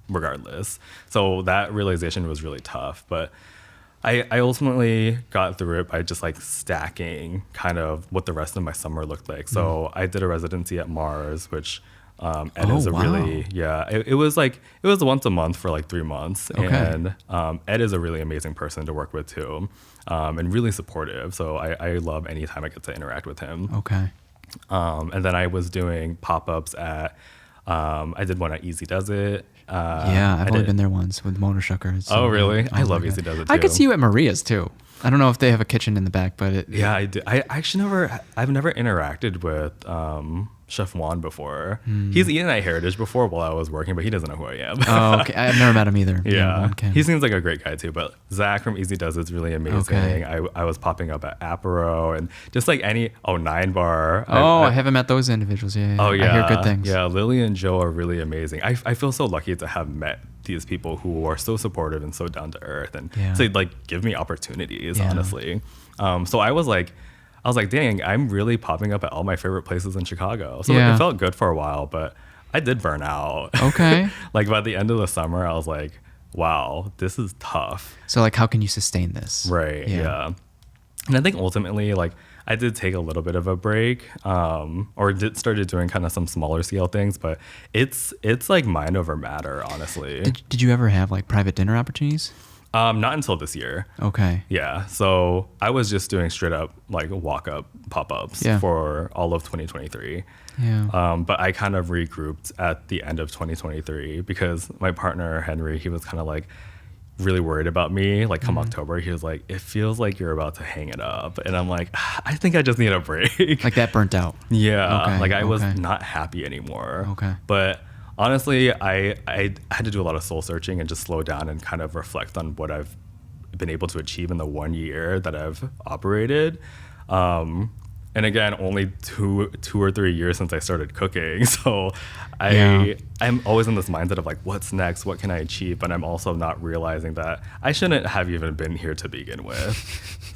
regardless. So that realization was really tough, but I ultimately got through it by just like stacking kind of what the rest of my summer looked like. So I did a residency at Mars, which Ed is a really, it was once a month for like 3 months. Okay. And Ed is a really amazing person to work with too, and really supportive. So I love any time I get to interact with him. Okay. And then I was doing pop-ups at, I did one at Easy Does It. I've only been there once with Mona Shucker. So oh, really? I love Easy Does It too. I could see you at Maria's too. I don't know if they have a kitchen in the back, but I do. I've never interacted with Chef Juan before. He's eaten at Heritage before while I was working, but he doesn't know who I am. Oh, okay. I've never met him either. Yeah. He seems like a great guy too, but Zach from Easy Does It's really amazing. Okay. I was popping up at Apero and just like Nine Bar. I haven't met those individuals. Oh, yeah. I hear good things. Yeah, Lily and Joe are really amazing. I feel so lucky to have met these people who are so supportive and so down to earth and to like give me opportunities, honestly. So I was like, dang, I'm really popping up at all my favorite places in Chicago. So it felt good for a while, but I did burn out. Okay. Like by the end of the summer, I was like, wow, this is tough. So like, how can you sustain this? Right. Yeah. And I think ultimately, like, I did take a little bit of a break, started doing kind of some smaller scale things, but it's like mind over matter, honestly. Did you ever have like private dinner opportunities? Not until this year. Okay. Yeah. So I was just doing straight up like walk up pop-ups for all of 2023. Yeah. But I kind of regrouped at the end of 2023 because my partner, Henry, he was kind of like really worried about me. Like come October, he was like, it feels like you're about to hang it up. And I'm like, I think I just need a break. Like that burnt out. Yeah. Okay, like I was not happy anymore. Okay. But honestly, I had to do a lot of soul searching and just slow down and kind of reflect on what I've been able to achieve in the 1 year that I've operated. And again, only two or 3 years since I started cooking. So I'm always in this mindset of like, what's next? What can I achieve? But I'm also not realizing that I shouldn't have even been here to begin with.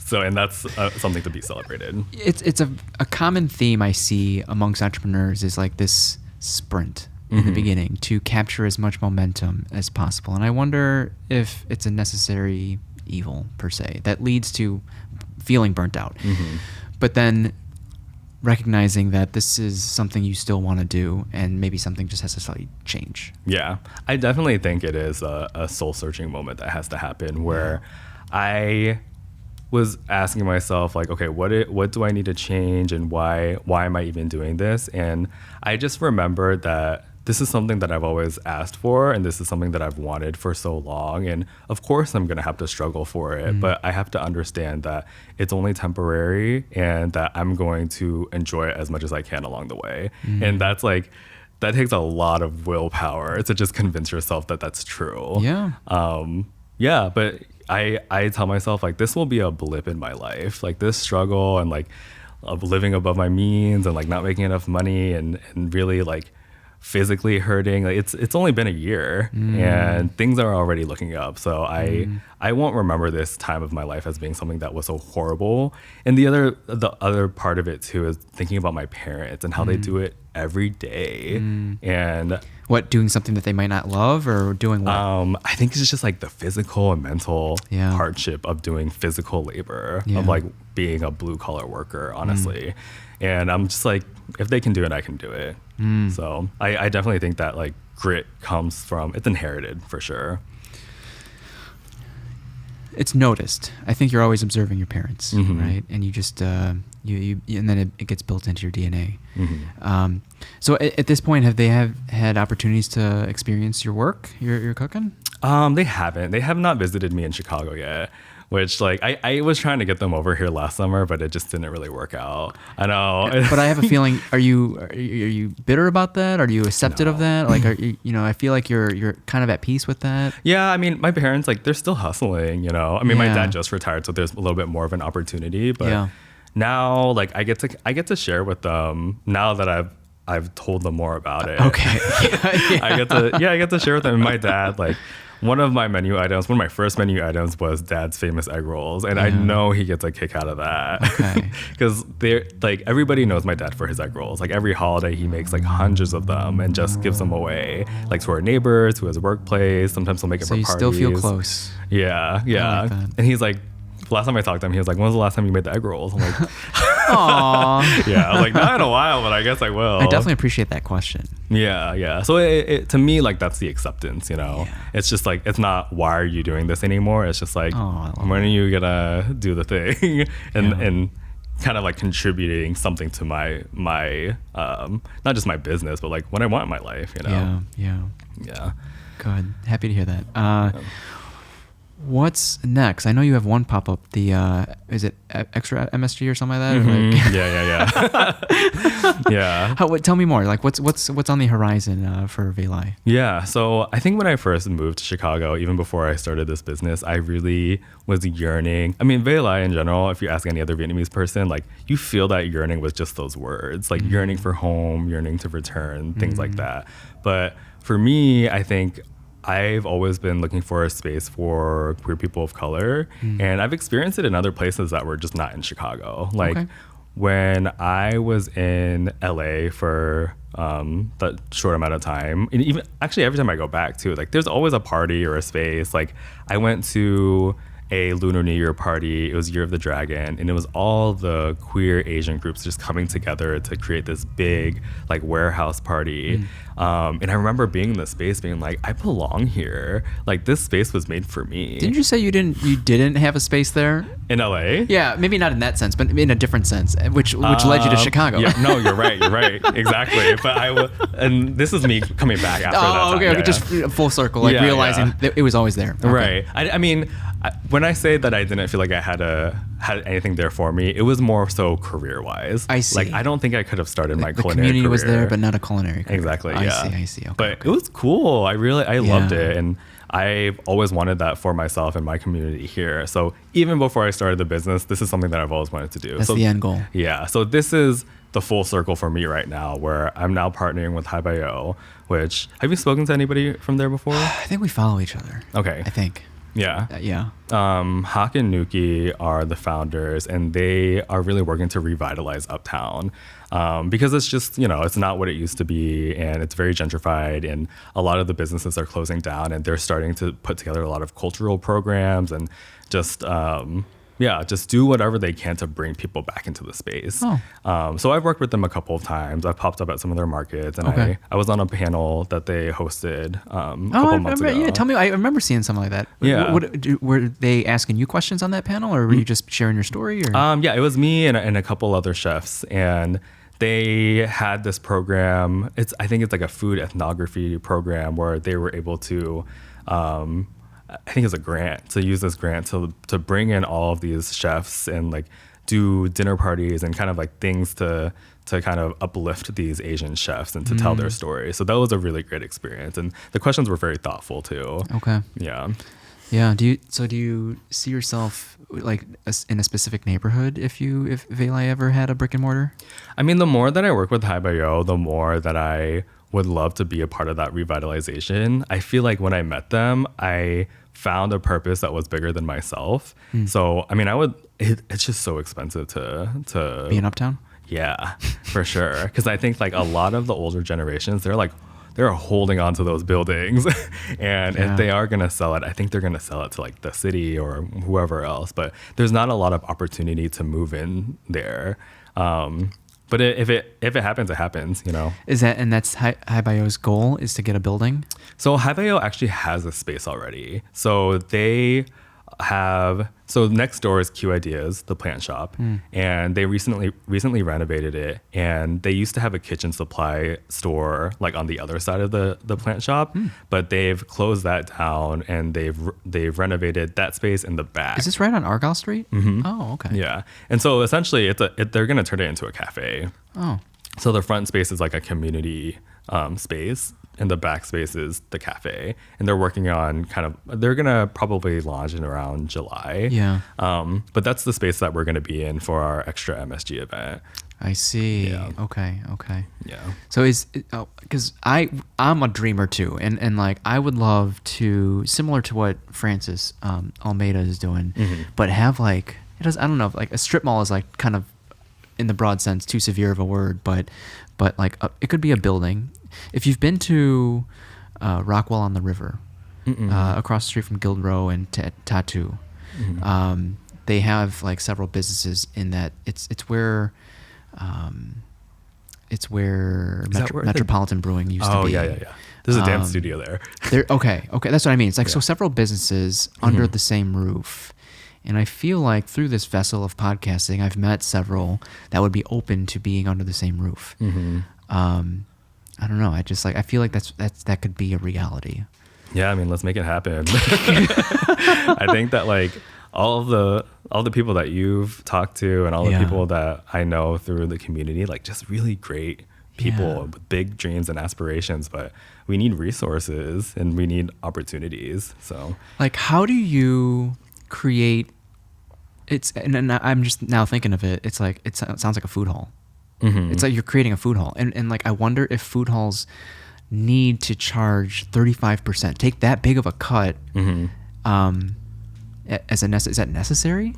So, and that's something to be celebrated. It's a common theme I see amongst entrepreneurs is like this sprint in the beginning to capture as much momentum as possible. And I wonder if it's a necessary evil per se that leads to feeling burnt out. But then recognizing that this is something you still want to do and maybe something just has to slightly change. Yeah, I definitely think it is a soul searching moment that has to happen where I was asking myself like, okay, what do I need to change and why am I even doing this? And I just remembered that this is something that I've always asked for, and this is something that I've wanted for so long. And of course, I'm going to have to struggle for it, but I have to understand that it's only temporary and that I'm going to enjoy it as much as I can along the way. And that's like, that takes a lot of willpower to just convince yourself that that's true. Yeah. But I tell myself like, this will be a blip in my life. Like this struggle and like of living above my means and like not making enough money and really like physically hurting. Like it's only been a year and things are already looking up. So I won't remember this time of my life as being something that was so horrible. And the other part of it too is thinking about my parents and how they do it every day. And what, doing something that they might not love or doing what? I think it's just like the physical and mental hardship of doing physical labor, of like being a blue collar worker, honestly. And I'm just like, if they can do it, I can do it. So I definitely think that like grit comes from, it's inherited for sure. It's noticed. I think you're always observing your parents, right? And you just, and then it gets built into your DNA. So at this point, have they had opportunities to experience your work, your cooking? They haven't. They have not visited me in Chicago yet. Which like I was trying to get them over here last summer, but it just didn't really work out. I know. But I have a feeling, are you bitter about that? Are you accepted of that? Like, are you I feel like you're kind of at peace with that. Yeah, I mean, my parents, like, they're still hustling, I mean, my dad just retired, so there's a little bit more of an opportunity, but now like I get to share with them now that I've told them more about it. Okay. I get to share with them. And my dad, like, one of my first menu items was Dad's famous egg rolls. And I know he gets a kick out of that. Okay. Because they're like, everybody knows my dad for his egg rolls. Like every holiday he makes like hundreds of them and just gives them away. Like to our neighbors, to his workplace. Sometimes he'll make it for parties. So you still feel close. Yeah. Yeah. Like and he's like, last time I talked to him, he was like, when was the last time you made the egg rolls? I'm like, aww. Yeah. I was like, not in a while, but I guess I will. I definitely appreciate that question. Yeah. Yeah. So it to me, like, that's the acceptance, It's just like, it's not, why are you doing this anymore? It's just like, when are you gonna do the thing? and kind of like contributing something to my not just my business, but like what I want in my life, Yeah. Good. Happy to hear that. What's next? I know you have one pop-up, is it extra MSG or something like that? Yeah. Yeah. Tell me more. Like, what's on the horizon for Velai? Yeah. So I think when I first moved to Chicago, even before I started this business, I really was yearning. I mean, Velai in general, if you ask any other Vietnamese person, like you feel that yearning with just those words, like yearning for home, yearning to return, things like that. But for me, I think I've always been looking for a space for queer people of color, and I've experienced it in other places that were just not in Chicago. Like when I was in LA for that short amount of time, and even actually every time I go back too, like there's always a party or a space. Like I went to a Lunar New Year party. It was Year of the Dragon, and it was all the queer Asian groups just coming together to create this big like warehouse party. And I remember being in the space being like, I belong here. Like this space was made for me. Didn't you say you didn't have a space there In LA? Yeah, maybe not in that sense, but in a different sense, which led you to Chicago. Yeah, no, you're right, exactly. But and this is me coming back after that time. Okay, Yeah, just full circle, like realizing that it was always there. Okay. Right. I mean, when I say that I didn't feel like I had anything there for me, it was more so career-wise. I see. Like I don't think I could have started my the culinary community career. was there, but not a culinary career. Exactly. I Yeah. see. Okay. But it was cool. I loved it, and I've always wanted that for myself and my community here. So even before I started the business, this is something that I've always wanted to do. That's the end goal. Yeah. So this is the full circle for me right now, where I'm now partnering with Haibayo, which, have you spoken to anybody from there before? I think we follow each other. Okay. I think. Yeah. Yeah. Hak and Nuki are the founders, and they are really working to revitalize Uptown because it's just, it's not what it used to be, and it's very gentrified, and a lot of the businesses are closing down, and they're starting to put together a lot of cultural programs and just just do whatever they can to bring people back into the space. So I've worked with them a couple of times. I've popped up at some of their markets, and I was on a panel that they hosted a couple months ago. Yeah, tell me. I remember seeing something like that. Yeah. Were they asking you questions on that panel, or were you just sharing your story? Or? Yeah, it was me and a couple other chefs, and they had this program. I think it's like a food ethnography program where they were able to I think it's a grant, to use this grant to bring in all of these chefs and like do dinner parties and kind of like things to kind of uplift these Asian chefs and to tell their story. So that was a really great experience, and the questions were very thoughtful too. Okay. Yeah. Yeah. Do you see yourself like in a specific neighborhood if Veli ever had a brick and mortar? I mean, the more that I work with Haibayo, the more that I would love to be a part of that revitalization. I feel like when I met them, I found a purpose that was bigger than myself. So, I mean, it's just so expensive to be in Uptown. Yeah, for sure. Because I think like a lot of the older generations, they're holding on to those buildings, and if they are going to sell it, I think they're going to sell it to like the city or whoever else. But there's not a lot of opportunity to move in there. But if it happens, it happens, That's Haibayo's goal, is to get a building? So Haibayo actually has a space already. So next door is Q Ideas, the plant shop, and they recently renovated it. And they used to have a kitchen supply store like on the other side of the plant shop, but they've closed that down, and they've renovated that space in the back. Is this right on Argyle Street? Mm-hmm. Oh, okay. Yeah, and so essentially they're going to turn it into a cafe. Oh, so the front space is like a community space, and the back space is the cafe, and they're working on they're gonna probably launch in around July. Yeah. But that's the space that we're gonna be in for our extra MSG event. I see. Yeah. Okay. Yeah. So because I'm a dreamer too, and like I would love to, similar to what Francis Almeida is doing, but have like I don't know, like a strip mall is like kind of, in the broad sense, too severe of a word, but like it could be a building. If you've been to Rockwell on the River, across the street from Guild Row and Tattoo, they have like several businesses in that. It's where Metropolitan Brewing used to be. Oh yeah. There's a dance studio there. Okay, that's what I mean. It's like so several businesses under the same roof. And I feel like through this vessel of podcasting, I've met several that would be open to being under the same roof. I don't know. I feel like that could be a reality. Yeah, I mean, let's make it happen. I think that like all the people that you've talked to and all the people that I know through the community, like just really great people with big dreams and aspirations, but we need resources and we need opportunities. So like, how do you create and I'm just now thinking of it, it's like it sounds like a food hall. It's like you're creating a food hall, and like I wonder if food halls need to charge 35%, take that big of a cut. Is that necessary?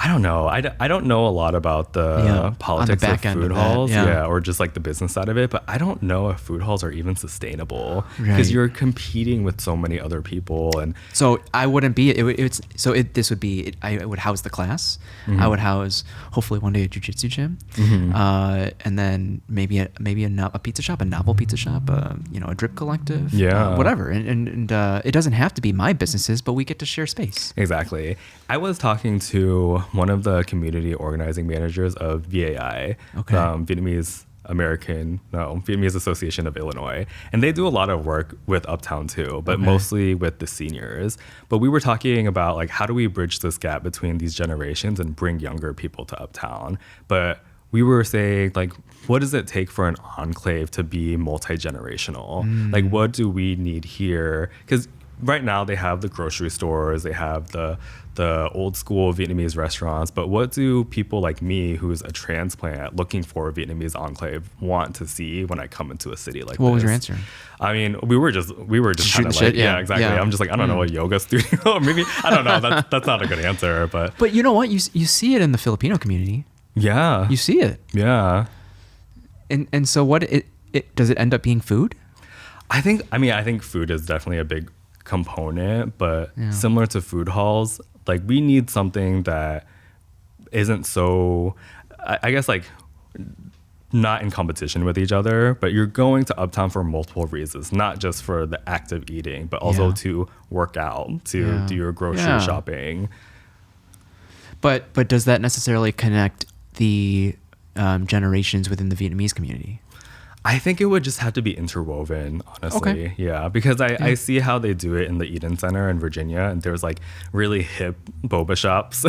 I don't know. I don't know a lot about the politics back of end food of that, halls, yeah. or just like the business side of it. But I don't know if food halls are even sustainable because Right. you're competing with so many other people. And So I wouldn't be. This would be. I would house the class. Mm-hmm. I would house hopefully one day a jiu-jitsu gym, and then maybe a pizza shop, a novel pizza shop, a drip collective, whatever. And it doesn't have to be my businesses, but we get to share space. Exactly. I was talking to one of the community organizing managers of VAI, Vietnamese Association of Illinois. And they do a lot of work with Uptown too, but mostly with the seniors. But we were talking about like, how do we bridge this gap between these generations and bring younger people to Uptown? But we were saying, like, what does it take for an enclave to be multi-generational? Like, what do we need here? Because right now they have the grocery stores, they have the old school Vietnamese restaurants, but what do people like me, who's a transplant looking for a Vietnamese enclave, want to see when I come into a city like this? What was your answer? I mean, we were just kind of like, shit, yeah, exactly. yeah. I'm just like, I don't know, a yoga studio, or maybe, I don't know. That's not a good answer, but. But you know what? You see it in the Filipino community. Yeah. You see it. Yeah. And so what does it end up being food? I think food is definitely a big component, but similar to food halls, like we need something that isn't so, I guess, like not in competition with each other, but you're going to Uptown for multiple reasons, not just for the act of eating, but also to work out, to do your grocery shopping. But does that necessarily connect the generations within the Vietnamese community? I think it would just have to be interwoven, honestly. Okay. Yeah, because I see how they do it in the Eden Center in Virginia, and there's like really hip boba shops,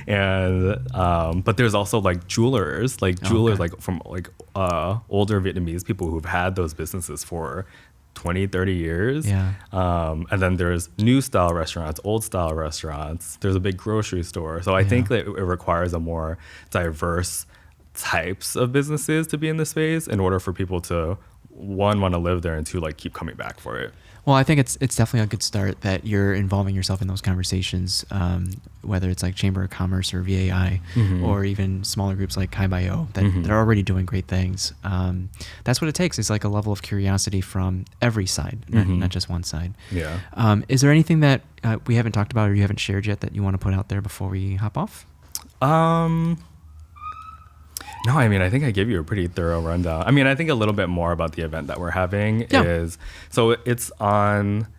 and but there's also like jewelers like from like older Vietnamese people who've had those businesses for 20, 30 years. Yeah. And then there's new style restaurants, old style restaurants. There's a big grocery store. So I think that it requires a more diverse types of businesses to be in the space in order for people to, one, want to live there, and two, like keep coming back for it. Well, I think it's definitely a good start that you're involving yourself in those conversations, whether it's like Chamber of Commerce or VAI, or even smaller groups like Kai Bio that are already doing great things. That's what it takes. It's like a level of curiosity from every side, not just one side. Yeah. Is there anything that we haven't talked about or you haven't shared yet that you want to put out there before we hop off? No, I mean, I think I gave you a pretty thorough rundown. I mean, I think a little bit more about the event that we're having is, so it's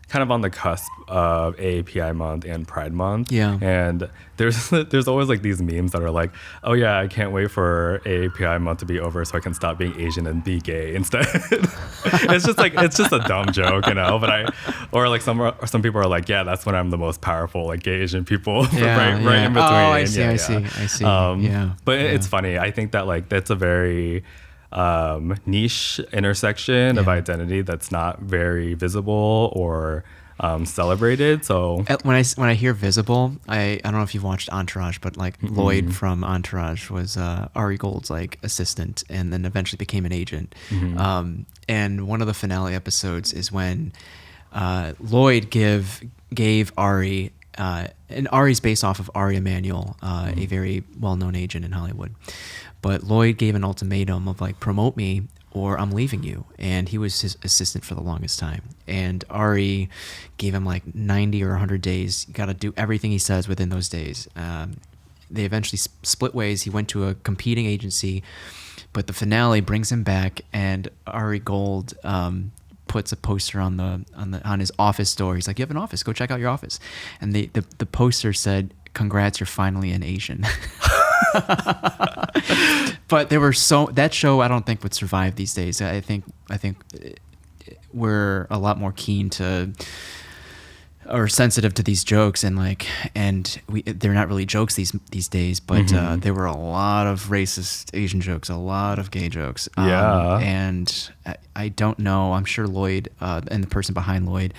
kind of on the cusp of AAPI month and Pride month. Yeah. And there's always like these memes that are like, oh yeah, I can't wait for AAPI month to be over so I can stop being Asian and be gay instead. It's just a dumb joke, you know, or like some people are like, yeah, that's when I'm the most powerful, like gay Asian people, right in between. Oh, I see. But it's funny. I think that like, that's a very niche intersection of identity that's not very visible or celebrated. So when I hear visible, I don't know if you've watched Entourage, but like Lloyd from Entourage was Ari Gold's like assistant, and then eventually became an agent. And one of the finale episodes is when Lloyd gave Ari, and Ari's based off of Ari Emanuel, a very well-known agent in Hollywood. But Lloyd gave an ultimatum of like, promote me or I'm leaving you. And he was his assistant for the longest time. And Ari gave him like 90 or 100 days. You got to do everything he says within those days. They eventually split ways. He went to a competing agency, but the finale brings him back, and Ari Gold puts a poster on his office door. He's like, you have an office, go check out your office. And the poster said, congrats, you're finally an Asian. But that show I don't think would survive these days. I think we're a lot more keen to or sensitive to these jokes, and they're not really jokes these days, but there were a lot of racist Asian jokes, a lot of gay jokes. And I don't know, I'm sure Lloyd and the person behind Lloyd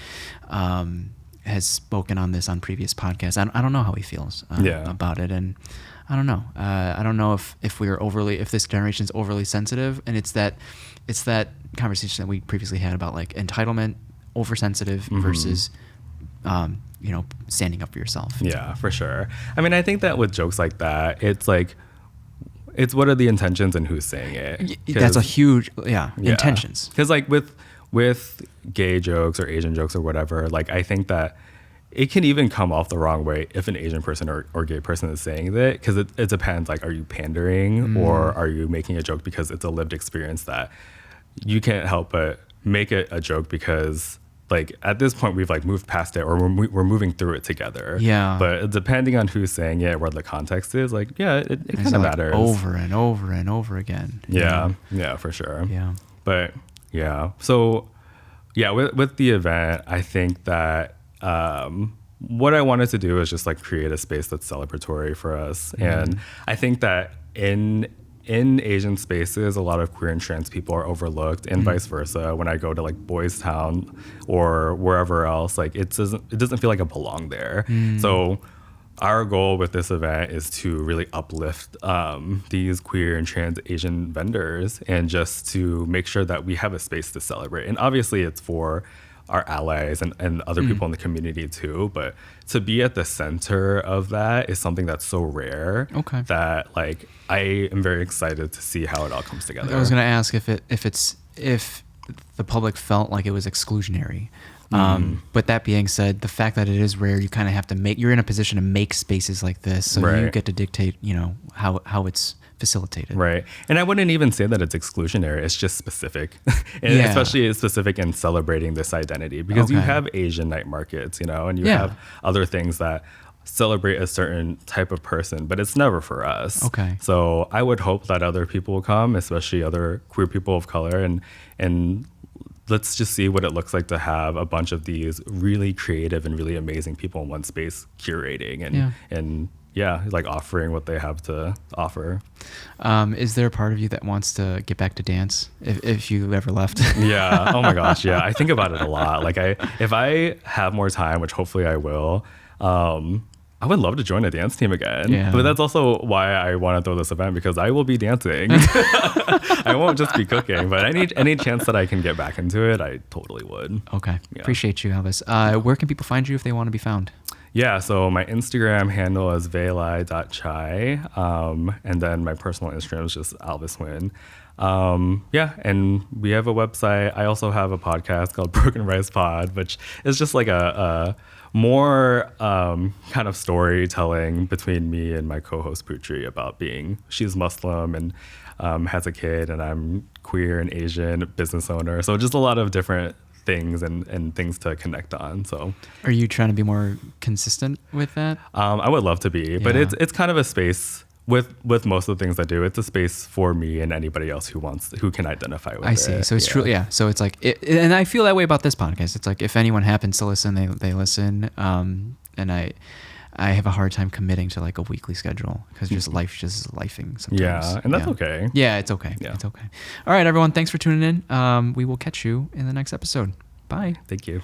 has spoken on this on previous podcasts. I don't know how he feels about it, and I don't know. I don't know if this generation is overly sensitive, and it's that conversation that we previously had about like entitlement, oversensitive versus standing up for yourself. Yeah, for sure. I mean, I think that with jokes like that, it's like, it's what are the intentions and who's saying it. That's a huge, intentions. Because like with gay jokes or Asian jokes or whatever, like I think that it can even come off the wrong way if an Asian person or gay person is saying that, because it depends, like, are you pandering or are you making a joke because it's a lived experience that you can't help but make it a joke because, like, at this point we've like moved past it, or we're moving through it together. Yeah. But depending on who's saying it, where the context is, like, yeah, it kind of matters. Over and over and over again. Yeah. Yeah, for sure. Yeah. But yeah. So yeah, with the event, I think that what I wanted to do is just like create a space that's celebratory for us. And I think that in Asian spaces, a lot of queer and trans people are overlooked, and vice versa. When I go to like Boys Town or wherever else, like it doesn't feel like I belong there. So our goal with this event is to really uplift these queer and trans Asian vendors, and just to make sure that we have a space to celebrate. And obviously it's for our allies and other people in the community too, but to be at the center of that is something that's so rare that like I am very excited to see how it all comes together. I was going to ask if the public felt like it was exclusionary. But that being said, the fact that it is rare, you kind of have to you're in a position to make spaces like this, so you get to dictate, how it's facilitated. Right. And I wouldn't even say that it's exclusionary. It's just specific. And especially it's specific in celebrating this identity, because you have Asian night markets, and you have other things that celebrate a certain type of person, but it's never for us. Okay. So I would hope that other people will come, especially other queer people of color, and let's just see what it looks like to have a bunch of these really creative and really amazing people in one space curating and like offering what they have to offer. Is there a part of you that wants to get back to dance if you ever left? Yeah. Oh my gosh. Yeah. I think about it a lot. Like if I have more time, which hopefully I will, I would love to join a dance team again. Yeah. But that's also why I want to throw this event, because I will be dancing. I won't just be cooking, but any chance that I can get back into it, I totally would. Okay. Yeah. Appreciate you, Alvis. Where can people find you if they want to be found? Yeah, so my Instagram handle is veilai.chai, and then my personal Instagram is just Alvis Huynh. And we have a website. I also have a podcast called Broken Rice Pod, which is just like a more kind of storytelling between me and my co-host Putri about she's Muslim and has a kid, and I'm queer and Asian business owner. So just a lot of different things and things to connect on. So are you trying to be more consistent with that? I would love to be, but it's kind of a space with most of the things I do. It's a space for me and anybody else who can identify with it. I see. So it's true. Yeah. So it's like, and I feel that way about this podcast. It's like, if anyone happens to listen, they listen. And I have a hard time committing to like a weekly schedule, because just life just lifing sometimes. Yeah. And that's okay. Yeah, it's okay. Yeah. It's okay. All right, everyone. Thanks for tuning in. We will catch you in the next episode. Bye. Thank you.